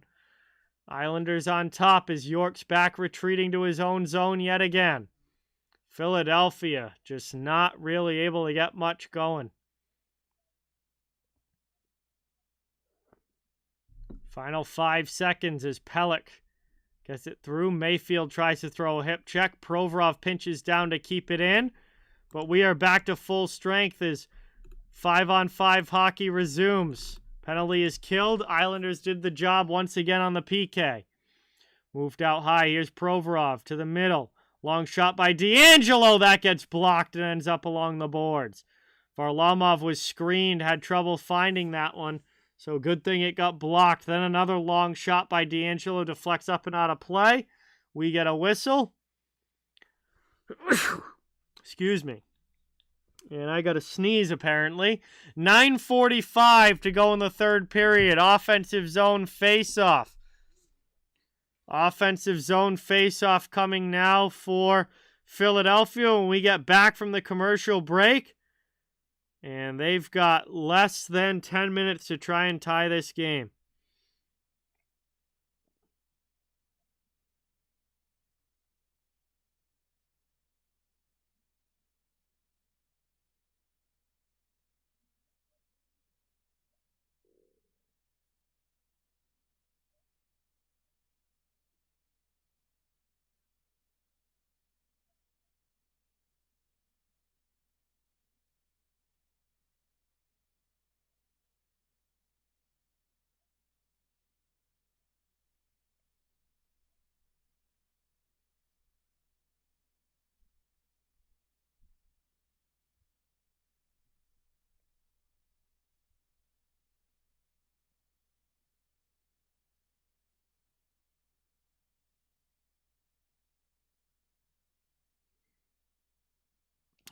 Islanders on top as York's back retreating to his own zone yet again. Philadelphia just not really able to get much going. Final 5 seconds as Pelech gets it through. Mayfield tries to throw a hip check. Provorov pinches down to keep it in. But we are back to full strength as 5-on-5 hockey resumes. Penalty is killed. Islanders did the job once again on the PK. Moved out high. Here's Provorov to the middle. Long shot by DeAngelo. That gets blocked and ends up along the boards. Varlamov was screened. Had trouble finding that one. So good thing it got blocked. Then another long shot by DeAngelo deflects up and out of play. We get a whistle. Excuse me. And I got a sneeze, apparently. 9:45 to go in the third period. Offensive zone face-off. Offensive zone face-off coming now for Philadelphia when we get back from the commercial break. And they've got less than 10 minutes to try and tie this game.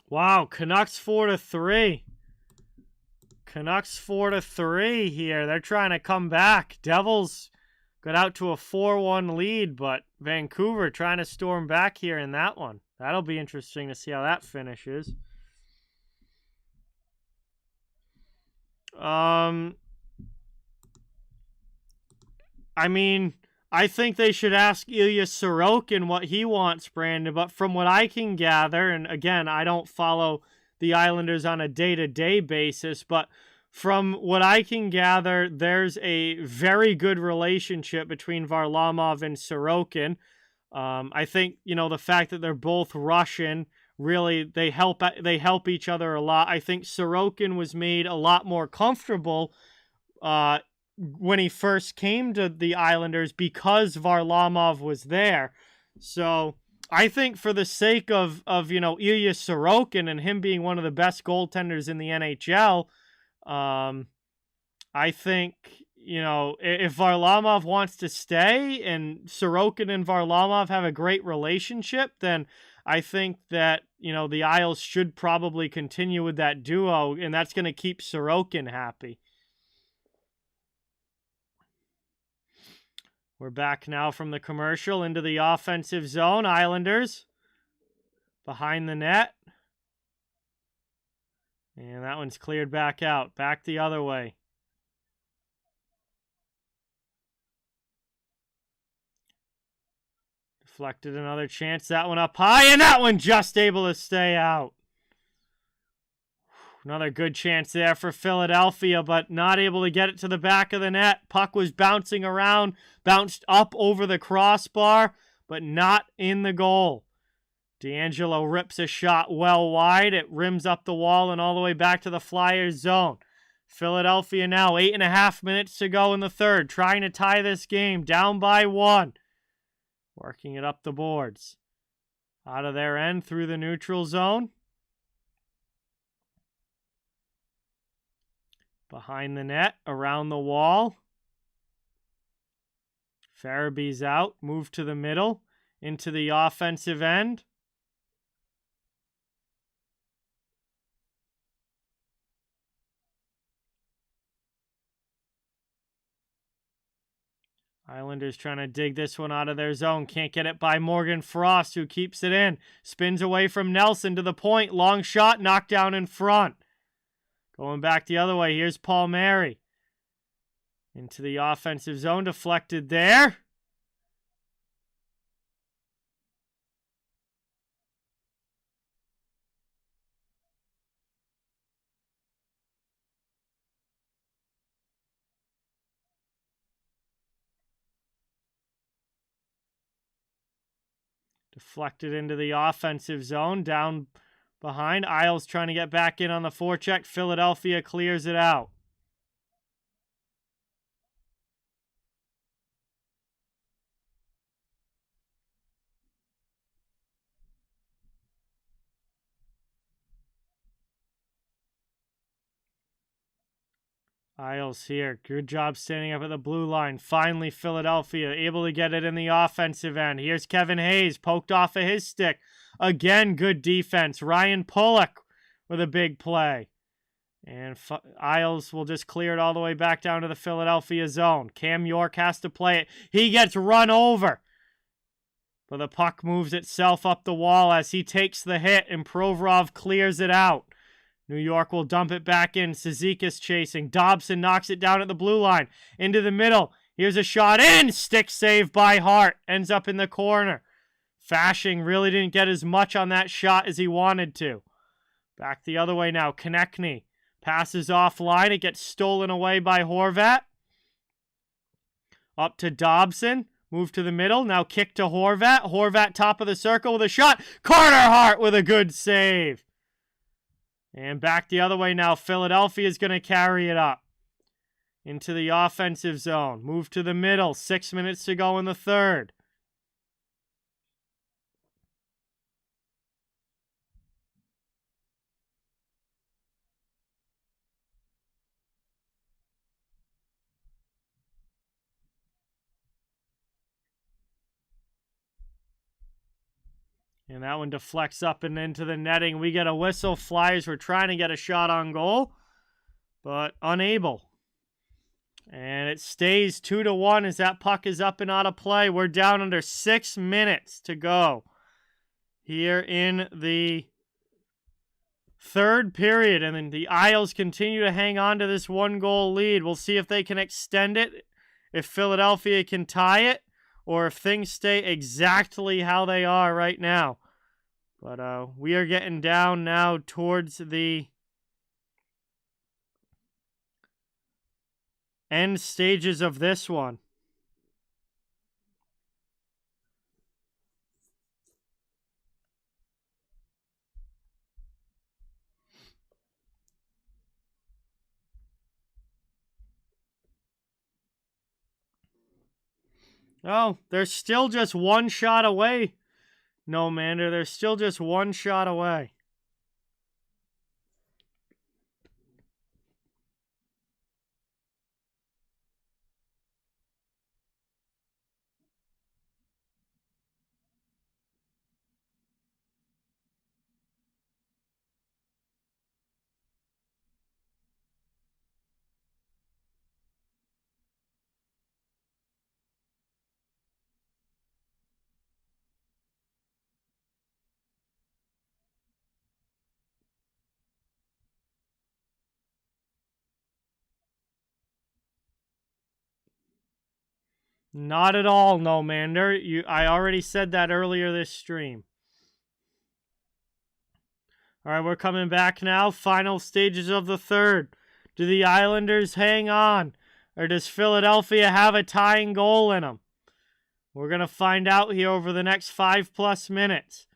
Wow, Canucks 4-3. Canucks 4-3 here. They're trying to come back. Devils got out to a 4-1 lead, but Vancouver trying to storm back here in that one. That'll be interesting to see how that finishes. I mean, I think they should ask Ilya Sorokin what he wants, Brandon, but from what I can gather, and again, I don't follow the Islanders on a day-to-day basis, but from what I can gather, there's a very good relationship between Varlamov and Sorokin. I think, the fact that they're both Russian, really, they help each other a lot. I think Sorokin was made a lot more comfortable when he first came to the Islanders because Varlamov was there. So I think for the sake of Ilya Sorokin and him being one of the best goaltenders in the NHL, I think, if Varlamov wants to stay and Sorokin and Varlamov have a great relationship, then I think that, the Isles should probably continue with that duo, and that's going to keep Sorokin happy. We're back now from the commercial into the offensive zone. Islanders behind the net. And that one's cleared back out. Back the other way. Deflected another chance. That one up high. And that one just able to stay out. Another good chance there for Philadelphia, but not able to get it to the back of the net. Puck was bouncing around, bounced up over the crossbar, but not in the goal. DeAngelo rips a shot well wide. It rims up the wall and all the way back to the Flyers zone. Philadelphia now 8.5 minutes to go in the third, trying to tie this game, down by 1. Working it up the boards. Out of their end through the neutral zone. Behind the net, around the wall. Farabee's out, moved to the middle, into the offensive end. Islanders trying to dig this one out of their zone. Can't get it by Morgan Frost, who keeps it in. Spins away from Nelson to the point. Long shot, knocked down in front. Going back the other way, here's Palmieri. Into the offensive zone, deflected there. Deflected into the offensive zone, down behind. Isles trying to get back in on the forecheck. Philadelphia clears it out. Isles here. Good job standing up at the blue line. Finally, Philadelphia able to get it in the offensive end. Here's Kevin Hayes, poked off of his stick. Again, good defense. Ryan Pollock with a big play. And Isles will just clear it all the way back down to the Philadelphia zone. Cam York has to play it. He gets run over. But the puck moves itself up the wall as he takes the hit, and Provorov clears it out. New York will dump it back in. Cizikas chasing. Dobson knocks it down at the blue line. Into the middle. Here's a shot in. Stick save by Hart. Ends up in the corner. Fashing really didn't get as much on that shot as he wanted to. Back the other way now. Konechny passes offline. It gets stolen away by Horvat. Up to Dobson. Move to the middle. Now kick to Horvat. Horvat top of the circle with a shot. Carter Hart with a good save. And back the other way now. Philadelphia is going to carry it up into the offensive zone. Move to the middle. 6 minutes to go in the third. And that one deflects up and into the netting. We get a whistle. Flyers were trying to get a shot on goal, but unable. And it stays 2-1 as that puck is up and out of play. We're down under 6 minutes to go here in the third period. And then the Isles continue to hang on to this 1-goal lead. We'll see if they can extend it, if Philadelphia can tie it, or if things stay exactly how they are right now. But we are getting down now towards the end stages of this one. Oh, they're still just one shot away. No, Mander, they're still just one shot away. Not at all, no, Mander. I already said that earlier this stream. All right, we're coming back now. Final stages of the third. Do the Islanders hang on? Or does Philadelphia have a tying goal in them? We're going to find out here over the next 5+ minutes.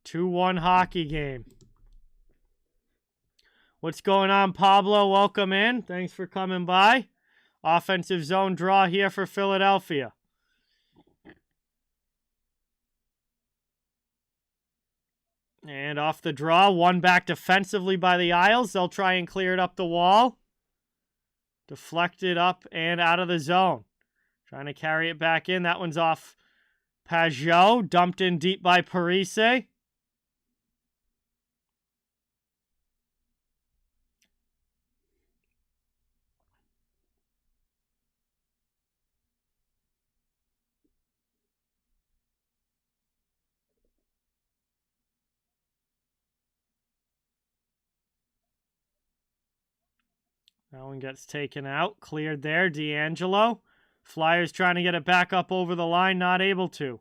Two 2-1 hockey game. What's going on, Pablo? Welcome in. Thanks for coming by. Offensive zone draw here for Philadelphia. And off the draw, one back defensively by the Isles. They'll try and clear it up the wall. Deflected up and out of the zone. Trying to carry it back in. That one's off Pajot. Dumped in deep by Parise. That one gets taken out. Cleared there. D'Angelo. Flyers trying to get it back up over the line. Not able to.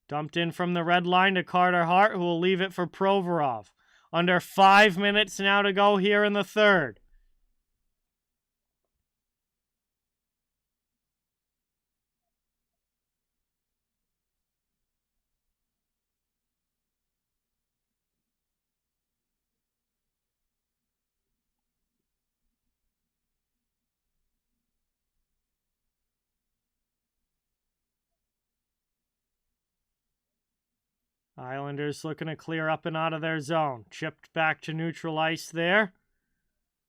Dumped in from the red line to Carter Hart, who will leave it for Provorov. Under 5 minutes now to go here in the third. Islanders looking to clear up and out of their zone. Chipped back to neutral ice there.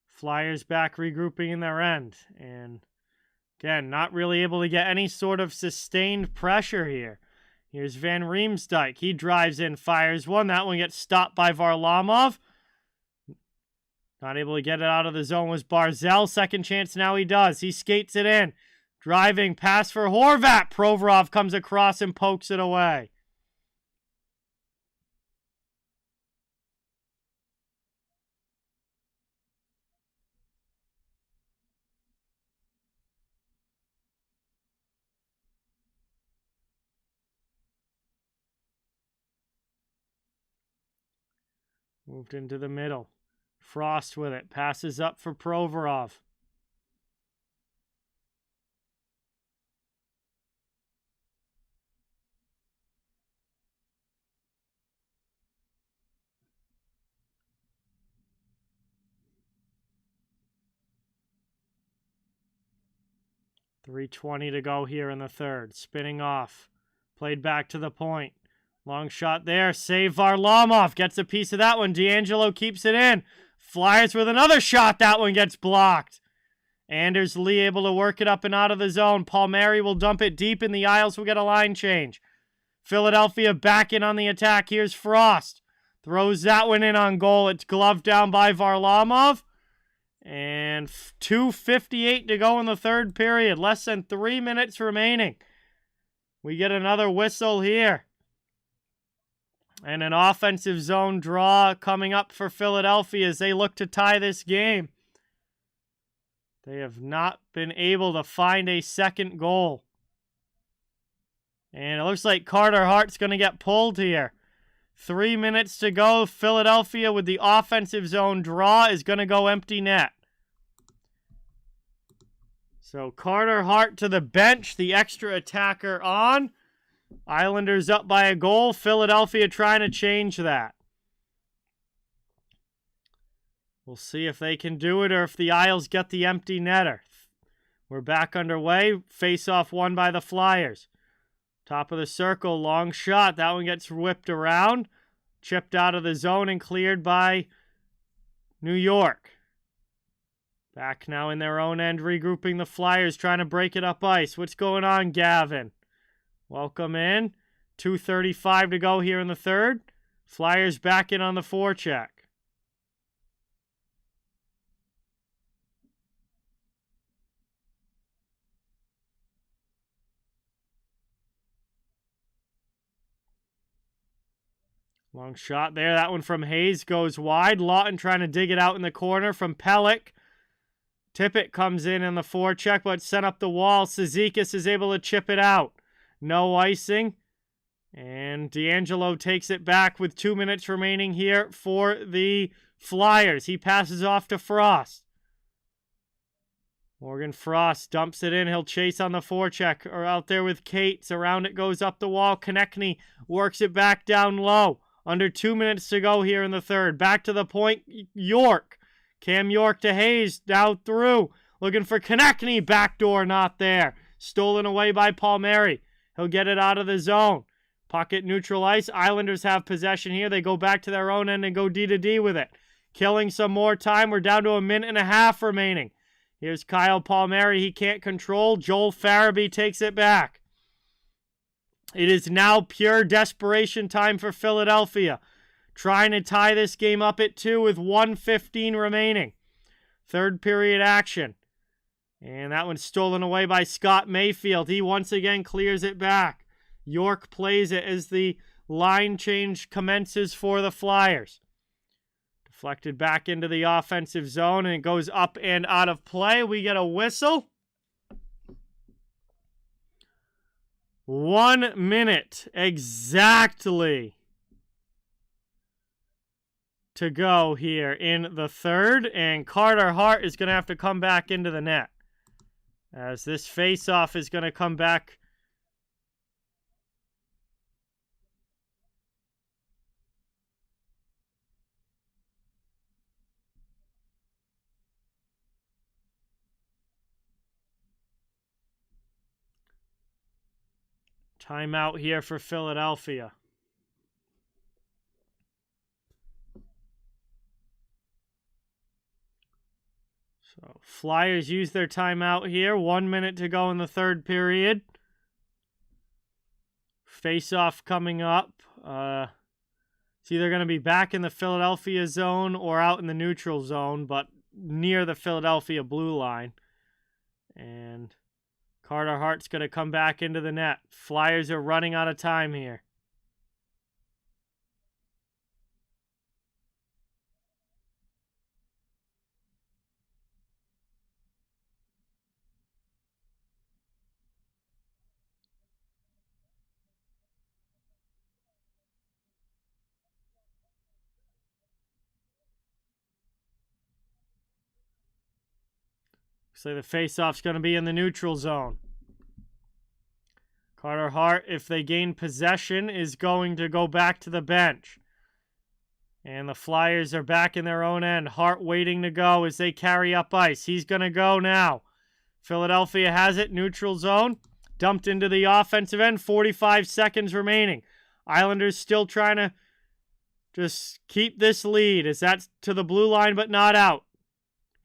Flyers back regrouping in their end. And again, not really able to get any sort of sustained pressure here. Here's Van Riemsdyk. He drives in, fires one. That one gets stopped by Varlamov. Not able to get it out of the zone was Barzal. Second chance now he does. He skates it in. Driving pass for Horvat. Provorov comes across and pokes it away. Moved into the middle. Frost with it. Passes up for Provorov. .320 to go here in the third. Spinning off. Played back to the point. Long shot there. Save Varlamov. Gets a piece of that one. D'Angelo keeps it in. Flyers with another shot. That one gets blocked. Anders Lee able to work it up and out of the zone. Palmieri will dump it deep in the Isles. Will get a line change. Philadelphia back in on the attack. Here's Frost. Throws that one in on goal. It's gloved down by Varlamov. And 2:58 to go in the third period. Less than 3 minutes remaining. We get another whistle here. And an offensive zone draw coming up for Philadelphia as they look to tie this game. They have not been able to find a second goal. And it looks like Carter Hart's going to get pulled here. 3 minutes to go. Philadelphia with the offensive zone draw is going to go empty net. So Carter Hart to the bench, the extra attacker on. Islanders up by a goal. Philadelphia trying to change that. We'll see if they can do it or if the Isles get the empty netter. We're back underway. Face-off won by the Flyers. Top of the circle, long shot. That one gets whipped around. Chipped out of the zone and cleared by New York. Back now in their own end, regrouping the Flyers, trying to break it up ice. What's going on, Gavin? Welcome in. 2:35 to go here in the third. Flyers back in on the forecheck. Long shot there. That one from Hayes goes wide. Lawton trying to dig it out in the corner from Pellick. Tippett comes in the forecheck, but sent up the wall. Cizikas is able to chip it out. No icing. And D'Angelo takes it back with 2 minutes remaining here for the Flyers. He passes off to Frost. Morgan Frost dumps it in. He'll chase on the forecheck or out there with Cates. Around it goes up the wall. Konechny works it back down low. Under 2 minutes to go here in the third. Back to the point. York. Cam York to Hayes. Now through. Looking for Konechny. Backdoor not there. Stolen away by Palmieri. He'll get it out of the zone. Pocket neutral ice. Islanders have possession here. They go back to their own end and go D-to-D with it. Killing some more time. We're down to a minute and a half remaining. Here's Kyle Palmieri. He can't control. Joel Farabee takes it back. It is now pure desperation time for Philadelphia. Trying to tie this game up at 2 with 1:15 remaining. Third period action. And that one's stolen away by Scott Mayfield. He once again clears it back. York plays it as the line change commences for the Flyers. Deflected back into the offensive zone, and it goes up and out of play. We get a whistle. 1 minute exactly to go here in the third, and Carter Hart is going to have to come back into the net, as this face-off is going to come back. Timeout here for Philadelphia. So Flyers use their timeout here. 1 minute to go in the third period. Face-off coming up. It's either going to be back in the Philadelphia zone or out in the neutral zone, but near the Philadelphia blue line. And Carter Hart's going to come back into the net. Flyers are running out of time here. So the face-off's going to be in the neutral zone. Carter Hart, if they gain possession, is going to go back to the bench. And the Flyers are back in their own end. Hart waiting to go as they carry up ice. He's going to go now. Philadelphia has it. Neutral zone. Dumped into the offensive end. 45 seconds remaining. Islanders still trying to just keep this lead, as that's to the blue line but not out.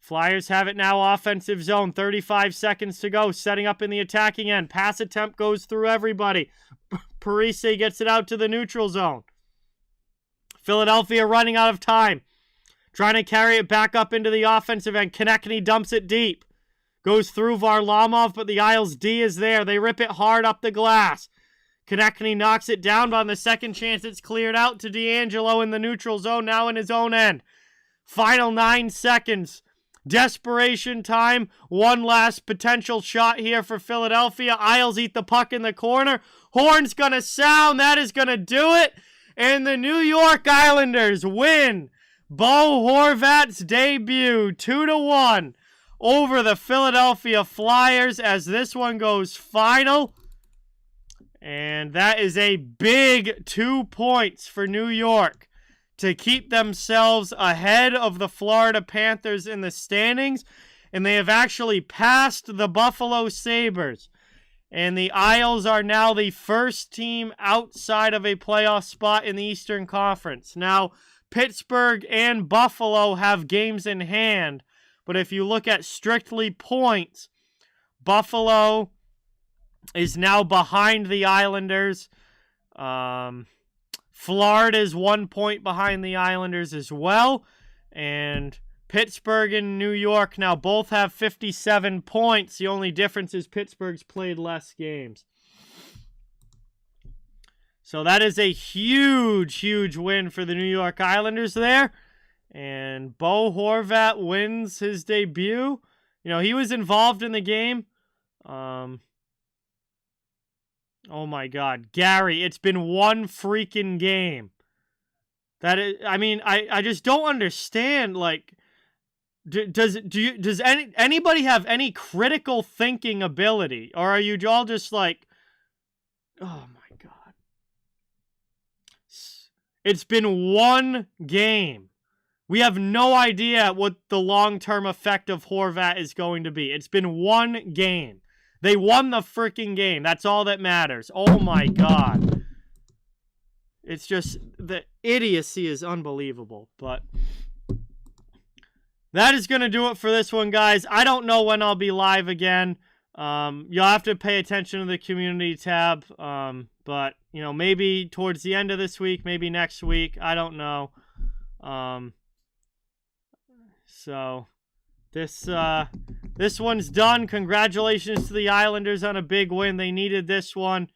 Flyers have it now, offensive zone. 35 seconds to go. Setting up in the attacking end. Pass attempt goes through everybody. Parise gets it out to the neutral zone. Philadelphia running out of time. Trying to carry it back up into the offensive end. Konechny dumps it deep. Goes through Varlamov, but the Isles D is there. They rip it hard up the glass. Konechny knocks it down, but on the second chance, it's cleared out to DeAngelo in the neutral zone, now in his own end. Final 9 seconds. Desperation time. One last potential shot here for Philadelphia. Isles eat the puck in the corner. Horn's going to sound. That is going to do it. And the New York Islanders win Bo Horvat's debut 2-1 over the Philadelphia Flyers, as this one goes final. And that is a big 2 points for New York to keep themselves ahead of the Florida Panthers in the standings. And they have actually passed the Buffalo Sabres. And the Isles are now the first team outside of a playoff spot in the Eastern Conference. Now, Pittsburgh and Buffalo have games in hand. But if you look at strictly points, Buffalo is now behind the Islanders. Florida is 1 point behind the Islanders as well. And Pittsburgh and New York now both have 57 points. The only difference is Pittsburgh's played less games. So that is a huge, huge win for the New York Islanders there. And Bo Horvat wins his debut. You know, he was involved in the game. Oh my God, Gerry, it's been one freaking game. That is, I mean, I just don't understand. Like, does anybody have any critical thinking ability, or are you all just like, oh my God, it's been one game. We have no idea what the long-term effect of Horvat is going to be. It's been one game. They won the freaking game. That's all that matters. Oh my God. It's just, the idiocy is unbelievable. But that is going to do it for this one, guys. I don't know when I'll be live again. You'll have to pay attention to the community tab. But, you know, maybe towards the end of this week, maybe next week. I don't know. So this one's done. Congratulations to the Islanders on a big win. They needed this one.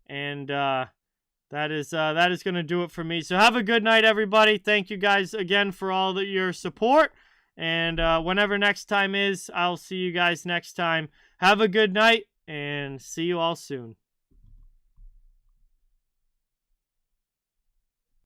And That is going to do it for me. So have a good night, everybody. Thank you guys again for all your support. And whenever next time is, I'll see you guys next time. Have a good night, and see you all soon.